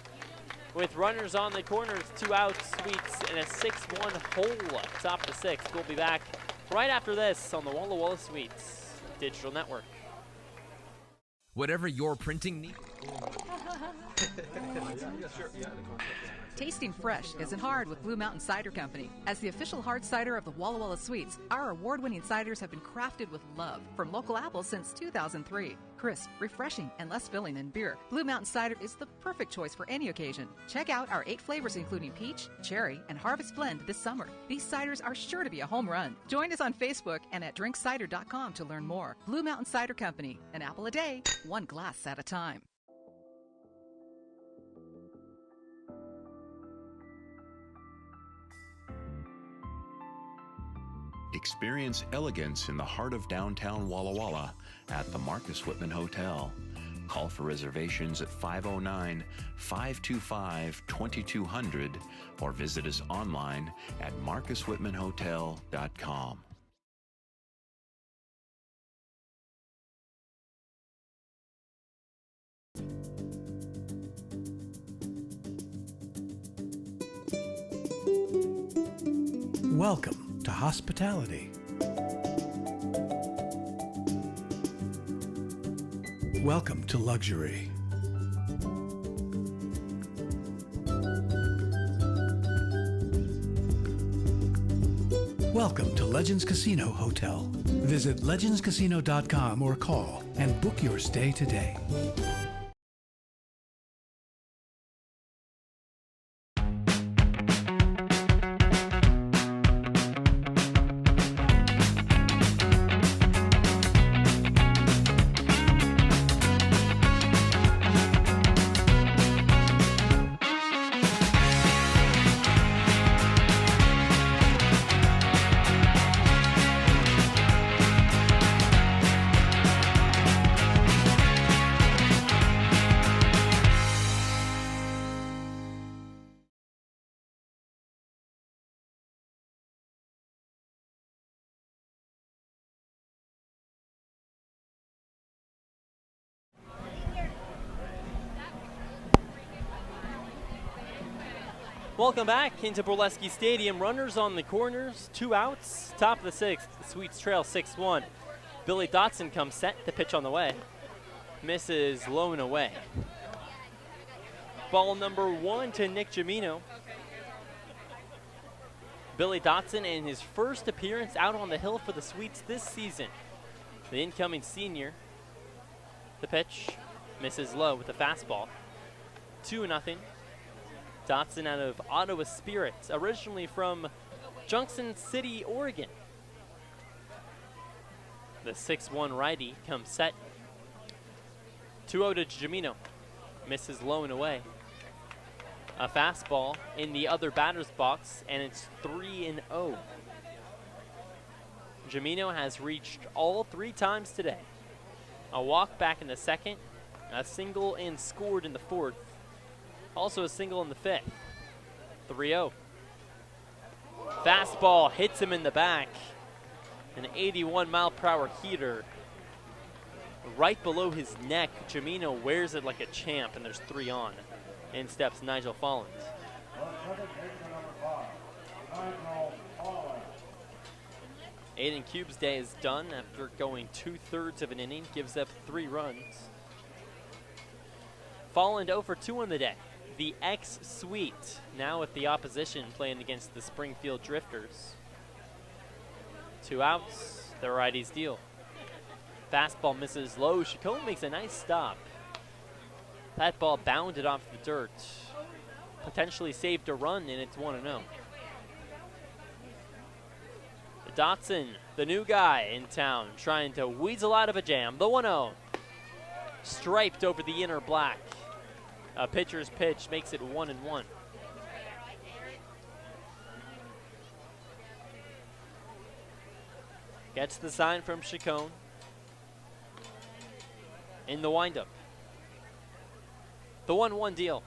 With runners on the corners, 2 outs, Sweets, and a 6-1 hole top of the 6th. We'll be back right after this on the Walla Walla Sweets Digital Network. Whatever your printing needs. Tasting fresh isn't hard with Blue Mountain Cider Company. As the official hard cider of the Walla Walla Sweets, our award-winning ciders have been crafted with love from local apples since 2003. Crisp, refreshing, and less filling than beer, Blue Mountain Cider is the perfect choice for any occasion. Check out our 8 flavors including peach, cherry, and harvest blend this summer. These ciders are sure to be a home run. Join us on Facebook and at drinkcider.com to learn more. Blue Mountain Cider Company, an apple a day, 1 glass at a time. Experience elegance in the heart of downtown Walla Walla at the Marcus Whitman Hotel. Call for reservations at 509-525-2200 or visit us online at marcuswhitmanhotel.com. Welcome to hospitality. Welcome to luxury. Welcome to Legends Casino Hotel. Visit legendscasino.com or call and book your stay today. Welcome back into Borleske Stadium. Runners on the corners, 2 outs. Top of the 6th, the Sweets trail 6-1. Billy Dotson comes set, the pitch on the way. Misses low and away. Ball number 1 to Nick Gimino. Billy Dotson in his first appearance out on the hill for the Sweets this season. The incoming senior. The pitch misses low with a fastball. 2-0. Dotson out of Ottawa Spirit, originally from Junction City, Oregon. The 6-1 righty comes set. 2-0 to Gimino. Misses low and away. A fastball in the other batter's box, and it's 3-0. Gimino has reached all 3 times today. A walk back in the 2nd, a single and scored in the 4th. Also a single in the 5th. 3-0. Fastball hits him in the back. An 81-mile-per-hour heater. Right below his neck, Gimino wears it like a champ, and there's 3 on. In steps Nigel Folland. Aiden Cube's day is done after going 2/3 of an inning, gives up 3 runs. Folland 0 for 2 on the day. The ex-Sweet, now with the opposition playing against the Springfield Drifters. 2 outs, the righties deal. Fastball misses low. Chacon makes a nice stop. That ball bounded off the dirt. Potentially saved a run, and it's 1-0. Dotson, the new guy in town, trying to weasel out of a jam. The 1-0. Striped over the inner black. A pitcher's pitch makes it 1-1. Gets the sign from Chacon. In the windup. The 1-1 deal.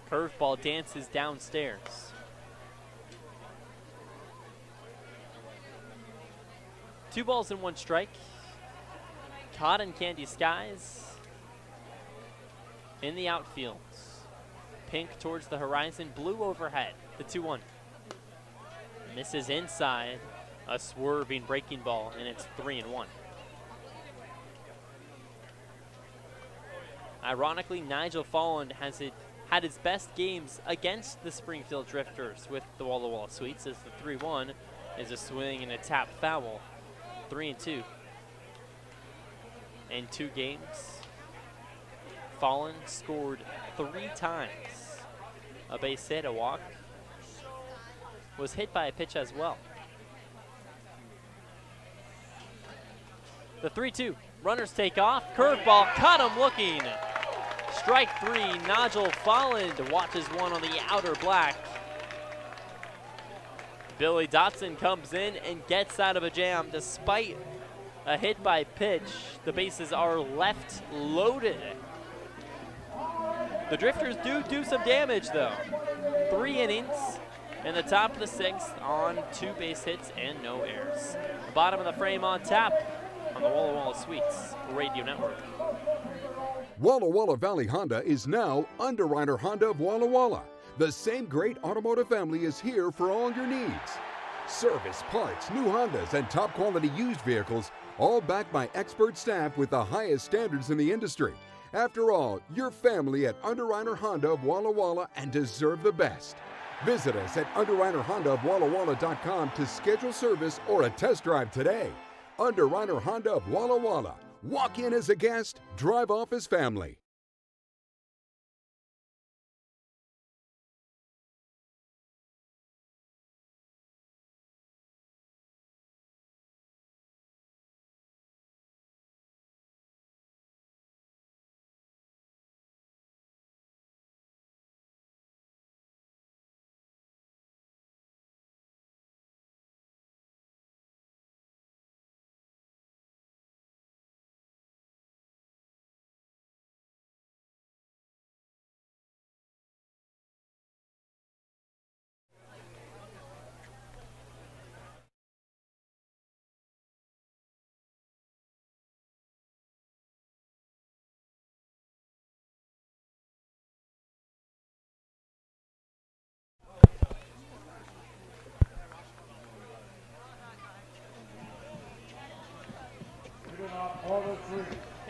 Curveball dances downstairs. Two balls and 1 strike. Cotton candy skies in the outfield. Pink towards the horizon, blue overhead. The 2-1. Misses inside. A swerving breaking ball, and it's 3-1. Ironically, Nigel Folland has had his best games against the Springfield Drifters with the Walla Walla Sweets, as the 3-1 is a swing and a tap foul. 3-2. In 2 games, Folland scored 3 times. A base hit, a walk. Was hit by a pitch as well. The 3-2. Runners take off. Curveball caught him looking. Strike 3. Nigel Folland watches one on the outer black. Billy Dotson comes in and gets out of a jam despite a hit by pitch. The bases are left loaded. The Drifters do some damage though. 3 innings in the top of the 6th on 2 base hits and no errors. The bottom of the frame on tap on the Walla Walla Sweets Radio Network. Walla Walla Valley Honda is now Underwriter Honda of Walla Walla. The same great automotive family is here for all your needs. Service, parts, new Hondas, and top quality used vehicles, all backed by expert staff with the highest standards in the industry. After all, you're family at Underwriter Honda of Walla Walla and deserve the best. Visit us at underwriterhondaofwallawalla.com to schedule service or a test drive today. Underwriter Honda of Walla Walla. Walk in as a guest, drive off as family.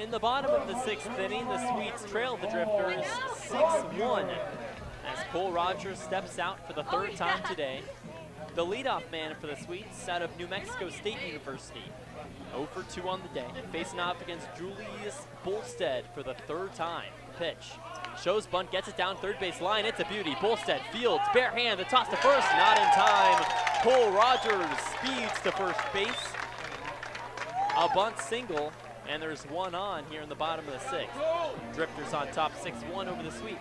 In the bottom of the 6th inning, the Swedes trail the Drifters 6-1 as Cole Rogers steps out for the 3rd time today. The leadoff man for the Swedes out of New Mexico State University. 0 for 2 on the day, facing off against Julius Bolstead for the 3rd time. Pitch. Shows bunt, gets it down 3rd base line. It's a beauty. Bolstead fields, bare hand, the toss to first, not in time. Cole Rogers speeds to first base. A bunt single, and there's one on here in the bottom of the 6th. Drifters on top 6-1 over the Swedes.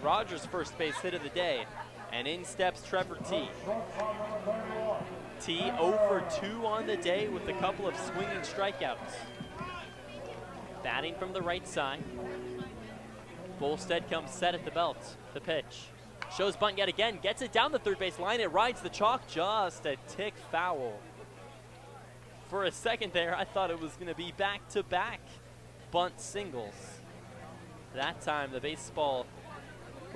Rogers' first base hit of the day, and in steps Trevor T. T 0 for 2 on the day with a couple of swinging strikeouts. Batting from the right side. Bolstead comes set at the belt. The pitch. Shows bunt yet again, gets it down the 3rd base line. It rides the chalk, just a tick foul. For a second there, I thought it was going to be back-to-back bunt singles. That time, the baseball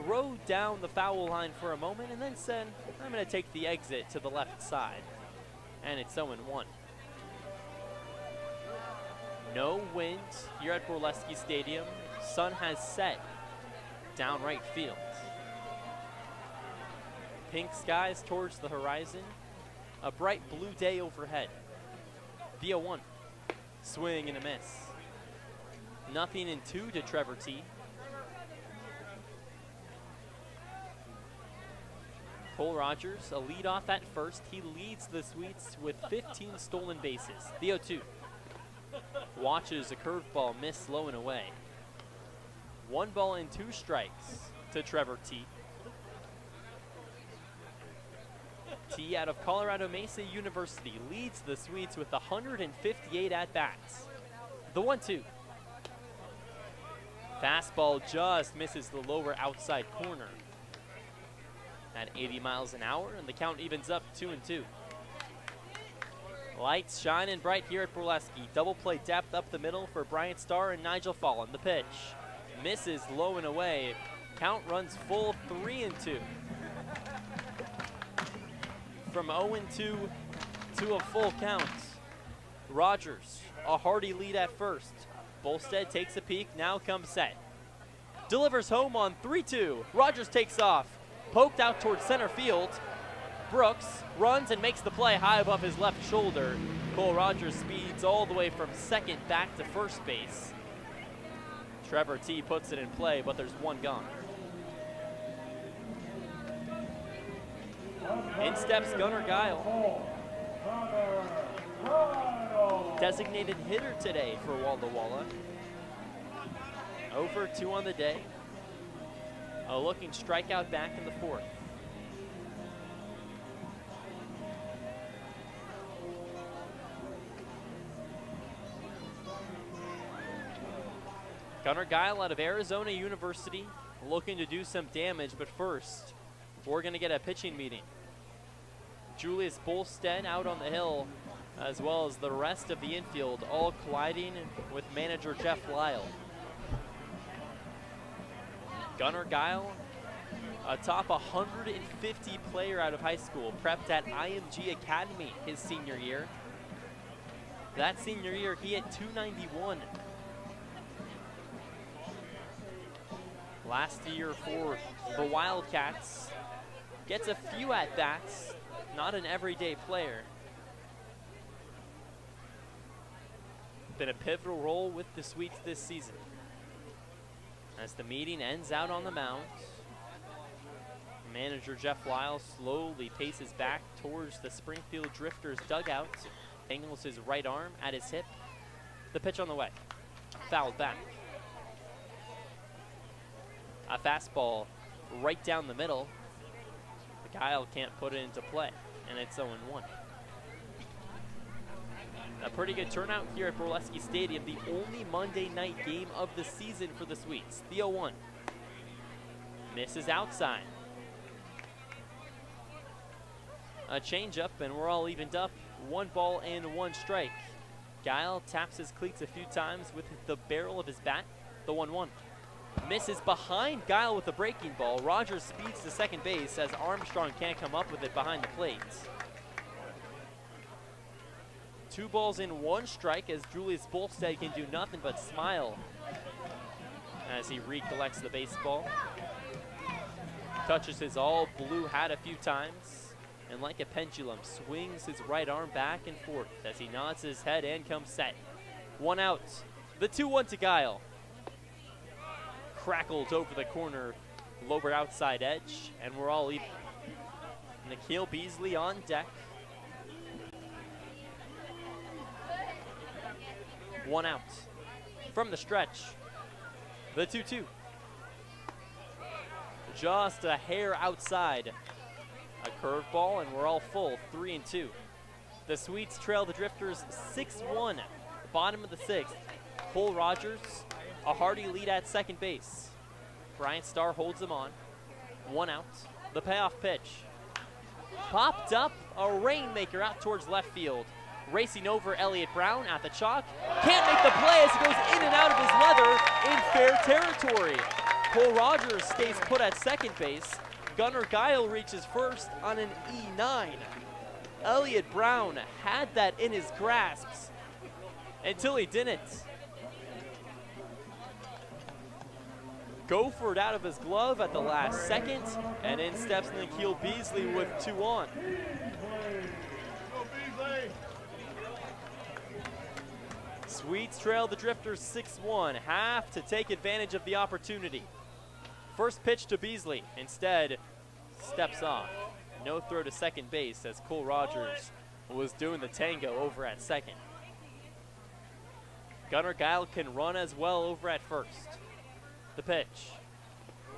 rode down the foul line for a moment and then said, I'm going to take the exit to the left side. And it's 0-1. No wind here at Borleske Stadium. Sun has set down right field. Pink skies towards the horizon. A bright blue day overhead. The 0-1. Swing and a miss. 0-2 to Trevor T. Cole Rogers, a leadoff at first. He leads the Swedes with 15 stolen bases. The 0-2. Watches a curveball miss low and away. 1 ball and 2 strikes to Trevor T. T out of Colorado Mesa University leads the Swedes with 158 at-bats. The 1-2. Fastball just misses the lower outside corner. At 80 miles an hour, and the count evens up 2-2. Lights shining bright here at Borleske. Double play depth up the middle for Bryant Starr and Nigel Fallon. The pitch misses low and away. Count runs full 3-2. From 0-2 to a full count. Rogers, a hearty lead at first. Bolstead takes a peek, now comes set. Delivers home on 3-2. Rogers takes off. Poked out towards center field. Brooks runs and makes the play high above his left shoulder. Cole Rogers speeds all the way from second back to first base. Trevor T puts it in play, but there's one gone. In steps Gunnar Guile. Designated hitter today for Walla Walla. 0 for 2 on the day. A looking strikeout back in the 4th. Gunnar Guile out of Arizona University looking to do some damage, but first, we're going to get a pitching meeting. Julius Bolstead out on the hill, as well as the rest of the infield, all colliding with manager Jeff Lyle. Gunnar Guile, a top 150 player out of high school, prepped at IMG Academy his senior year. That senior year, he hit .291. Last year for the Wildcats, gets a few at-bats, not an everyday player. Been a pivotal role with the Swedes this season. As the meeting ends out on the mound, manager Jeff Lyle slowly paces back towards the Springfield Drifters dugout, angles his right arm at his hip. The pitch on the way, fouled back. A fastball right down the middle. The Guile can't put it into play, and it's 0-1. A pretty good turnout here at Borleske Stadium, the only Monday night game of the season for the Swedes. The 0-1. Misses outside. A changeup, and we're all evened up. 1 ball and 1 strike. Guile taps his cleats a few times with the barrel of his bat. The 1-1. Misses behind Guile with a breaking ball. Rogers speeds to second base as Armstrong can't come up with it behind the plate. 2 balls in 1 strike as Julius Bolstead can do nothing but smile as he recollects the baseball. Touches his all blue hat a few times, and like a pendulum, swings his right arm back and forth as he nods his head and comes set. 1 out. The 2-1 to Guile. Crackled over the corner, lower outside edge, and we're all even. Nikhil Beasley on deck. 1 out. From the stretch, the 2-2. Just a hair outside. A curveball, and we're all full, 3-2. The Sweets trail the Drifters 6-1. Bottom of the 6th. Cole Rogers, a hearty lead at second base. Bryant Starr holds him on. 1 out. The payoff pitch. Popped up, a rainmaker out towards left field. Racing over Elliott Brown at the chalk. Can't make the play as he goes in and out of his leather in fair territory. Cole Rogers stays put at second base. Gunnar Guile reaches first on an E9. Elliott Brown had that in his grasps until he didn't. Gophered out of his glove at the last second, and in steps Nikhil Beasley with 2 on. Sweets trail the Drifters 6-1, have to take advantage of the opportunity. First pitch to Beasley, instead steps off. No throw to second base as Cole Rogers was doing the tango over at second. Gunnar Guile can run as well over at first. The pitch.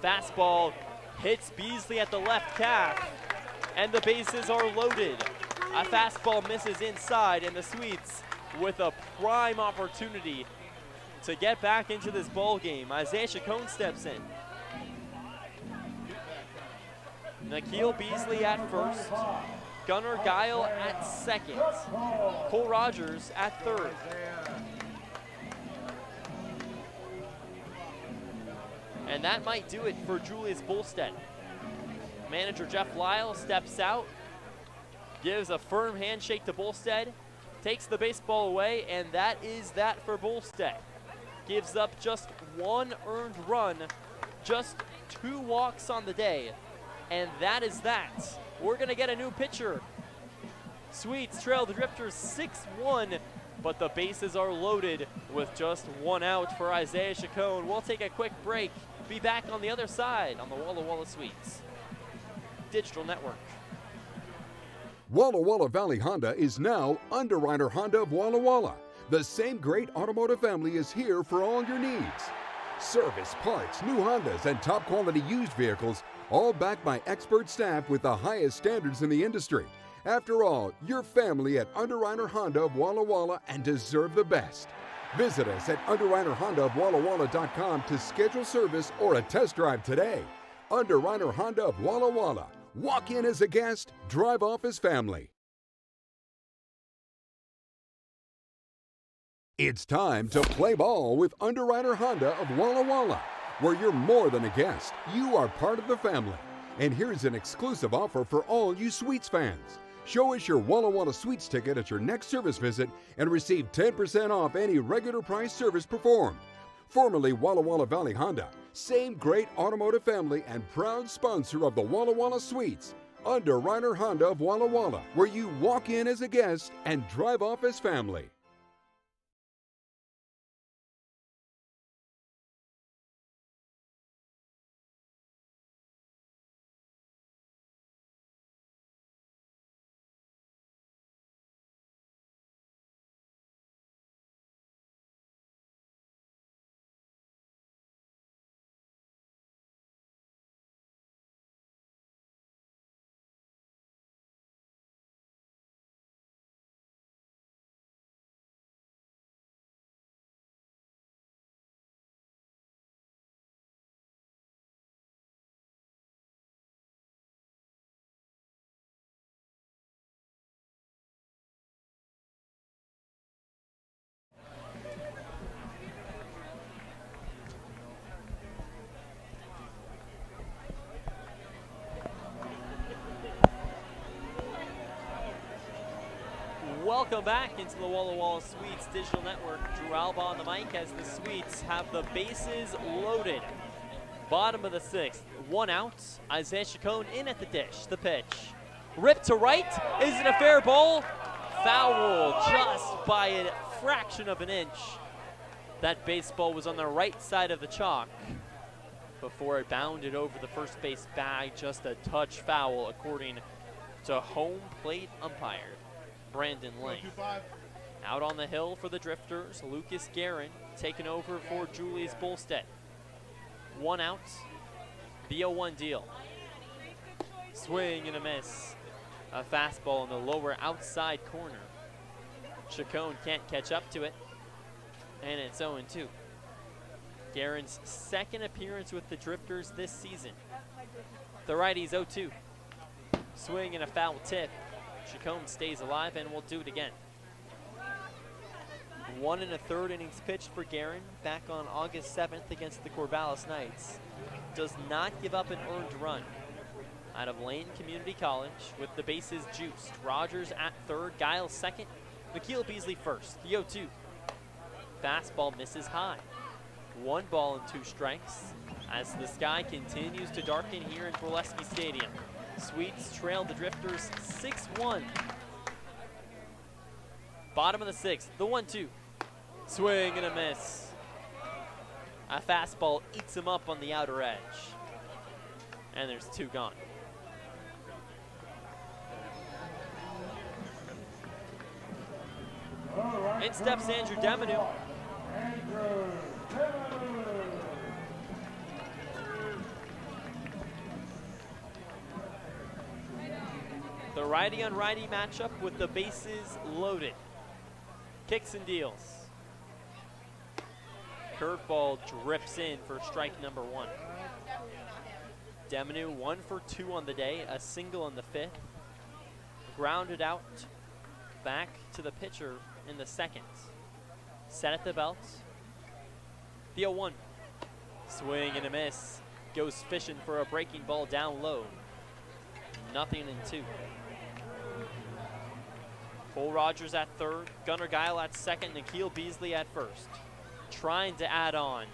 Fastball hits Beasley at the left calf, and the bases are loaded. A fastball misses inside, and the Sweets with a prime opportunity to get back into this ball game. Isaiah Chacon steps in. Nikhil Beasley at first. Gunnar Guile at second. Cole Rogers at third. And that might do it for Julius Bolstead. Manager Jeff Lyle steps out, gives a firm handshake to Bolstead, takes the baseball away, and that is that for Bolstead. Gives up just 1 earned run, just 2 walks on the day, and that is that. We're going to get a new pitcher. Sweets trail the Drifters 6-1, but the bases are loaded with just 1 out for Isaiah Chacon. We'll take a quick break. Be back on the other side on the Walla Walla Sweets Digital Network. Walla Walla Valley Honda is now Underwriter Honda of Walla Walla. The same great automotive family is here for all your needs. Service, parts, new Hondas, and top quality used vehicles, all backed by expert staff with the highest standards in the industry. After all, your family at Underwriter Honda of Walla Walla and deserve the best. Visit us at UnderwriterHondaofWallaWalla.com to schedule service or a test drive today. Underwriter Honda of Walla Walla. Walk in as a guest, drive off as family. It's time to play ball with Underwriter Honda of Walla Walla, where you're more than a guest, you are part of the family. And here's an exclusive offer for all you Sweets fans. Show us your Walla Walla Sweets ticket at your next service visit and receive 10% off any regular price service performed. Formerly Walla Walla Valley Honda, same great automotive family and proud sponsor of the Walla Walla Sweets. Underwriter Honda of Walla Walla, where you walk in as a guest and drive off as family. Welcome back into the Walla Walla Sweets digital network. Drew Albaugh on the mic as the Sweets have the bases loaded. Bottom of the 6th, 1 out. Isaiah Chacon in at the dish. The pitch. Ripped to right. Is it a fair ball? Foul just by a fraction of an inch. That baseball was on the right side of the chalk before it bounded over the first base bag. Just a touch foul according to home plate umpire Brandon Lane. Out on the hill for the Drifters, Lucas Guerin taking over for Julius Bolstead. 1 out, the 0-1 deal. Swing and a miss. A fastball in the lower outside corner. Chacon can't catch up to it, and it's 0-2. Guerin's second appearance with the Drifters this season. The righty's 0-2. Swing and a foul tip. Chacon stays alive and will do it again. 1 1/3 innings pitched for Guerin back on August 7th against the Corvallis Knights. Does not give up an earned run. Out of Lane Community College with the bases juiced. Rogers at third, Giles second, McKeel Beasley first. The 0-2. Fastball misses high. 1 ball and 2 strikes as the sky continues to darken here in Borleske Stadium. Sweets trail the Drifters 6-1. Bottom of the 6th, the 1-2. Swing and a miss. A fastball eats him up on the outer edge. And there's 2 gone. In steps Andrew Demanu. The righty on righty matchup with the bases loaded. Kicks and deals. Curveball drips in for strike number 1. Demanu 1 for 2 on the day, a single in the 5th. Grounded out back to the pitcher in the 2nd. Set at the belt. The 0-1. Swing and a miss. Goes fishing for a breaking ball down low. 0-2. Cole Rogers at third, Gunnar Guile at second, McKeel Beasley at first. Trying to add on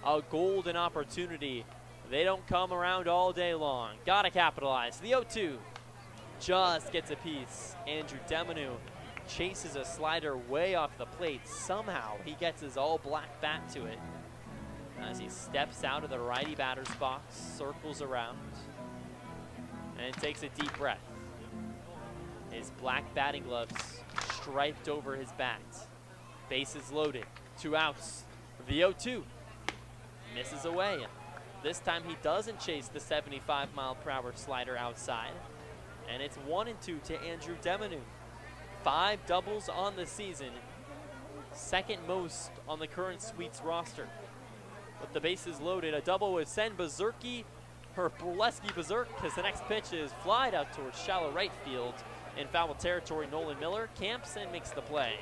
a golden opportunity. They don't come around all day long. Gotta capitalize. The 0-2 just gets a piece. Andrew Demanu chases a slider way off the plate. Somehow he gets his all black bat to it as he steps out of the righty batter's box, circles around, and takes a deep breath. His black batting gloves striped over his bat. Bases loaded. 2 outs. The 0-2 misses away. This time he doesn't chase the 75-mile-per-hour slider outside. And it's 1-2 to Andrew Demanu. 5 doubles on the season. Second most on the current Sweets roster. With the bases loaded, a double would send Borleske berserk as the next pitch is flied out towards shallow right field. In foul territory, Nolan Miller camps and makes the play.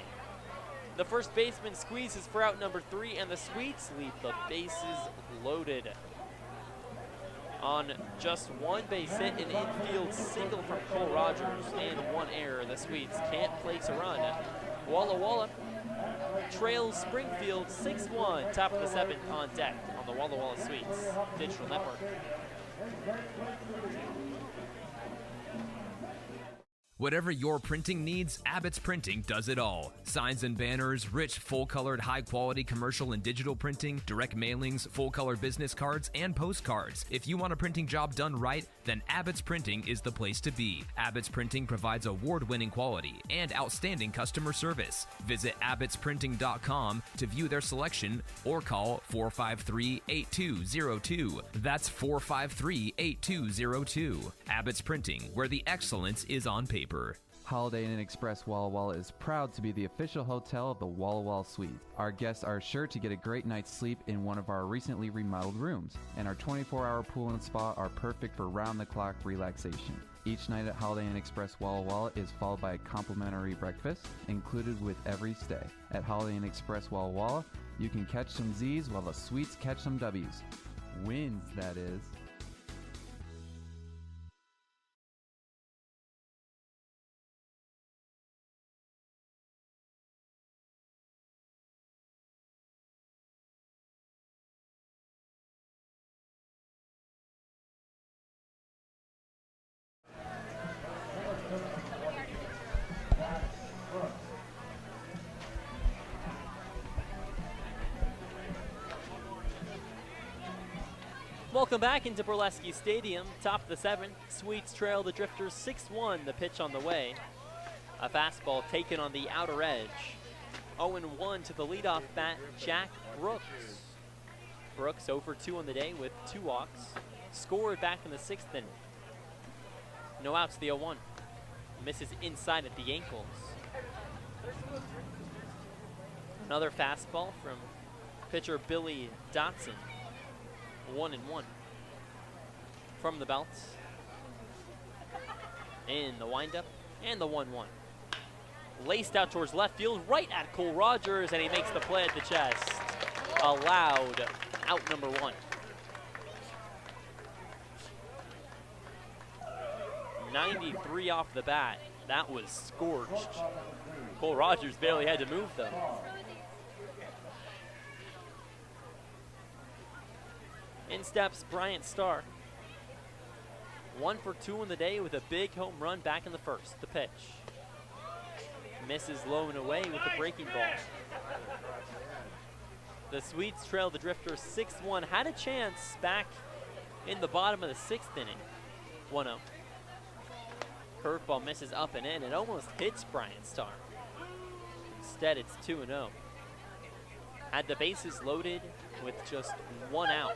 The first baseman squeezes for out number 3, and the Sweets leave the bases loaded. On just 1 base hit, an infield single from Cole Rogers, and 1 error, the Sweets can't place a run. Walla Walla trails Springfield 6-1, top of the 7th on deck on the Walla Walla Sweets digital network. Whatever your printing needs, Abbott's Printing does it all. Signs and banners, rich, full-colored, high-quality commercial and digital printing, direct mailings, full-color business cards, and postcards. If you want a printing job done right, then Abbott's Printing is the place to be. Abbott's Printing provides award-winning quality and outstanding customer service. Visit abbottsprinting.com to view their selection or call 453-8202. That's 453-8202. Abbott's Printing, where the excellence is on paper. Holiday Inn Express Walla Walla is proud to be the official hotel of the Walla Walla Suites. Our guests are sure to get a great night's sleep in one of our recently remodeled rooms, and our 24-hour pool and spa are perfect for round-the-clock relaxation. Each night at Holiday Inn Express Walla Walla is followed by a complimentary breakfast included with every stay. At Holiday Inn Express Walla Walla, you can catch some Z's while the Suites catch some W's. Wins, that is. Welcome back into Borleske Stadium, top of the 7th. Sweets trail the Drifters 6-1, the pitch on the way. A fastball taken on the outer edge. 0-1 to the leadoff bat, Jack Brooks. Brooks 0-2 on the day with 2 walks. Scored back in the 6th inning. No outs, the 0-1. Misses inside at the ankles. Another fastball from pitcher Billy Dotson. 1-1 from the belt. In the windup and the 1-1. Laced out towards left field, right at Cole Rogers, and he makes the play at the chest. Allowed out number 1. 93 off the bat. That was scorched. Cole Rogers barely had to move though. In steps Bryant Starr. 1-for-2 in the day with a big home run back in the 1st. The pitch. Misses low and away with the breaking ball. The Swedes trail the Drifters 6-1. Had a chance back in the bottom of the 6th inning. 1-0. Curveball misses up and in. It almost hits Bryant Starr. Instead, it's 2-0. Had the bases loaded with just 1 out.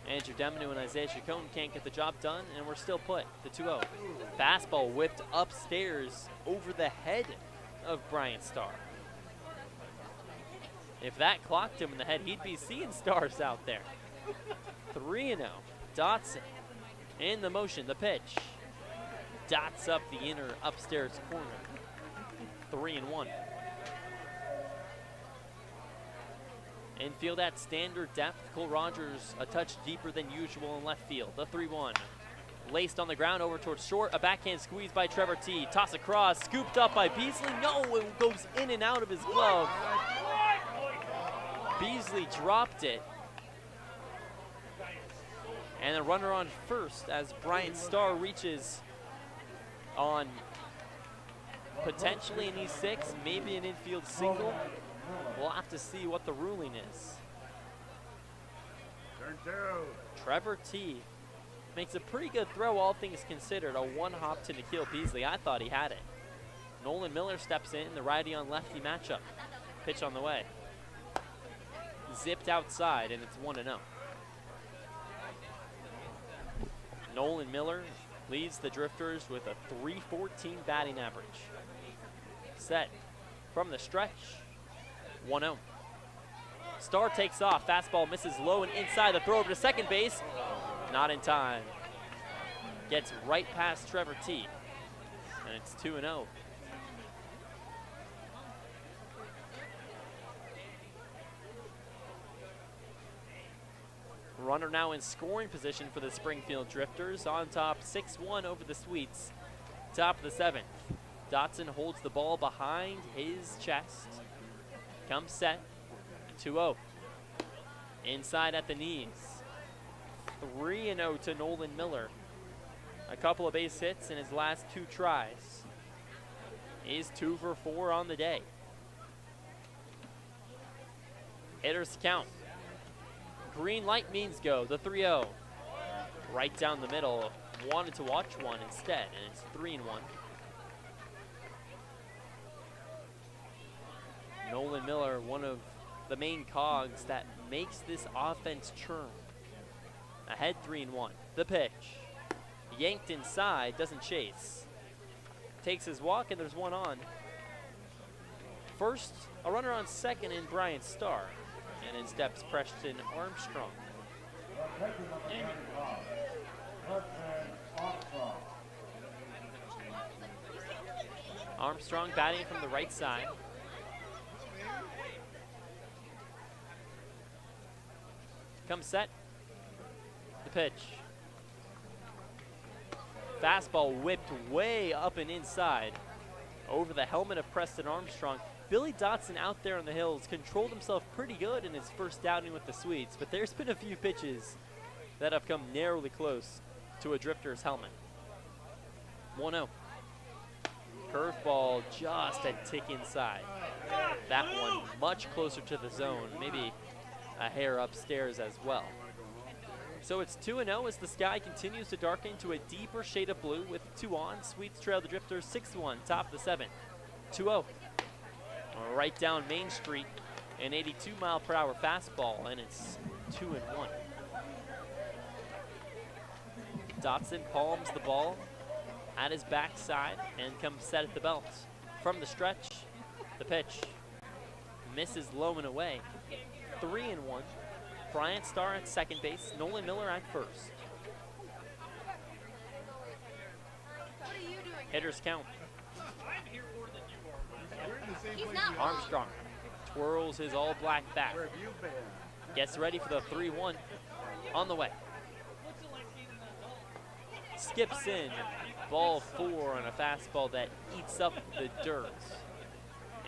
Andrew Deminu and Isaiah Chacon can't get the job done, and we're still put. The 2-0. Fastball whipped upstairs over the head of Bryant Starr. If that clocked him in the head, he'd be seeing stars out there. 3-0. Dotson in the motion. The pitch. Dots up the inner upstairs corner. 3-1. Infield at standard depth. Cole Rogers a touch deeper than usual in left field. The 3-1. Laced on the ground over towards short. A backhand squeeze by Trevor T. Toss across. Scooped up by Beasley. No, it goes in and out of his glove. Beasley dropped it. And a runner on first as Bryant Starr reaches on potentially an E6, maybe an infield single. We'll have to see what the ruling is. Trevor T makes a pretty good throw, all things considered. A one-hop to Nikhil Beasley. I thought he had it. Nolan Miller steps in, the righty on lefty matchup. Pitch on the way. Zipped outside, and it's 1-0. Nolan Miller leads the Drifters with a .314 batting average. Set from the stretch. 1-0. Starr takes off. Fastball misses low and inside. The throw over to second base. Not in time. Gets right past Trevor T. And it's 2-0. Runner now in scoring position for the Springfield Drifters. On top, 6-1 over the Sweets. Top of the 7th. Dotson holds the ball behind his chest. Comes set. 2-0. Inside at the knees. 3-0 to Nolan Miller. A couple of base hits in his last 2 tries. He's 2 for 4 on the day. Hitters count. Green light means go. The 3-0. Right down the middle. Wanted to watch one instead, and it's 3-1. Nolan Miller, one of the main cogs that makes this offense churn. Ahead 3-1. The pitch. Yanked inside, doesn't chase. Takes his walk, and there's one on. First, a runner on second in Bryant Starr. And in steps Preston Armstrong. Armstrong batting from the right side. Comes set. The pitch. Fastball whipped way up and inside. Over the helmet of Preston Armstrong. Billy Dotson out there on the hills controlled himself pretty good in his first outing with the Swedes, but there's been a few pitches that have come narrowly close to a Drifter's helmet. 1-0. Curveball just a tick inside. That one much closer to the zone, maybe a hair upstairs as well. So it's 2-0 as the sky continues to darken to a deeper shade of blue with 2 on. Sweets trail the Drifters 6-1, top of the 7th. 2-0. Right down Main Street, an 82-mile-per-hour fastball, and it's 2-1. Dotson palms the ball at his backside and comes set at the belt. From the stretch, the pitch misses low and away. 3-1. Bryant Starr at second base, Nolan Miller at first. Hitters count. Armstrong twirls his all-black bat. Gets ready for the 3-1 on the way. Skips in, ball 4 on a fastball that eats up the dirt.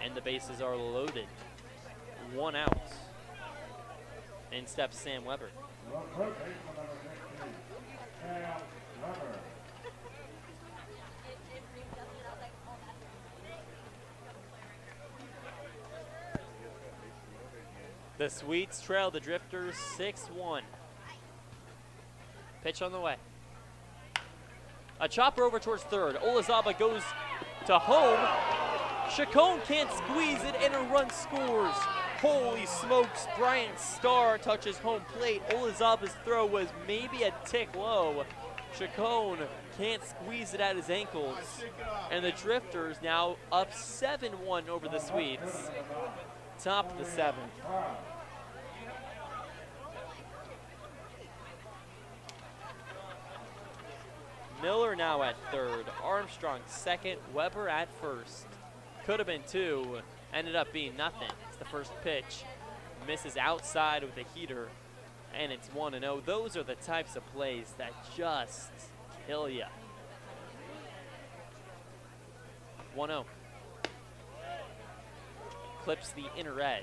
And the bases are loaded. 1 out. In steps Sam Weber. The Sweets trail the Drifters 6-1. Pitch on the way. A chopper over towards third. Olazaba goes to home. Chacon can't squeeze it and a run scores. Holy smokes, Bryant Starr touches home plate. Olazaba's throw was maybe a tick low. Chacon can't squeeze it at his ankles. And the Drifters now up 7-1 over the Sweets. Top of the 7th. Miller now at third. Armstrong second. Weber at first. Could have been 2. Ended up being nothing. It's the first pitch. Misses outside with a heater. And it's 1-0. Those are the types of plays that just kill ya. 1-0. Clips the inner edge.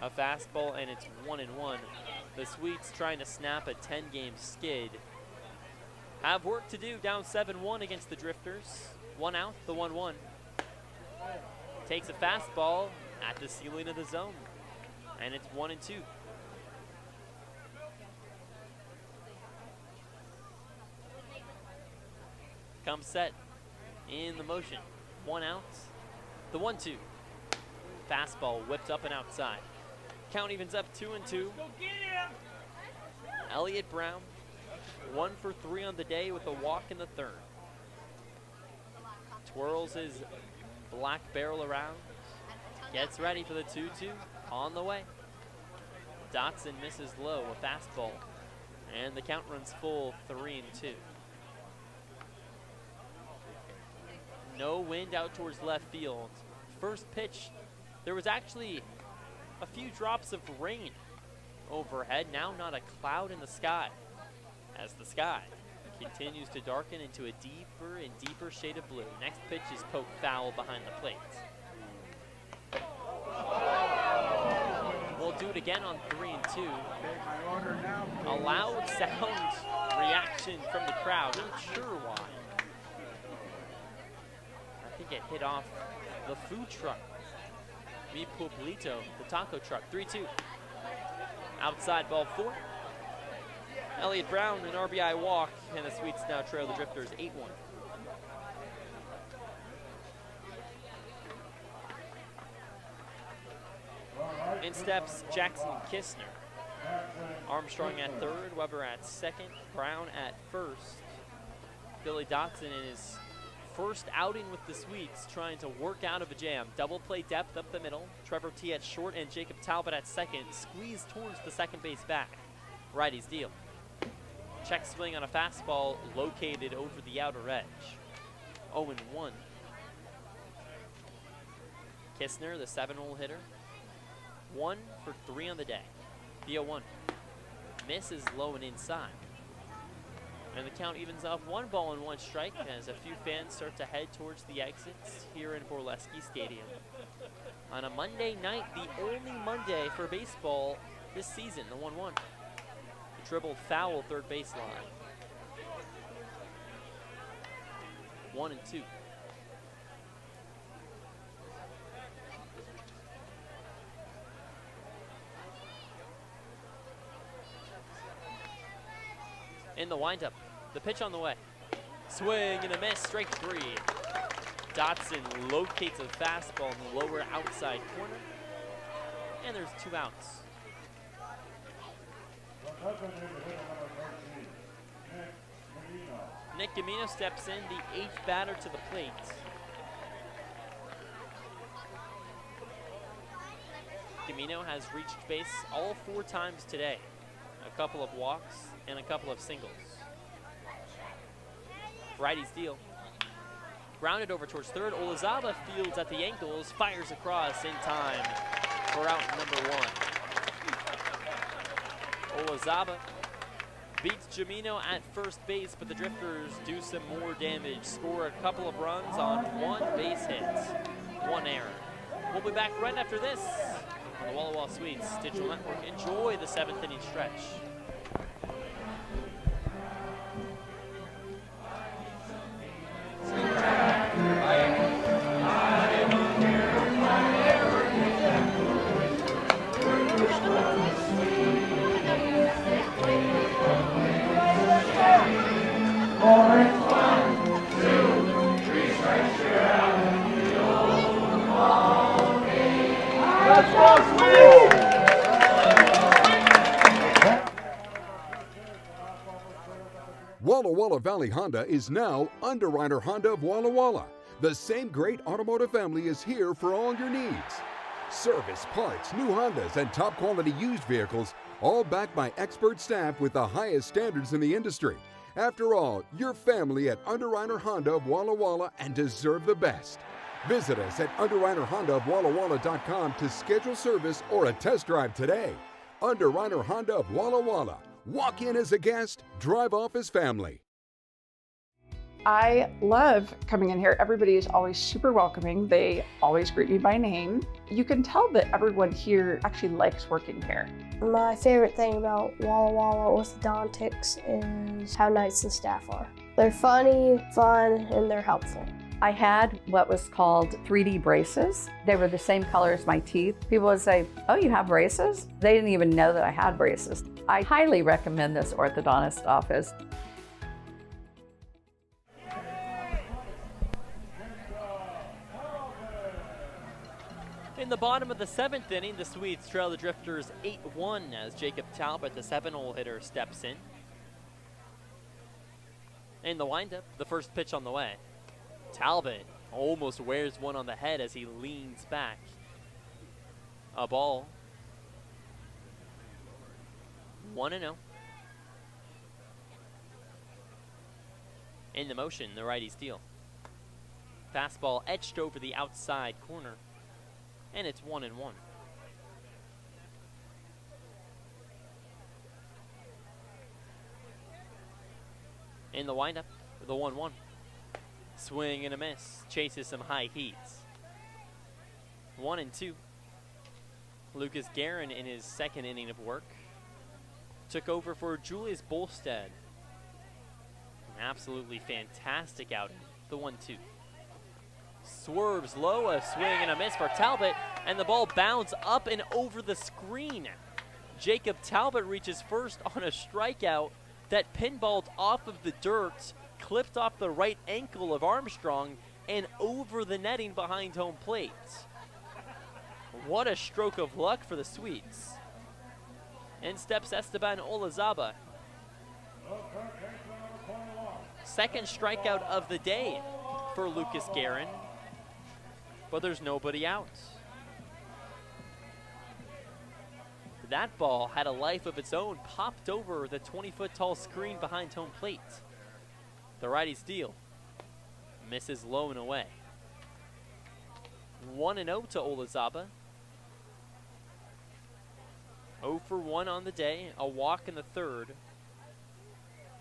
A fastball, and it's 1-1. The Sweets trying to snap a 10-game skid. Have work to do, down 7-1 against the Drifters. 1 out, the 1-1. Takes a fastball at the ceiling of the zone. And it's 1-2. Comes set in the motion. 1 out, the 1-2. Fastball whipped up and outside. Count evens up 2-2. Elliott Brown, 1 for 3 on the day with a walk in the third. Twirls his black barrel around. Gets ready for the 2-2 on the way. Dotson misses low, a fastball. And the count runs full, 3-2. No wind out towards left field. First pitch, there was actually a few drops of rain overhead. Now not a cloud in the sky, as the sky continues to darken into a deeper and deeper shade of blue. Next pitch is poked foul behind the plate. We'll do it again on 3-2. A loud sound reaction from the crowd. Not sure why. I think it hit off the food truck. Mi Pueblito, the taco truck. 3-2. Outside ball 4. Elliott Brown, an RBI walk, and the Sweets now trail the Drifters 8-1. In steps Jackson Kistner. Armstrong at third, Weber at second, Brown at first. Billy Dotson in his first outing with the Sweets, trying to work out of a jam. Double play depth up the middle. Trevor T at short and Jacob Talbot at second. Squeeze towards the second base back. Righty's deal. Check swing on a fastball located over the outer edge. 0-1. Kistner, the 7-hole hitter. 1 for 3 on the day. The 0-1. Misses low and inside. And the count evens up 1 ball and 1 strike as a few fans start to head towards the exits here in Borleske Stadium. On a Monday night, the only Monday for baseball this season, the 1-1. The dribbled foul third baseline. 1-2. In the windup, the pitch on the way. Swing and a miss, strike 3. Dotson locates a fastball in the lower outside corner, and there's 2 outs. Nick Gamino steps in, the 8th batter to the plate. Gamino has reached base all 4 times today. A couple of walks and a couple of singles. Righty's deal. Grounded over towards third. Olazaba fields at the ankles, fires across in time for out number 1. Olazaba beats Jamino at first base, but the Drifters do some more damage. Score a couple of runs on 1 base hit, 1 error. We'll be back right after this on the Walla Walla Suites Digital Network. Enjoy the 7th inning stretch. Walla Walla Valley Honda is now Underwriter Honda of Walla Walla. The same great automotive family is here for all your needs. Service, parts, new Hondas, and top quality used vehicles, all backed by expert staff with the highest standards in the industry. After all, you're family at Underwriter Honda of Walla Walla and deserve the best. Visit us at UnderwriterHondaofWallaWalla.com to schedule service or a test drive today. Underwriter Honda of Walla Walla. Walk in as a guest, drive off as family. I love coming in here. Everybody is always super welcoming. They always greet me by name. You can tell that everyone here actually likes working here. My favorite thing about Walla Walla orthodontics is how nice the staff are. They're funny, fun, and they're helpful. I had what was called 3D braces. They were the same color as my teeth. People would say, "Oh, you have braces?" They didn't even know that I had braces. I highly recommend this orthodontist office. In the bottom of the 7th inning, the Swedes trail the Drifters 8-1 as Jacob Talbot, the 7-hole hitter, steps in. In the windup, the first pitch on the way. Talbot almost wears one on the head as he leans back. A ball. 1-0. In the motion, the righty's deal. Fastball etched over the outside corner. And it's 1-1. In the windup, the 1-1. Swing and a miss. Chases some high heats. 1-2. Lucas Guerin in his 2nd inning of work took over for Julius Bolstead. An absolutely fantastic outing. The 1-2. Swerves low, a swing and a miss for Talbot, and the ball bounds up and over the screen. Jacob Talbot reaches first on a strikeout that pinballed off of the dirt, clipped off the right ankle of Armstrong, and over the netting behind home plate. What a stroke of luck for the Swedes. In steps Esteban Olazaba. 2nd strikeout of the day for Lucas Guerin. But there's nobody out. That ball had a life of its own, popped over the 20-foot tall screen behind home plate. The righty's deal. Misses low and away. 1-0 to Olazaba. 0 for 1 on the day, a walk in the 3rd.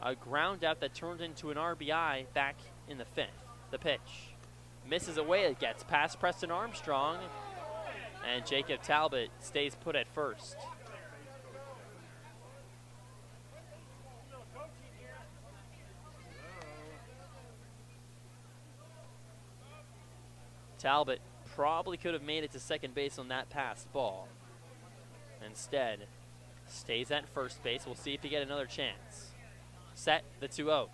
A ground out that turned into an RBI back in the 5th. The pitch. Misses away, it gets past Preston Armstrong, and Jacob Talbot stays put at first. Talbot probably could have made it to second base on that passed ball. Instead, stays at first base. We'll see if he get another chance. Set the 2-0.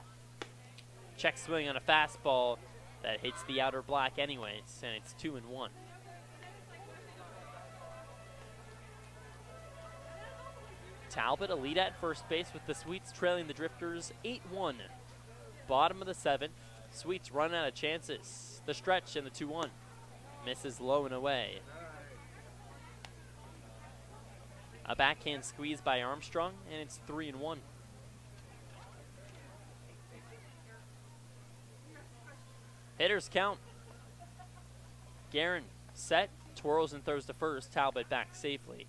Check swing on a fastball that hits the outer black anyways, and it's 2-1. Talbot a lead at first base with the Sweets trailing the Drifters 8-1. Bottom of the 7th. Sweets run out of chances. The stretch and the 2-1. Misses low and away. A backhand squeeze by Armstrong, and it's 3-1. Hitters count. Guerin set, twirls and throws to first. Talbot back safely.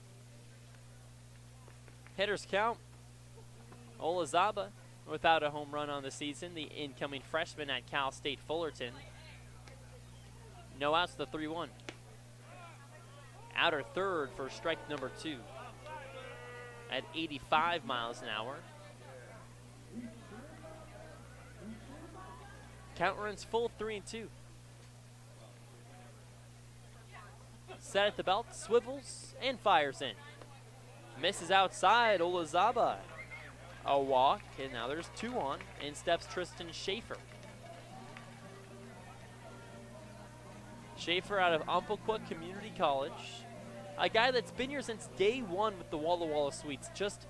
Hitters count. Olazaba without a home run on the season. The incoming freshman at Cal State Fullerton. No outs, the 3-1. Outer third for strike number 2 at 85 miles an hour. Count runs full 3-2. Set at the belt, swivels and fires in. Misses outside, Olazaba. A walk, and now there's 2 on. In steps Tristan Schaefer. Schaefer out of Umpqua Community College. A guy that's been here since day 1 with the Walla Walla Sweets. Just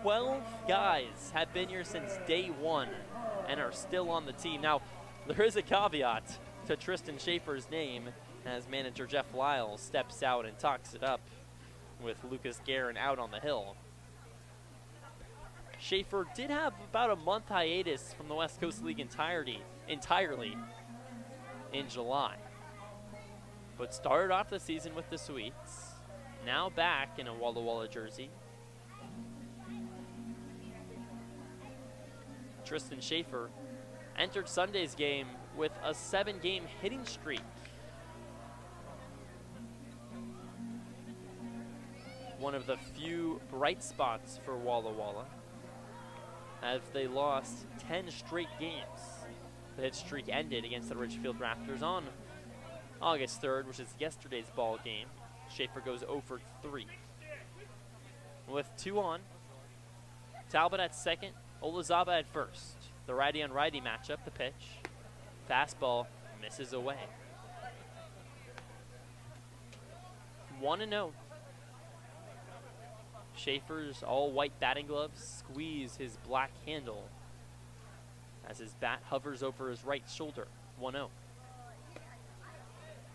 12 guys have been here since day 1 and are still on the team. Now, there is a caveat to Tristan Schaefer's name as manager Jeff Lyle steps out and talks it up with Lucas Guerin out on the hill. Schaefer did have about a month hiatus from the West Coast League entirely in July, but started off the season with the Sweets, now back in a Walla Walla jersey. Tristan Schaefer entered Sunday's game with a 7-game hitting streak. One of the few bright spots for Walla Walla, as they lost 10 straight games. The hit streak ended against the Ridgefield Raptors on August 3rd, which is yesterday's ball game. Schaefer goes 0 for 3. With 2 on, Talbot at second, Olazaba at first. The righty-on-righty matchup, the pitch. Fastball misses away. 1-0. Schaefer's all-white batting gloves squeeze his black handle as his bat hovers over his right shoulder. 1-0.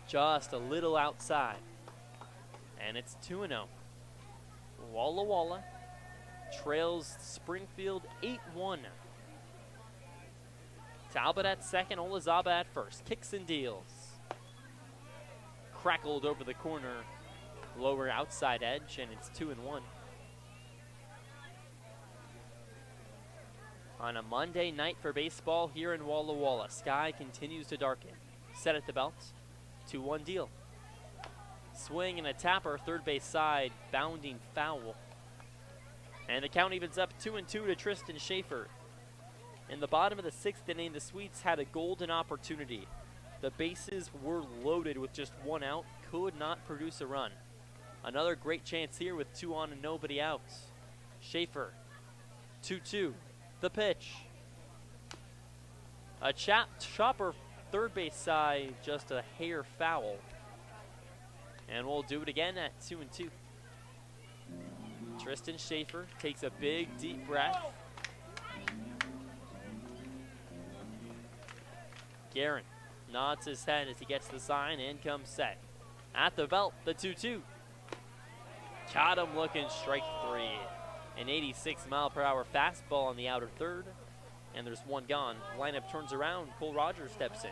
Just a little outside. And it's 2-0. Walla Walla trails Springfield 8-1. Talbot at second, Olazaba at first. Kicks and deals. Crackled over the corner, lower outside edge, and it's 2-1. On a Monday night for baseball here in Walla Walla, sky continues to darken. Set at the belt, 2-1 deal. Swing and a tapper, third base side, bounding foul. And the count evens up 2-2 to Tristan Schaefer. In the bottom of the 6th inning, the Sweets had a golden opportunity. The bases were loaded with just 1 out, could not produce a run. Another great chance here with 2 on and nobody out. Schaefer, 2-2. The pitch. A chopper third base side, just a hair foul. And we'll do it again at 2-2. Tristan Schaefer takes a big, deep breath. Guerin nods his head as he gets the sign and comes set. At the belt, the 2-2. Caught him looking, strike 3. An 86-mile-per-hour fastball on the outer third, and there's 1 gone. Lineup turns around. Cole Rogers steps in.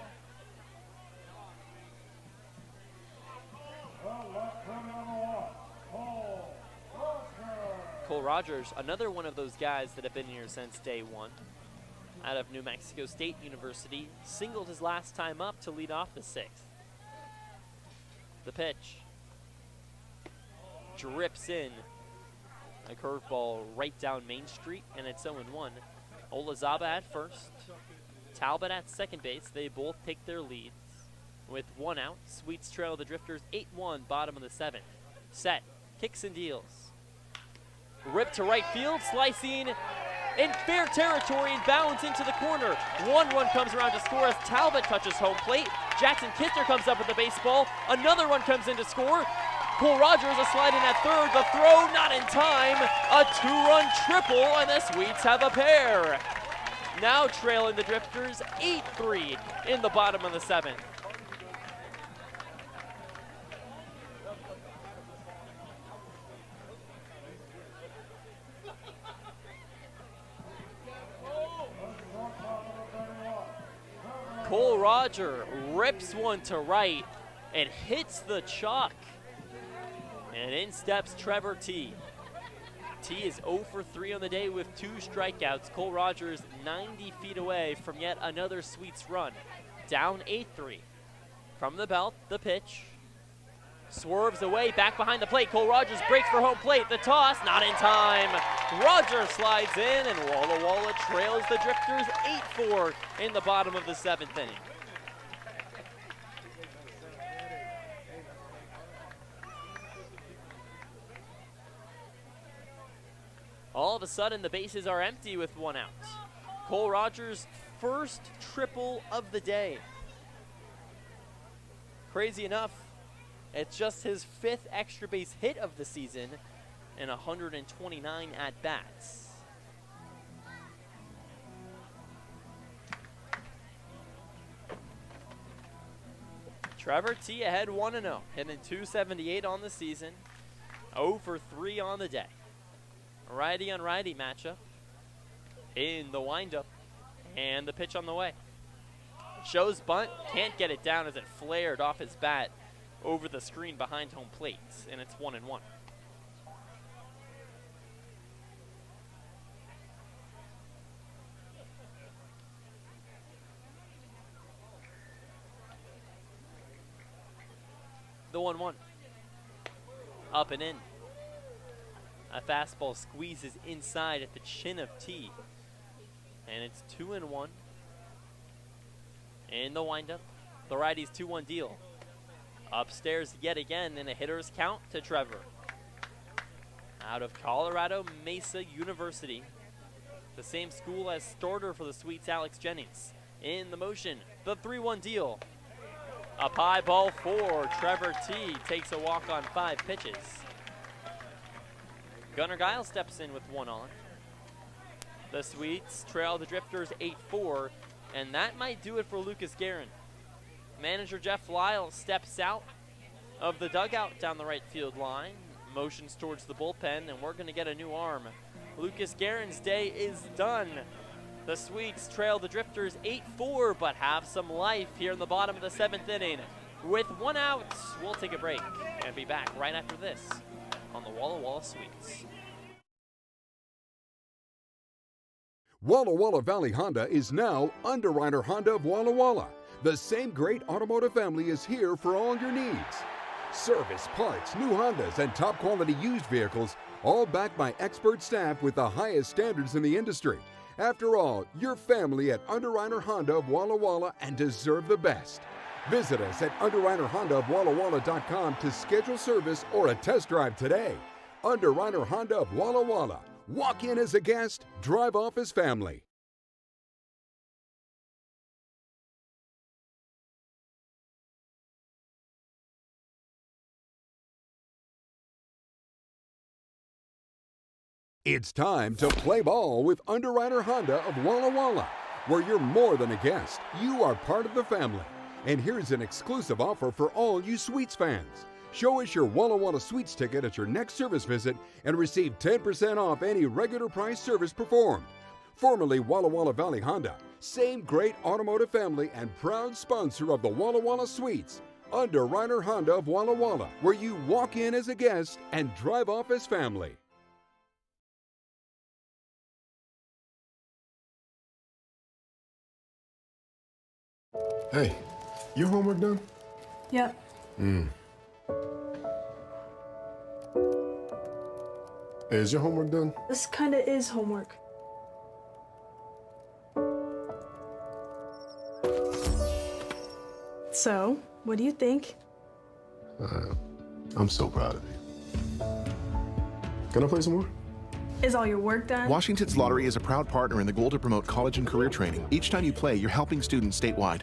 Cole Rogers, another one of those guys that have been here since day 1. Out of New Mexico State University, singled his last time up to lead off the 6th. The pitch. Drips in. A curveball right down Main Street, and it's 0-1. Olazaba at first. Talbot at second base. They both take their leads. With 1 out, Sweets trail the Drifters 8-1, bottom of the 7th. Set. Kicks and deals. Rip to right field, slicing in fair territory and bounds into the corner. One run comes around to score as Talbot touches home plate. Jackson Kistner comes up with the baseball. Another run comes in to score. Cole Rogers a slide in at third. The throw not in time. A 2-run triple, and the Sweets have a pair. Now trailing the Drifters 8-3 in the bottom of the 7th. Cole Roger rips one to right and hits the chalk. And in steps Trevor T. T is 0 for 3 on the day with 2 strikeouts. Cole Rogers 90 feet away from yet another Sweets run. Down 8-3. From the belt, the pitch. Swerves away, back behind the plate. Cole Rogers breaks for home plate. The toss, not in time. Rogers slides in, and Walla Walla trails the Drifters 8-4 in the bottom of the 7th inning. All of a sudden, the bases are empty with 1 out. Cole Rogers' first triple of the day. Crazy enough, it's just his 5th extra base hit of the season and 129 at-bats. Trevor T ahead 1-0, hitting .278 on the season, 0 for 3 on the day. Righty on righty matchup in the windup, and the pitch on the way. Shows bunt, can't get it down as it flared off his bat over the screen behind home plate, and it's 1-1. The 1-1. Up and in. A fastball squeezes inside at the chin of T. And it's 2-1. In the windup, the righty's 2-1 deal. Upstairs yet again in a hitter's count to Trevor. Out of Colorado Mesa University. The same school as starter for the Sweets, Alex Jennings. In the motion, the 3-1 deal. Up high, ball 4. Trevor T takes a walk on 5 pitches. Gunnar Geil steps in with 1 on. The Sweets trail the Drifters 8-4, and that might do it for Lucas Guerin. Manager Jeff Lyle steps out of the dugout down the right field line, motions towards the bullpen, and we're going to get a new arm. Lucas Guerin's day is done. The Sweets trail the Drifters 8-4, but have some life here in the bottom of the 7th inning. With 1 out, we'll take a break and be back right after this on the Walla Walla Sweets. Walla Walla Valley Honda is now Underwriter Honda of Walla Walla. The same great automotive family is here for all your needs. Service, parts, new Hondas, and top quality used vehicles, all backed by expert staff with the highest standards in the industry. After all, you're family at Underwriter Honda of Walla Walla and deserve the best. Visit us at UnderwriterHondaofWallaWalla.com to schedule service or a test drive today. Underwriter Honda of Walla Walla. Walk in as a guest, drive off as family. It's time to play ball with Underwriter Honda of Walla Walla, where you're more than a guest, you are part of the family. And here's an exclusive offer for all you Sweets fans. Show us your Walla Walla Sweets ticket at your next service visit and receive 10% off any regular price service performed. Formerly Walla Walla Valley Honda, same great automotive family and proud sponsor of the Walla Walla Sweets. Underwriter Honda of Walla Walla, where you walk in as a guest and drive off as family. Hey, your homework done? Yep. Hey, is your homework done? This kinda is homework. So, what do you think? I'm so proud of you. Can I play some more? Is all your work done? Washington's Lottery is a proud partner in the goal to promote college and career training. Each time you play, you're helping students statewide.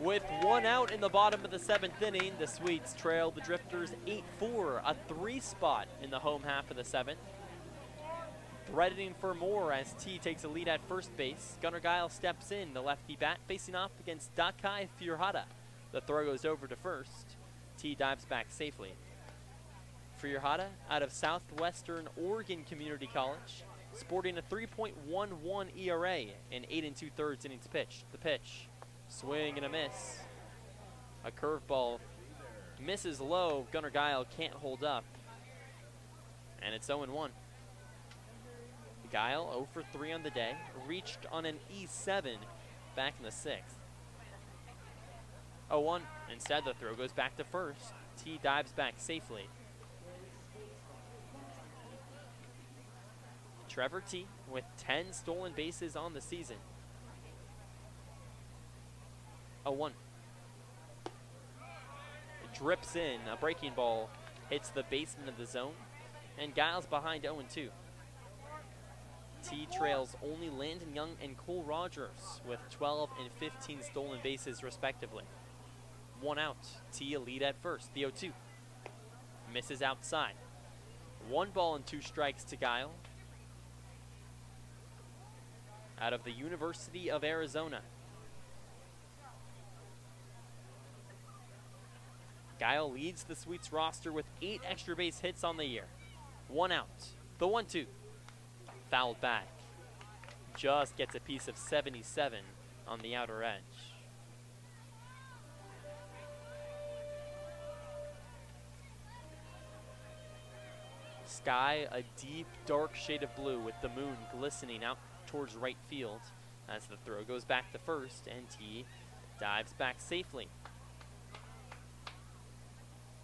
With one out in the bottom of the 7th inning, the Sweets trail the Drifters 8-4, a 3 spot in the home half of the 7th. Threatening for more as T takes a lead at first base. Gunnar Guile steps in, the lefty bat, facing off against Dakai Furihata. The throw goes over to first. T dives back safely. Furihata out of Southwestern Oregon Community College, sporting a 3.11 ERA in 8 2/3 innings pitched. The pitch. Swing and a miss. A curveball misses low. Gunnar Guile can't hold up. And it's 0-1. Guile 0 for 3 on the day. Reached on an E7 back in the 6th. 0-1. Instead, the throw goes back to first. T dives back safely. Trevor T with 10 stolen bases on the season. 0-1. Drips in, a breaking ball hits the basement of the zone, and Giles behind 0-2. T trails only Landon Young and Cole Rogers with 12 and 15 stolen bases respectively. 1 out. T a lead at first. The 0-2. Misses outside. 1 ball and 2 strikes to Guile. Out of the University of Arizona. Guile leads the Sweets roster with 8 extra base hits on the year. 1 out. The 1-2. Fouled back. Just gets a piece of 77 on the outer edge. Sky a deep, dark shade of blue with the moon glistening out towards right field as the throw goes back to first and T dives back safely.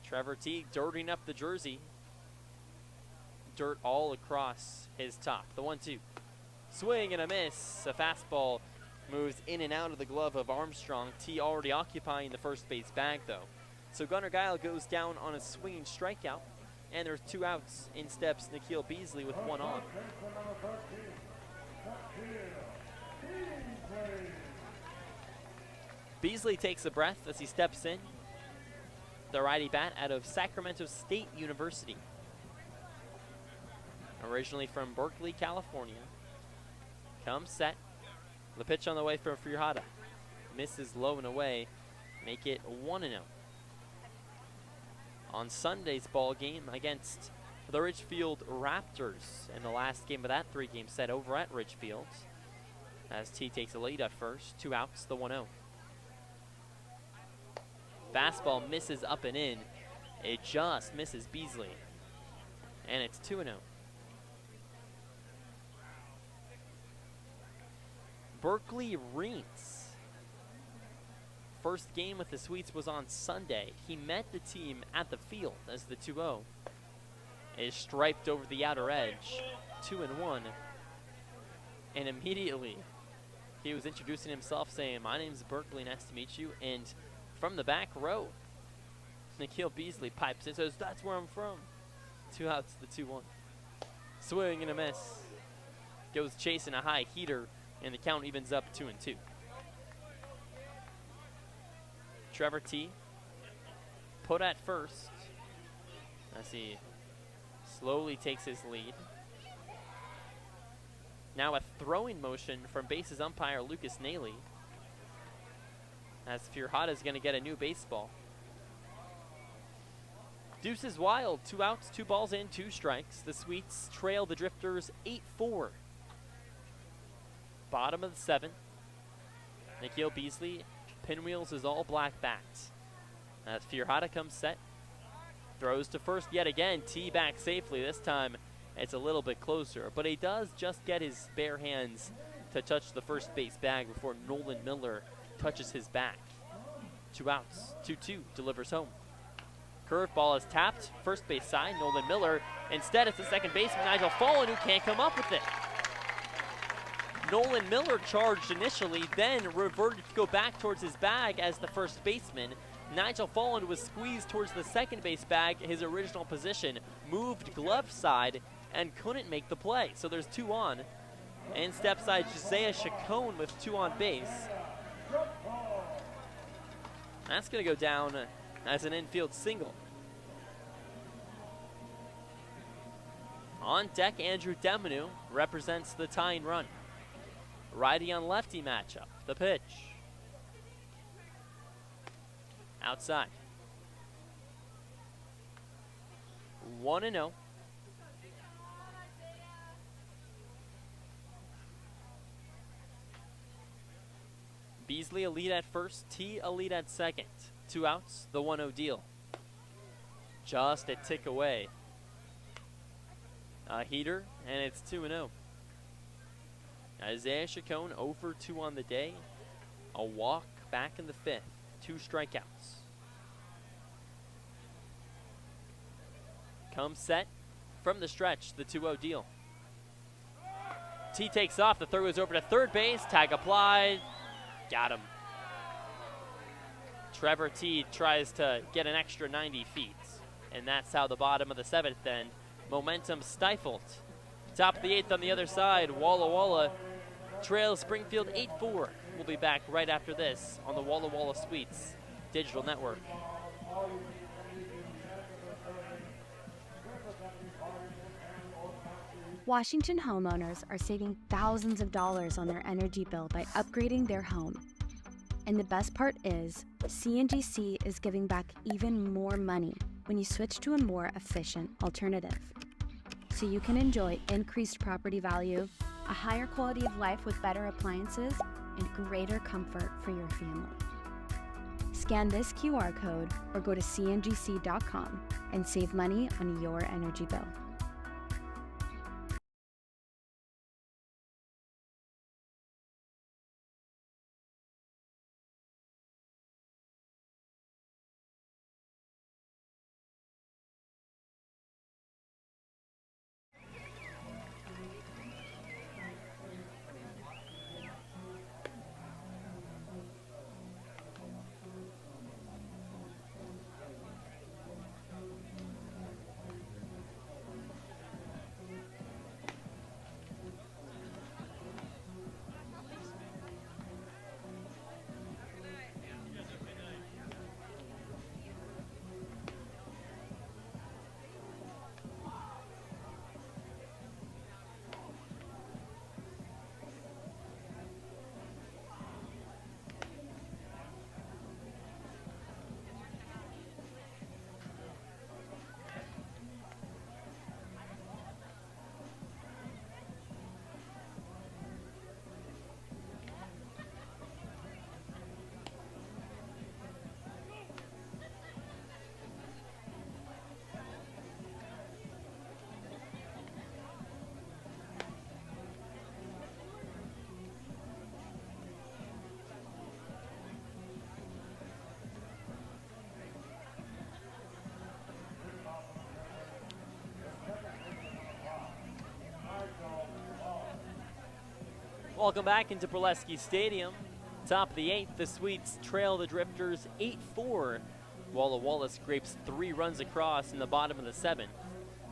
Trevor T dirting up the jersey. Dirt all across his top. The 1-2. Swing and a miss. A fastball moves in and out of the glove of Armstrong. T already occupying the first base bag though. So Gunnar Guile goes down on a swinging strikeout. And there's 2 outs. In steps Nikhil Beasley with 1 on. Beasley takes a breath as he steps in. The righty bat out of Sacramento State University. Originally from Berkeley, California. Comes set. The pitch on the way from Furihata. Misses low and away. Make it 1-0. On Sunday's ball game against the Ridgefield Raptors in the last game of that 3-game set over at Ridgefield. As T takes a lead at first. 2 outs, the 1-0. Fastball misses up and in. It just misses Beasley. And it's 2-0. Berkeley Reents. First game with the Sweets was on Sunday. He met the team at the field as the 2-0 is striped over the outer edge. 2-1. And immediately he was introducing himself saying, "My name's Berkeley, nice to meet you." And from the back row, Nikhil Beasley pipes in, says, "That's where I'm from." 2 outs, the 2-1. Swing and a miss. Goes chasing a high heater, and the count evens up 2-2. Trevor T put at first as he slowly takes his lead. Now a throwing motion from bases umpire Lucas Naley, as Furihata is going to get a new baseball. Deuce is wild. 2 outs, 2 balls, and 2 strikes. The Sweets trail the Drifters 8-4. Bottom of the 7th. Nikhil Beasley pinwheels his all black bat. As Furihata comes set. Throws to first yet again. T back safely. This time it's a little bit closer, but he does just get his bare hands to touch the first base bag before Nolan Miller touches his back. 2 outs. 2-2 delivers home. Curveball is tapped. First base side, Nolan Miller. Instead, it's the second baseman, Nigel Fallen, who can't come up with it. Nolan Miller charged initially, then reverted to go back towards his bag as the first baseman. Nigel Folland was squeezed towards the second base bag, his original position, moved glove side, and couldn't make the play. So there's 2 on. And step side, Josiah Chacon with 2 on base. That's going to go down as an infield single. On deck, Andrew Demanu represents the tying run. Righty on lefty matchup. The pitch. Outside. 1-0. Beasley a lead at first, T a lead at second. 2 outs, the 1-0 deal. Just a tick away. A heater, and it's 2-0. Isaiah Chacon 0 for 2 on the day. A walk back in the 5th. 2 strikeouts. Comes set from the stretch, the 2-0 deal. T takes off, the throw goes over to third base, tag applied, got him. Trevor T tries to get an extra 90 feet, and that's how the bottom of the 7th end. Momentum stifled. Top of the 8th on the other side, Walla Walla trails Springfield 8-4. We'll be back right after this on the Walla Walla Suites digital network. Washington homeowners are saving thousands of dollars on their energy bill by upgrading their home. And the best part is, CNGC is giving back even more money when you switch to a more efficient alternative. So you can enjoy increased property value, a higher quality of life with better appliances, and greater comfort for your family. Scan this QR code or go to cngc.com and save money on your energy bill. Welcome back into Borleske Stadium. Top of the 8th, the Sweets trail the Drifters 8-4. Walla Walla scrapes 3 runs across in the bottom of the 7th.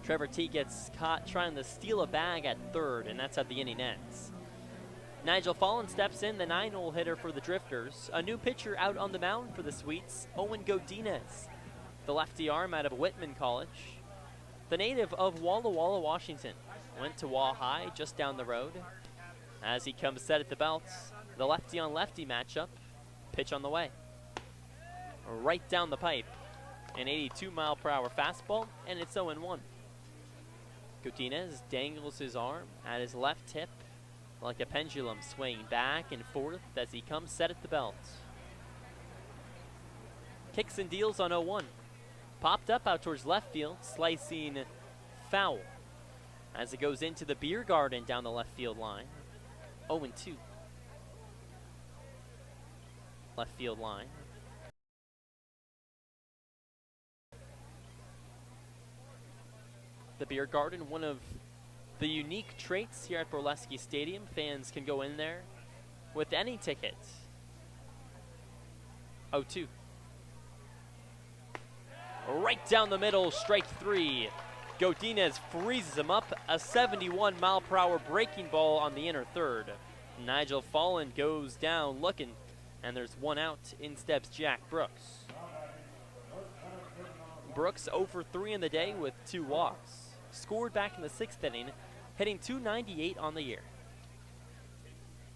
Trevor T gets caught trying to steal a bag at third, and that's how the inning ends. Nigel Folland steps in, the 9-hole hitter for the Drifters. A new pitcher out on the mound for the Sweets, Owen Godinez, the lefty arm out of Whitman College. The native of Walla Walla, Washington, went to Wall High just down the road. As he comes set at the belt, the lefty on lefty matchup, pitch on the way. Right down the pipe, an 82-mile-per-hour fastball, and it's 0-1. Godinez dangles his arm at his left hip like a pendulum, swaying back and forth as he comes set at the belt. Kicks and deals on 0-1. Popped up out towards left field, slicing foul as it goes into the beer garden down the left field line. 0-2. Left field line. The beer garden, one of the unique traits here at Borleske Stadium. Fans can go in there with any ticket. 0-2. Right down the middle, strike 3. Godinez freezes him up. A 71-mile-per-hour breaking ball on the inner third. Nigel Fallon goes down looking, and there's one out. In steps Jack Brooks. Brooks 0 for 3 in the day with 2 walks. Scored back in the 6th inning, hitting .298 on the year.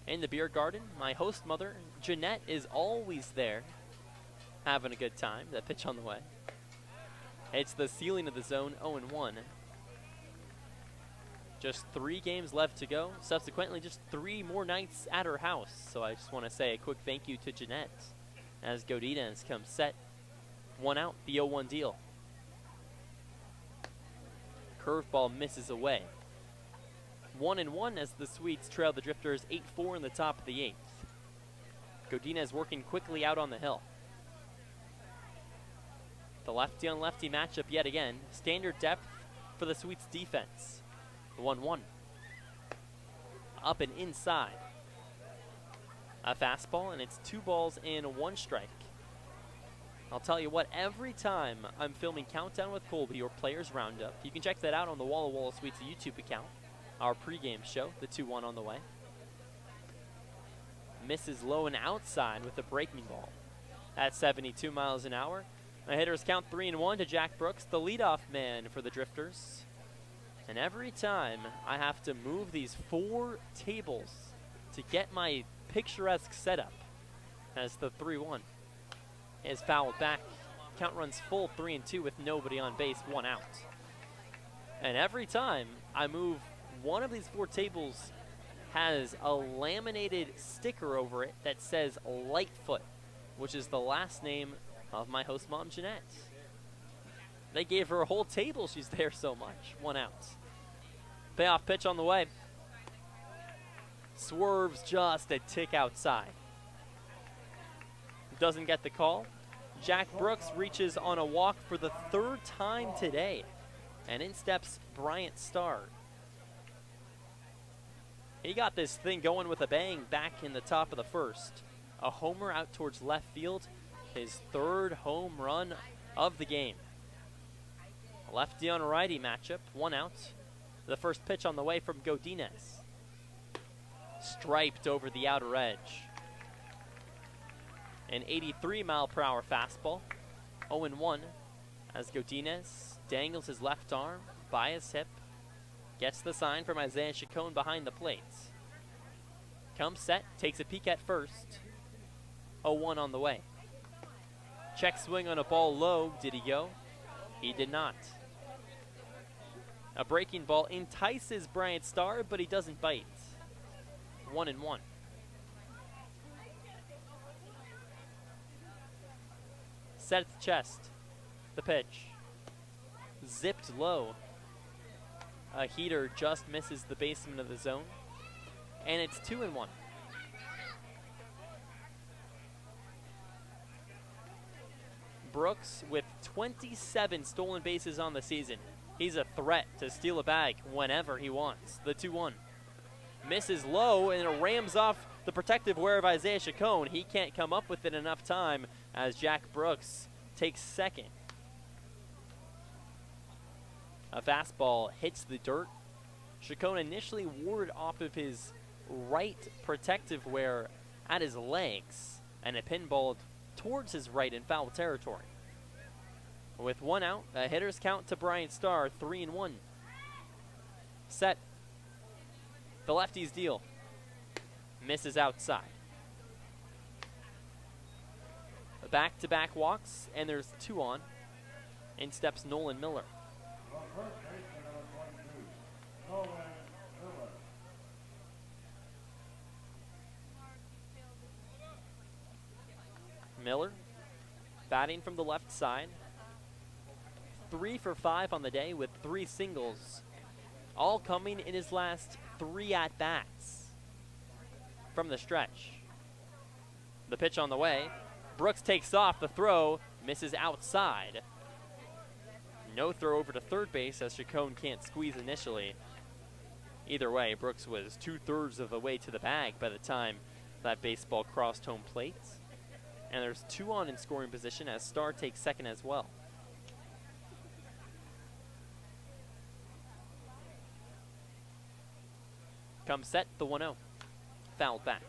In the beer garden, my host mother, Jeanette, is always there, having a good time. That pitch on the way. It's the ceiling of the zone, 0-1. Just 3 games left to go. Subsequently, just 3 more nights at her house. So I just want to say a quick thank you to Jeanette as Godinez comes set. 1 out, the 0-1 deal. Curveball misses away. 1-1 as the Swedes trail the Drifters 8-4 in the top of the 8th. Godinez working quickly out on the hill. The lefty-on-lefty matchup yet again. Standard depth for the Swedes defense. 1-1. Up and inside. A fastball, and it's 2 balls and 1 strike. I'll tell you what, every time I'm filming Countdown with Colby or Players Roundup, you can check that out on the Walla Walla Sweets YouTube account. Our pregame show, the 2-1 on the way. Misses low and outside with the breaking ball. At 72 miles an hour. The hitters count 3-1 to Jack Brooks, the leadoff man for the Drifters. And every time I have to move these 4 tables to get my picturesque setup as the 3-1 is fouled back. Count runs full 3-2 with nobody on base, 1 out. And every time I move, one of these 4 tables has a laminated sticker over it that says Lightfoot, which is the last name of my host mom, Jeanette. They gave her a whole table, she's there so much. 1 out. Payoff pitch on the way. Swerves just a tick outside. Doesn't get the call. Jack Brooks reaches on a walk for the 3rd time today. And in steps Bryant Starr. He got this thing going with a bang back in the top of the 1st. A homer out towards left field. His 3rd home run of the game. Lefty on righty matchup, 1 out. The first pitch on the way from Godinez. Striped over the outer edge. An 83-mile-per-hour fastball, 0-1, as Godinez dangles his left arm by his hip. Gets the sign from Isaiah Chacon behind the plate. Comes set, takes a peek at first. 0-1 on the way. Check swing on a ball low. Did he go? He did not. A breaking ball entices Bryant Starr, but he doesn't bite. 1-1. Set at the chest. The pitch. Zipped low. A heater just misses the basement of the zone. And it's 2-1. Brooks with 27 stolen bases on the season. He's a threat to steal a bag whenever he wants. The 2-1. Misses low and it rams off the protective wear of Isaiah Chacon. He can't come up with it enough time as Jack Brooks takes second. A fastball hits the dirt. Chacon initially warded off of his right protective wear at his legs, and it pinballed towards his right in foul territory. With 1 out, a hitter's count to Bryant Starr, 3-1. Set. The lefty's deal. Misses outside. Back-to-back walks, and there's 2 on. In steps Nolan Miller. Miller, batting from the left side. 3 for 5 on the day with 3 singles. All coming in his last 3 at-bats from the stretch. The pitch on the way. Brooks takes off. The throw misses outside. No throw over to third base as Chacon can't squeeze initially. Either way, Brooks was 2/3 of the way to the bag by the time that baseball crossed home plate. And there's 2 on in scoring position as Starr takes second as well. Come set, the 1-0. Fouled back.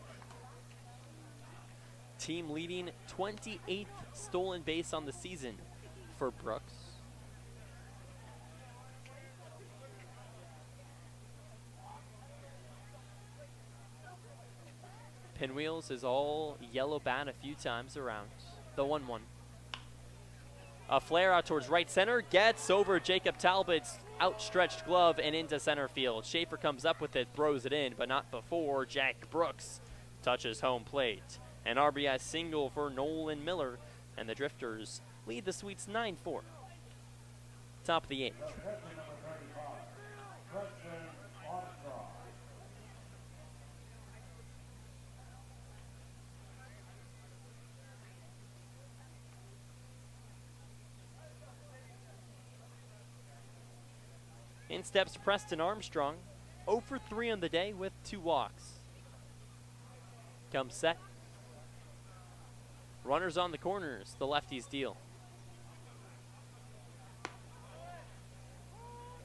Team leading 28th stolen base on the season for Brooks. Pinwheels is all yellow bat a few times around. The 1-1. A flare out towards right center, gets over Jacob Talbot's outstretched glove and into center field. Schaefer comes up with it, throws it in, but not before Jack Brooks touches home plate. An RBI single for Nolan Miller, and the Drifters lead the Sweets 9-4. Top of the 8th. In steps Preston Armstrong, 0 for 3 on the day with 2 walks. Comes set. Runners on the corners, the lefties deal.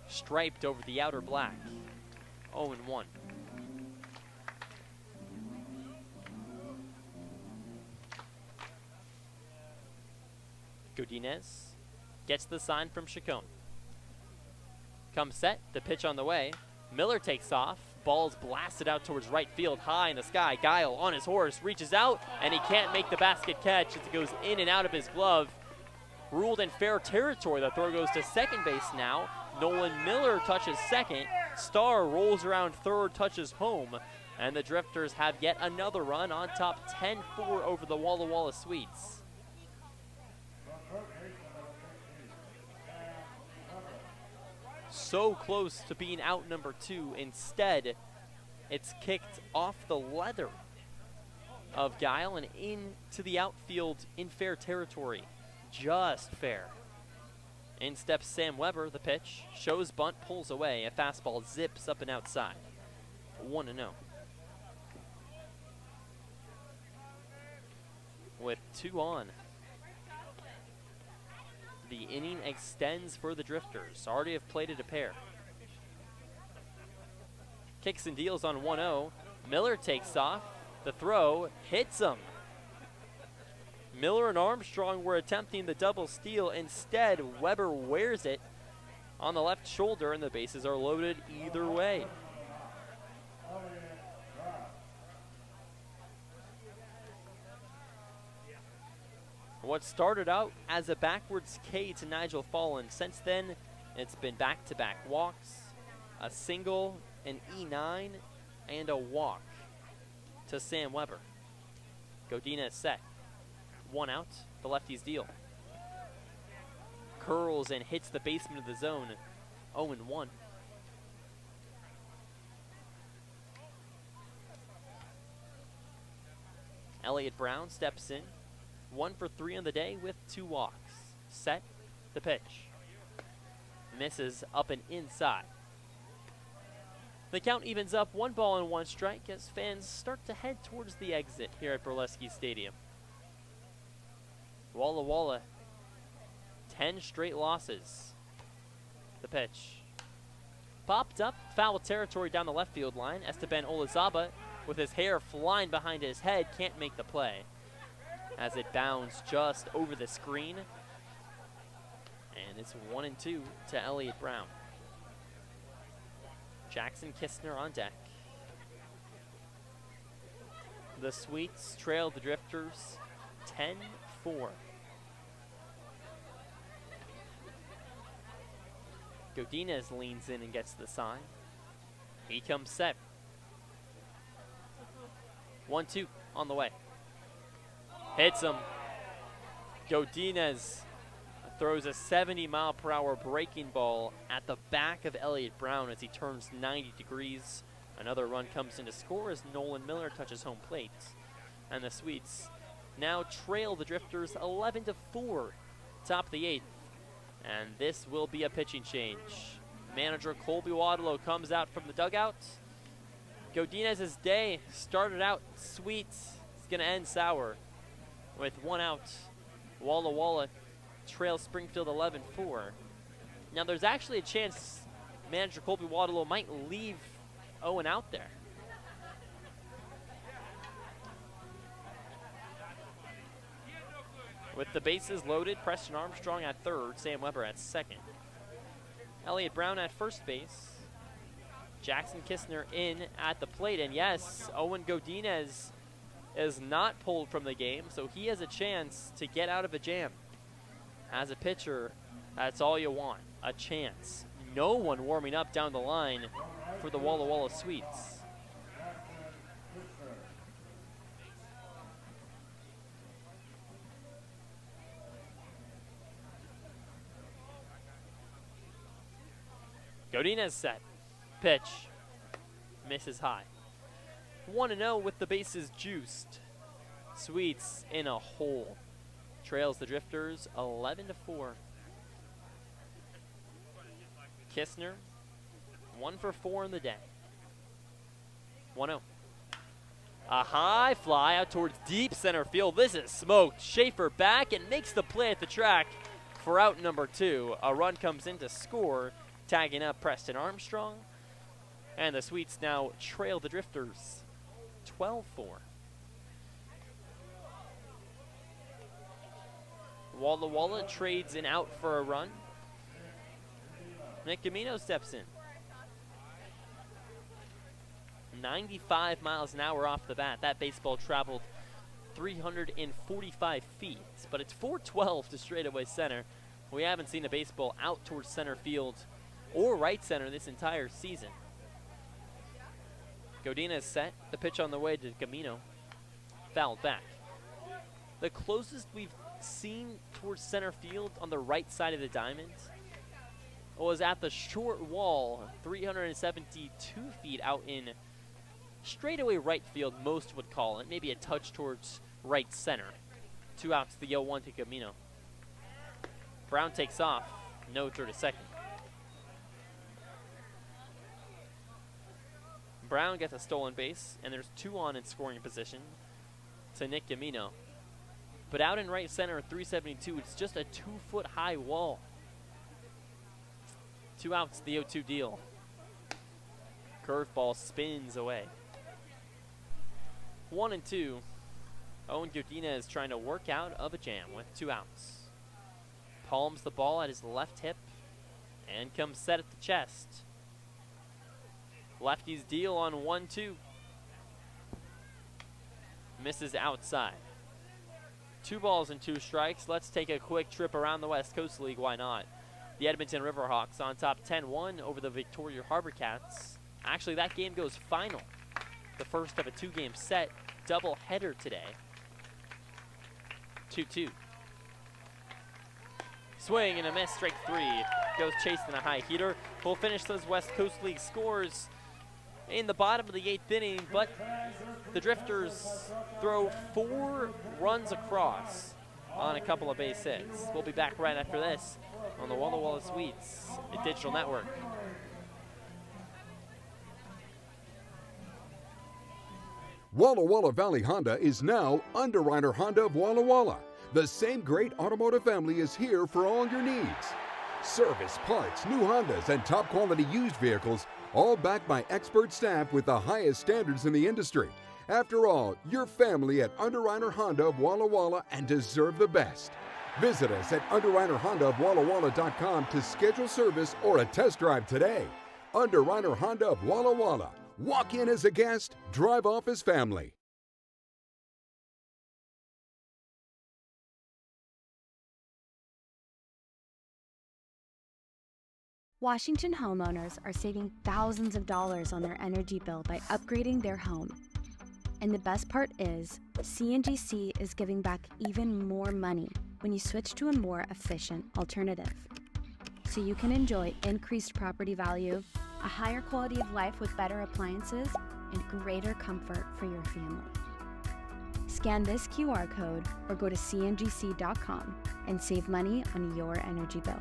Striped over the outer black, 0-1. Godinez gets the sign from Chacon. Comes set, the pitch on the way. Miller takes off. Ball's blasted out towards right field, high in the sky. Guile on his horse, reaches out, and he can't make the basket catch as it goes in and out of his glove. Ruled in fair territory. The throw goes to second base now. Nolan Miller touches second. Starr rolls around third, touches home. And the Drifters have yet another run on top, 10-4 over the Walla Walla Sweets. So close to being out number 2. Instead, it's kicked off the leather of Guile and into the outfield in fair territory. Just fair. In steps Sam Weber, the pitch. Shows bunt, pulls away. A fastball zips up and outside. 1-0. With 2 on. The inning extends for the Drifters. Already have plated a pair. Kicks and deals on 1-0. Miller takes off. The throw hits him. Miller and Armstrong were attempting the double steal. Instead, Weber wears it on the left shoulder, and the bases are loaded either way. What started out as a backwards K to Nigel Fallon, since then it's been back-to-back walks, a single, an E9, and a walk to Sam Weber. Godinez set. 1 out, the lefties deal. Curls and hits the basement of the zone, 0-1. Elliott Brown steps in. 1 for 3 on the day with 2 walks. Set, the pitch. Misses up and inside. The count evens up, 1 ball and 1 strike as fans start to head towards the exit here at Borleske Stadium. Walla Walla, 10 straight losses. The pitch. Popped up, foul territory down the left field line. Esteban Olazaba, with his hair flying behind his head, can't make the play as it bounds just over the screen. And it's 1-2 to Elliott Brown. Jackson Kistner on deck. The Sweets trail the Drifters 10-4. Godinez leans in and gets the sign. He comes set. 1-2 on the way. Hits him. Godinez throws a 70-mile-per-hour breaking ball at the back of Elliott Brown as he turns 90 degrees. Another run comes in to score as Nolan Miller touches home plate. And the Sweets now trail the Drifters 11-4, top of the 8th. And this will be a pitching change Manager Colby Waddlow comes out from the dugout. Godinez's day started out sweet. It's going to end sour with 1 out. Walla Walla trails Springfield 11-4. Now there's actually a chance manager Colby Waddlow might leave Owen out there. With the bases loaded, Preston Armstrong at third, Sam Weber at second. Elliott Brown at first base. Jackson Kistner in at the plate. And yes, Owen Godinez is not pulled from the game, so he has a chance to get out of a jam. As a pitcher, that's all you want, a chance. No one warming up down the line for the Walla Walla Sweets. Godinez set. Pitch. Misses high. 1-0 with the bases juiced. Sweets in a hole. Trails the Drifters 11-4. Kistner, 1 for 4 in the day. 1-0. A high fly out towards deep center field. This is smoked. Schaefer back and makes the play at the track for out number 2. A run comes in to score, tagging up Preston Armstrong. And the Sweets now trail the Drifters 12-4. Walla Walla trades an out for a run. Nick Gamino steps in. 95 miles an hour off the bat. That baseball traveled 345 feet, but it's 412 to straightaway center. We haven't seen a baseball out towards center field or right center this entire season. Godinez set. The pitch on the way to Gamino. Fouled back. The closest we've seen towards center field on the right side of the diamond was at the short wall, 372 feet out in straightaway right field, most would call it. Maybe a touch towards right center. 2 outs, the 0-1 to Gamino. Brown takes off. No throw to second. Brown gets a stolen base, and there's 2 on in scoring position to Nick Gamino. But out in right center at 372, it's just a 2-foot high wall. 2 outs, the 0-2 deal. Curveball spins away. 1-2. Owen Godinez trying to work out of a jam with 2 outs. Palms the ball at his left hip and comes set at the chest. Lefty's deal on 1-2. Misses outside. 2 balls and 2 strikes. Let's take a quick trip around the West Coast League. Why not? The Edmonton Riverhawks on top 10-1 over the Victoria Harbor Cats. Actually, that game goes final. The first of a 2-game set. Double header today. 2-2. Swing and a miss, strike 3. Goes chasing a high heater. We'll finish those West Coast League scores in the bottom of the 8th inning, but the Drifters throw 4 runs across on a couple of base hits. We'll be back right after this on the Walla Walla Sweets Digital Network. Walla Walla Valley Honda is now Underwriter Honda of Walla Walla. The same great automotive family is here for all your needs. Service, parts, new Hondas, and top quality used vehicles, all backed by expert staff with the highest standards in the industry. After all, you're family at Underwriter Honda of Walla Walla and deserve the best. Visit us at underwriterhondaofwallawalla.com to schedule service or a test drive today. Underwriter Honda of Walla Walla. Walk in as a guest, drive off as family. Washington homeowners are saving thousands of dollars on their energy bill by upgrading their home. And the best part is, CNGC is giving back even more money when you switch to a more efficient alternative. So you can enjoy increased property value, a higher quality of life with better appliances, and greater comfort for your family. Scan this QR code or go to cngc.com and save money on your energy bill.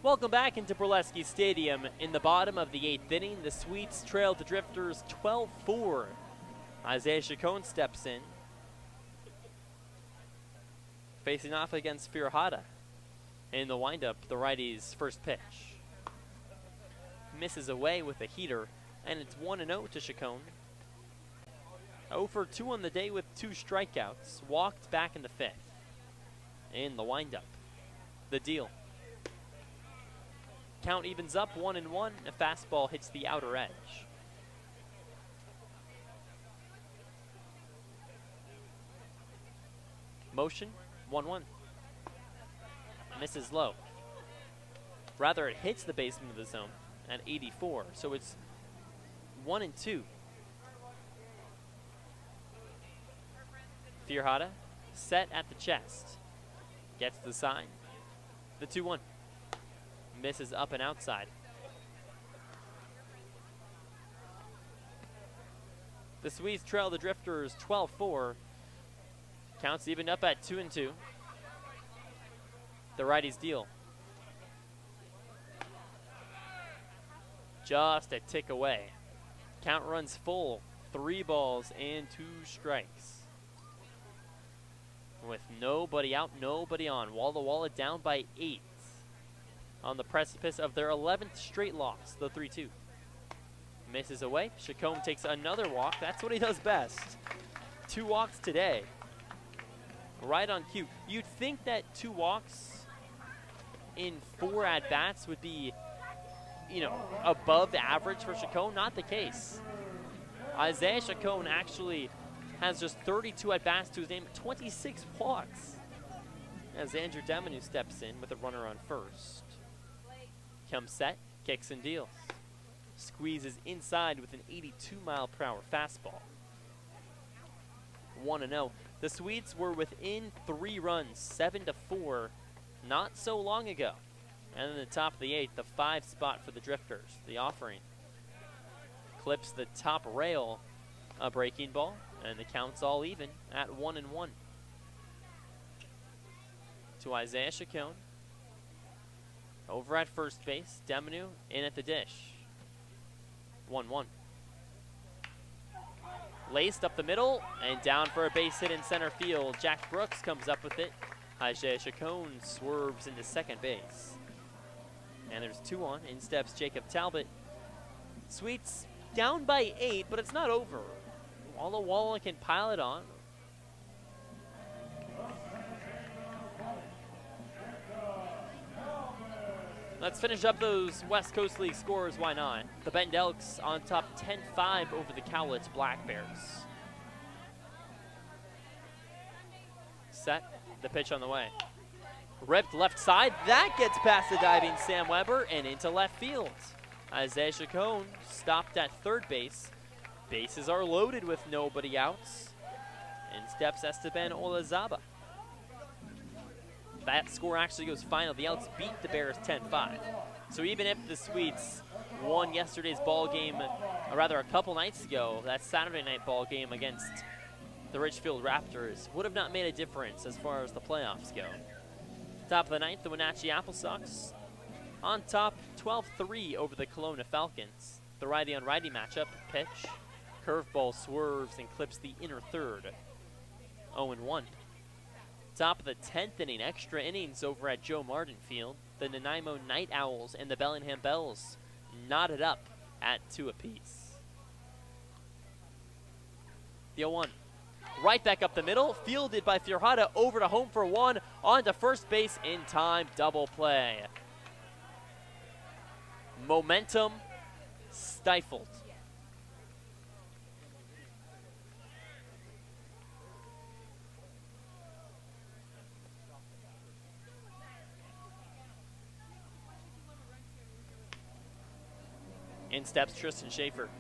Welcome back into Borleske Stadium. In the bottom of the 8th inning, the Sweets trail the Drifters 12-4. Isaiah Chacon steps in, facing off against Firhada. In the windup, the righty's first pitch misses away with a heater, and it's 1-0 to Chacon. 0 for 2 on the day with 2 strikeouts. Walked back in the 5th. In the windup, the deal. Count evens up 1-1. A fastball hits the outer edge. Motion 1-1. Misses low. Rather, it hits the basement of the zone at 84. So it's 1-2. Firhada set at the chest. Gets the sign. The 2-1. Misses up and outside. The Swedes trail the Drifters 12-4. Counts evened up at 2-2. The righty's deal. Just a tick away. Count runs full. 3 balls and 2 strikes. With nobody out, nobody on. Walla Walla down by 8. On the precipice of their 11th straight loss, the 3-2. Misses away. Chacon takes another walk. That's what he does best. 2 walks today. Right on cue. You'd think that 2 walks in 4 at-bats would be, above average for Chacon. Not the case. Isaiah Chacon actually has just 32 at-bats to his name, 26 walks. As Andrew Deminu steps in with a runner on first. Comes set, kicks and deals. Squeezes inside with an 82-mile-per-hour fastball. 1-0. The Swedes were within 3 runs, 7-4, not so long ago. And in the top of the 8th, the 5 spot for the Drifters. The offering clips the top rail, a breaking ball, and the count's all even at 1-1. To Isaiah Chacon. Over at first base, Deminu in at the dish. 1-1. Laced up the middle and down for a base hit in center field. Jack Brooks comes up with it. Isaiah Chacon swerves into second base. And there's 2 on. In steps Jacob Talbot. Sweets down by 8, but it's not over. Walla Walla can pile it on. Let's finish up those West Coast League scores, why not? The Bend Elks on top 10-5 over the Cowlitz Black Bears. Set, the pitch on the way. Ripped left side, that gets past the diving Sam Weber and into left field. Isaiah Chacon stopped at third base. Bases are loaded with nobody outs. In steps Esteban Olazaba. That score actually goes final. The Elks beat the Bears 10-5. So even if the Swedes won yesterday's ball game, or rather a couple nights ago, that Saturday night ball game against the Ridgefield Raptors would have not made a difference as far as the playoffs go. Top of the ninth, the Wenatchee Apple Sox on top 12-3 over the Kelowna Falcons. The righty-on-righty matchup, pitch. Curveball swerves and clips the inner third. 0-1. Top of the 10th inning, extra innings over at Joe Martin Field. The Nanaimo Night Owls and the Bellingham Bells knotted up at 2 apiece. The 0-1. Right back up the middle, fielded by Firhada, over to home for 1, on to first base in time, double play. Momentum stifled. In steps Tristan Schaefer.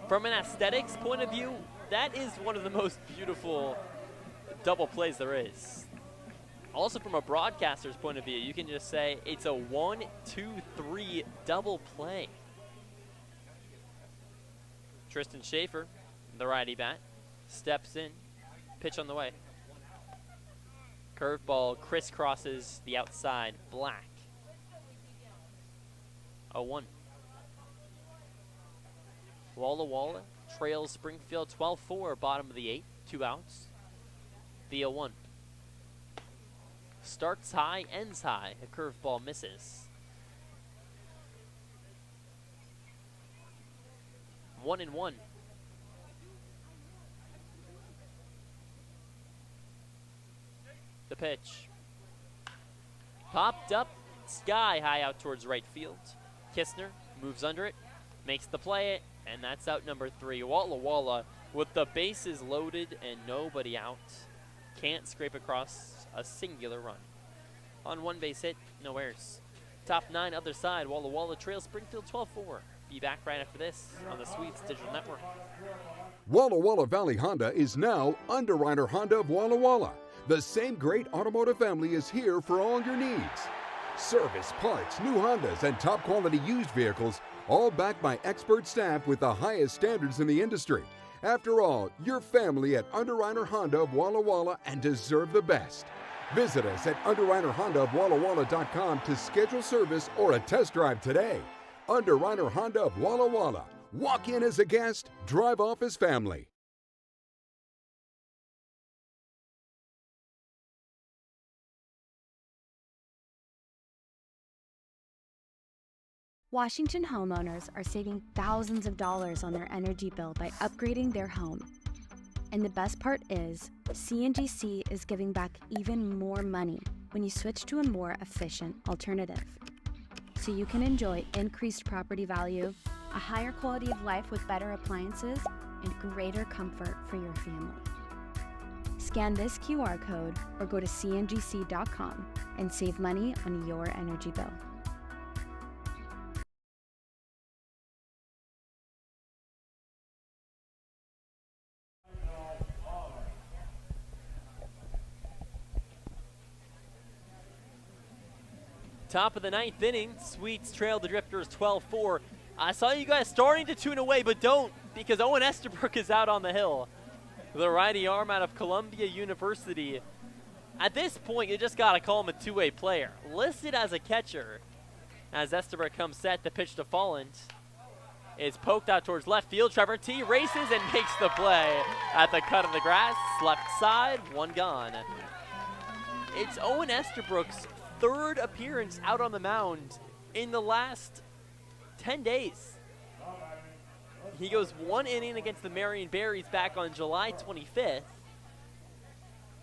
From an aesthetics point of view, that is one of the most beautiful double plays there is. Also from a broadcaster's point of view, you can just say it's a 1-2-3 double play. Tristan Schaefer, the righty bat, steps in, pitch on the way. Curveball crisscrosses the outside, black. 0-1. Walla Walla trails Springfield 12-4, bottom of the 8th, 2 outs. The 0-1. Starts high, ends high. A curveball misses. 1-1. The pitch. Popped up, sky high out towards right field. Kistner moves under it, makes the play, and that's out number 3. Walla Walla with the bases loaded and nobody out. Can't scrape across a singular run. On one base hit, no errors. Top 9, other side, Walla Walla trails Springfield 12-4. Be back right after this on the Sweets Digital Network. Walla Walla Valley Honda is now Underwriter Honda of Walla Walla. The same great automotive family is here for all your needs. Service, parts, new Hondas, and top quality used vehicles, all backed by expert staff with the highest standards in the industry. After all, you're family at Underwriter Honda of Walla Walla and deserve the best. Visit us at underwriterhondaofwallawalla.com to schedule service or a test drive today. Underwriter Honda of Walla Walla. Walk in as a guest, drive off as family. Washington homeowners are saving thousands of dollars on their energy bill by upgrading their home. And the best part is, CNGC is giving back even more money when you switch to a more efficient alternative. So you can enjoy increased property value, a higher quality of life with better appliances, and greater comfort for your family. Scan this QR code or go to cngc.com and save money on your energy bill. Top of the 9th inning, Sweets trailed the Drifters 12-4. I saw you guys starting to tune away, but don't, because Owen Estabrook is out on the hill. The righty arm out of Columbia University. At this point, you just got to call him a two-way player. Listed as a catcher. As Estabrook comes set, the pitch to Folland is poked out towards left field. Trevor T races and makes the play at the cut of the grass. Left side, one gone. It's Owen Estabrook's 3rd appearance out on the mound in the last 10 days. He goes 1 inning against the Marion Berries back on July 25th.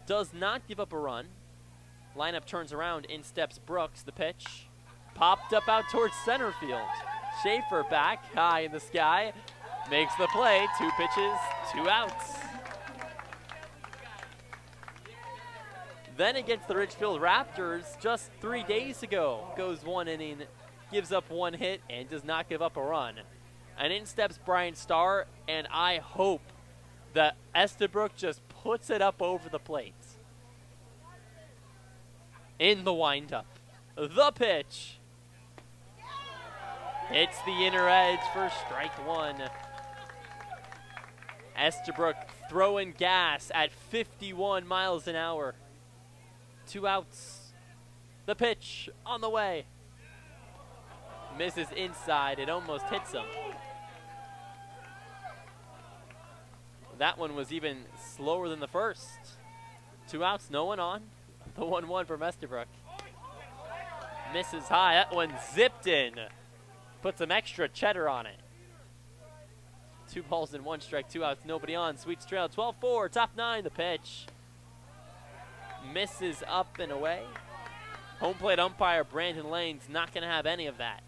Does not give up a run. Lineup turns around, in steps Brooks. The pitch popped up out towards center field. Schaefer back high in the sky. Makes the play. 2 pitches, 2 outs. Then against the Ridgefield Raptors just 3 days ago, goes 1 inning, gives up 1 hit, and does not give up a run. And in steps Brian Starr, and I hope that Estabrook just puts it up over the plate. In the windup, the pitch. Hits the inner edge for strike 1. Estabrook throwing gas at 51 miles an hour. 2 outs. The pitch on the way. Misses inside. It almost hits him. That one was even slower than the first. 2 outs, no one on. The 1-1 from Estabrook. Misses high. That one zipped in. Put some extra cheddar on it. 2 balls and 1 strike, 2 outs, nobody on. Sweets trail 12-4. Top 9. The pitch. Misses up and away. Home plate umpire Brandon Lane's not going to have any of that.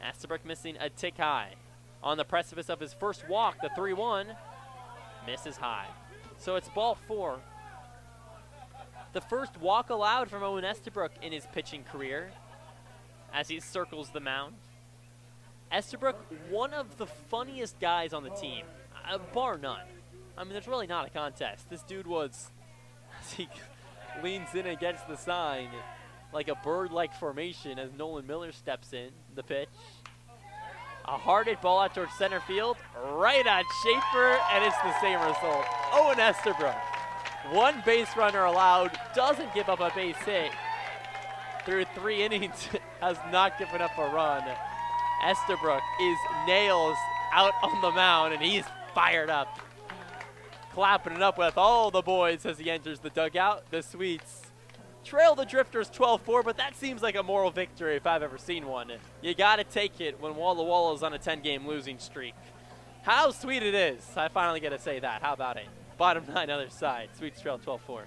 Estabrook missing a tick high. On the precipice of his first walk, the 3-1. Misses high. So it's ball 4. The first walk allowed from Owen Estabrook in his pitching career as he circles the mound. Estabrook, one of the funniest guys on the team, bar none. I mean, there's really not a contest. This dude was, as he leans in against the sign like a bird-like formation as Nolan Miller steps in. The pitch. A hard hit ball out towards center field, right at Schaefer, and it's the same result. Owen Estabrook, 1 base runner allowed, doesn't give up a base hit. Through 3 innings, has not given up a run. Estabrook is nails out on the mound, and he's fired up. Clapping it up with all the boys as he enters the dugout. The Sweets trail the Drifters 12-4, but that seems like a moral victory if I've ever seen one. You got to take it when Walla Walla is on a 10-game losing streak. How sweet it is. I finally get to say that. How about it? Bottom 9, other side. Sweets trail 12-4.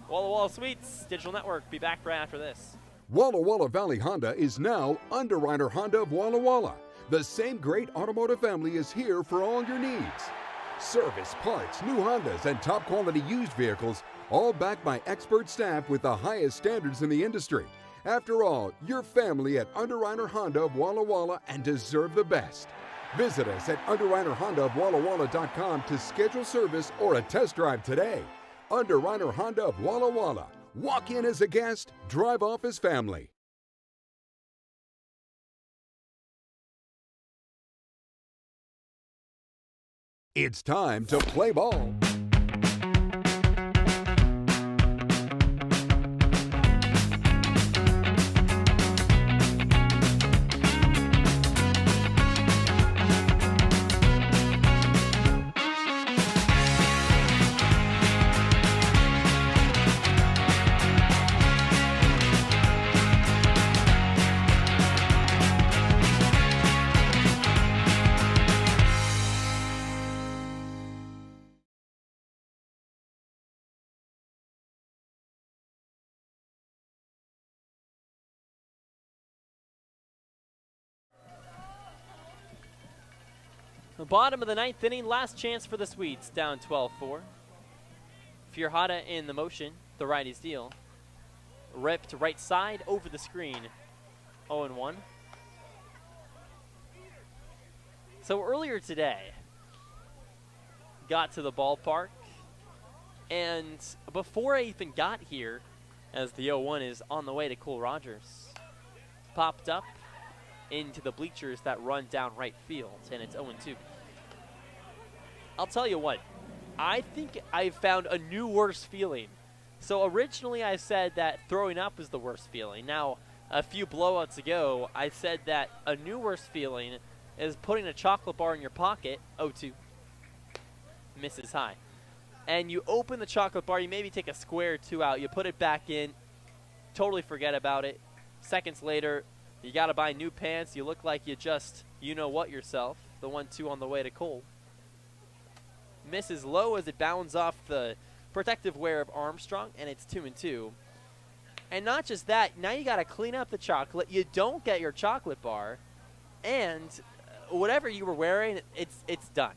Walla Walla Sweets, Digital Network. Be back right after this. Walla Walla Valley Honda is now Underwriter Honda of Walla Walla. The same great automotive family is here for all your needs. Service, parts, new Hondas, and top quality used vehicles, all backed by expert staff with the highest standards in the industry. After all, you're family at Underwriter Honda of Walla Walla and deserve the best. Visit us at UnderwriterHondaofWallaWalla.com to schedule service or a test drive today. Underwriter Honda of Walla Walla. Walk in as a guest, drive off as family. It's time to play ball. The bottom of the 9th inning, last chance for the Swedes, down 12-4. Furhada in the motion, the righty's deal. Ripped right side over the screen, 0-1. So earlier today, got to the ballpark, and before I even got here, as the 0-1 is on the way to Cole Rogers, popped up into the bleachers that run down right field, and it's 0-2. I'll tell you what, I think I found a new worse feeling. So originally I said that throwing up was the worst feeling. Now, a few blowouts ago, I said that a new worst feeling is putting a chocolate bar in your pocket, 0-2, misses high. And you open the chocolate bar, you maybe take a square or two out, you put it back in, totally forget about it. Seconds later, you got to buy new pants. You look like you just, you-know-what yourself. The 1-2 on the way to Cole. Misses low as it bounds off the protective wear of Armstrong, and it's 2-2. And not just that, now you got to clean up the chocolate. You don't get your chocolate bar, and whatever you were wearing, it's done.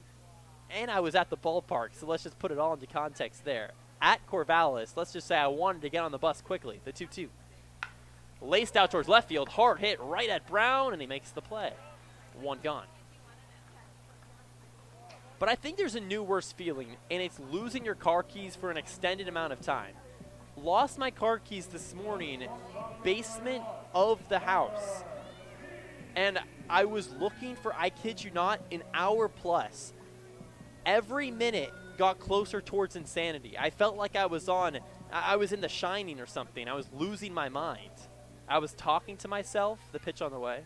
And I was at the ballpark, so let's just put it all into context there. At Corvallis, let's just say I wanted to get on the bus quickly, the 2-2. Laced out towards left field, hard hit right at Brown, and he makes the play. 1 gone. But I think there's a new worse feeling, and it's losing your car keys for an extended amount of time. Lost my car keys this morning, basement of the house. And I was looking for, I kid you not, an hour plus. Every minute got closer towards insanity. I felt like I was in The Shining or something. I was losing my mind. I was talking to myself, the pitch on the way.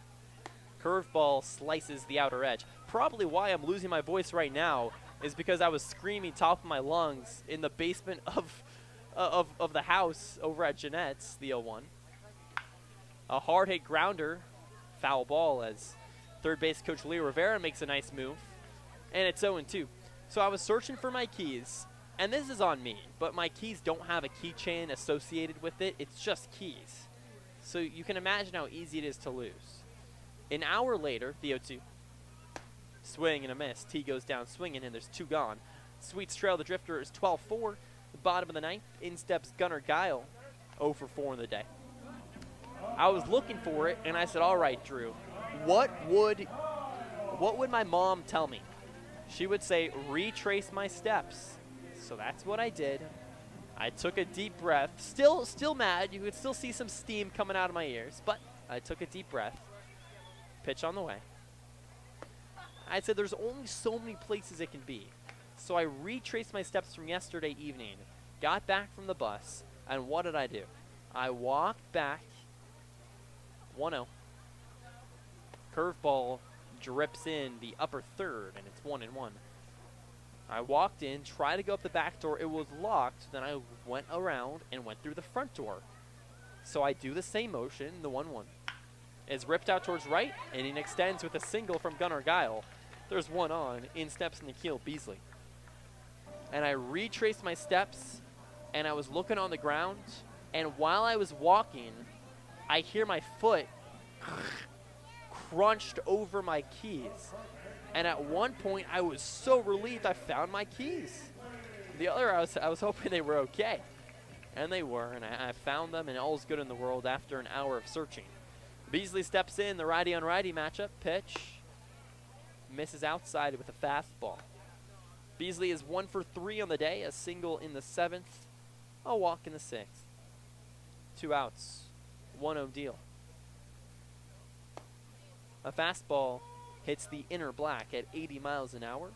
Curveball slices the outer edge. Probably why I'm losing my voice right now is because I was screaming top of my lungs in the basement of the house over at Jeanette's, the 0-1. A hard hit grounder, foul ball as third base coach Leo Rivera makes a nice move. And it's 0-2. So I was searching for my keys, and this is on me, but my keys don't have a keychain associated with it. It's just keys. So you can imagine how easy it is to lose. An hour later, the 0-2. Swing and a miss. T goes down swinging, and there's 2 gone. Sweets trail the Drifters 12-4. The bottom of the 9th, in steps Gunnar Guile, 0-4 in the day. I was looking for it, and I said, all right, Drew, what would my mom tell me? She would say, retrace my steps. So that's what I did. I took a deep breath. Still mad. You could still see some steam coming out of my ears, but I took a deep breath. Pitch on the way. I said there's only so many places it can be. So I retraced my steps from yesterday evening, got back from the bus, and what did I do? I walked back 1-0. Curveball drips in the upper third, and it's 1-1. I walked in, tried to go up the back door. It was locked. Then I went around and went through the front door. So I do the same motion, the 1-1. It's ripped out towards right, and it extends with a single from Gunnar Guile. There's one on. In steps Nikhil Beasley. And I retraced my steps, and I was looking on the ground, and while I was walking, I hear my foot crunched over my keys. And at one point, I was so relieved I found my keys. The other, I was hoping they were okay. And they were, and I found them, and all's good in the world after an hour of searching. Beasley steps in, the righty-on-righty matchup. Pitch. Misses outside with a fastball. Beasley is 1 for 3 on the day, a single in the 7th, a walk in the 6th. 2 outs, 1-0 deal. A fastball hits the inner black at 80 miles an hour,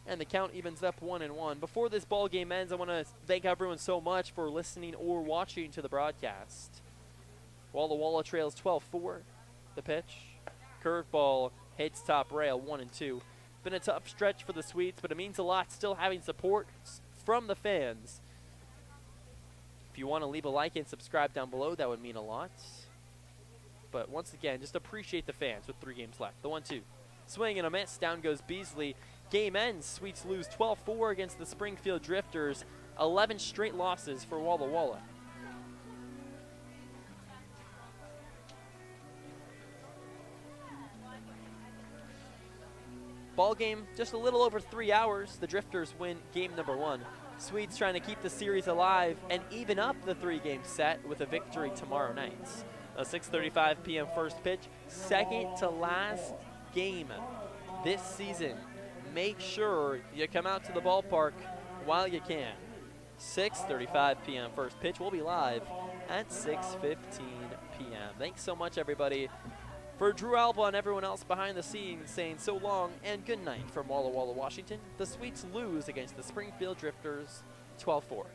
and the count evens up 1-1. Before this ball game ends, I want to thank everyone so much for listening or watching to the broadcast. Walla Walla trails 12-4. The pitch. Curveball hits top rail, 1-2. Been a tough stretch for the Swedes, but it means a lot still having support from the fans. If you want to leave a like and subscribe down below, that would mean a lot. But once again, just appreciate the fans with 3 games left. The 1-2. Swing and a miss. Down goes Beasley. Game ends. Swedes lose 12-4 against the Springfield Drifters. 11 straight losses for Walla Walla. Ball game, just a little over 3 hours. The Drifters win game number 1. Swedes trying to keep the series alive and even up the 3-game set with a victory tomorrow night. A 6:35 p.m. first pitch, second to last game this season. Make sure you come out to the ballpark while you can. 6:35 p.m. first pitch. We'll be live at 6:15 p.m. Thanks so much, everybody. For Drew Albaugh and everyone else behind the scenes saying so long and good night from Walla Walla, Washington, the Swedes lose against the Springfield Drifters 12-4.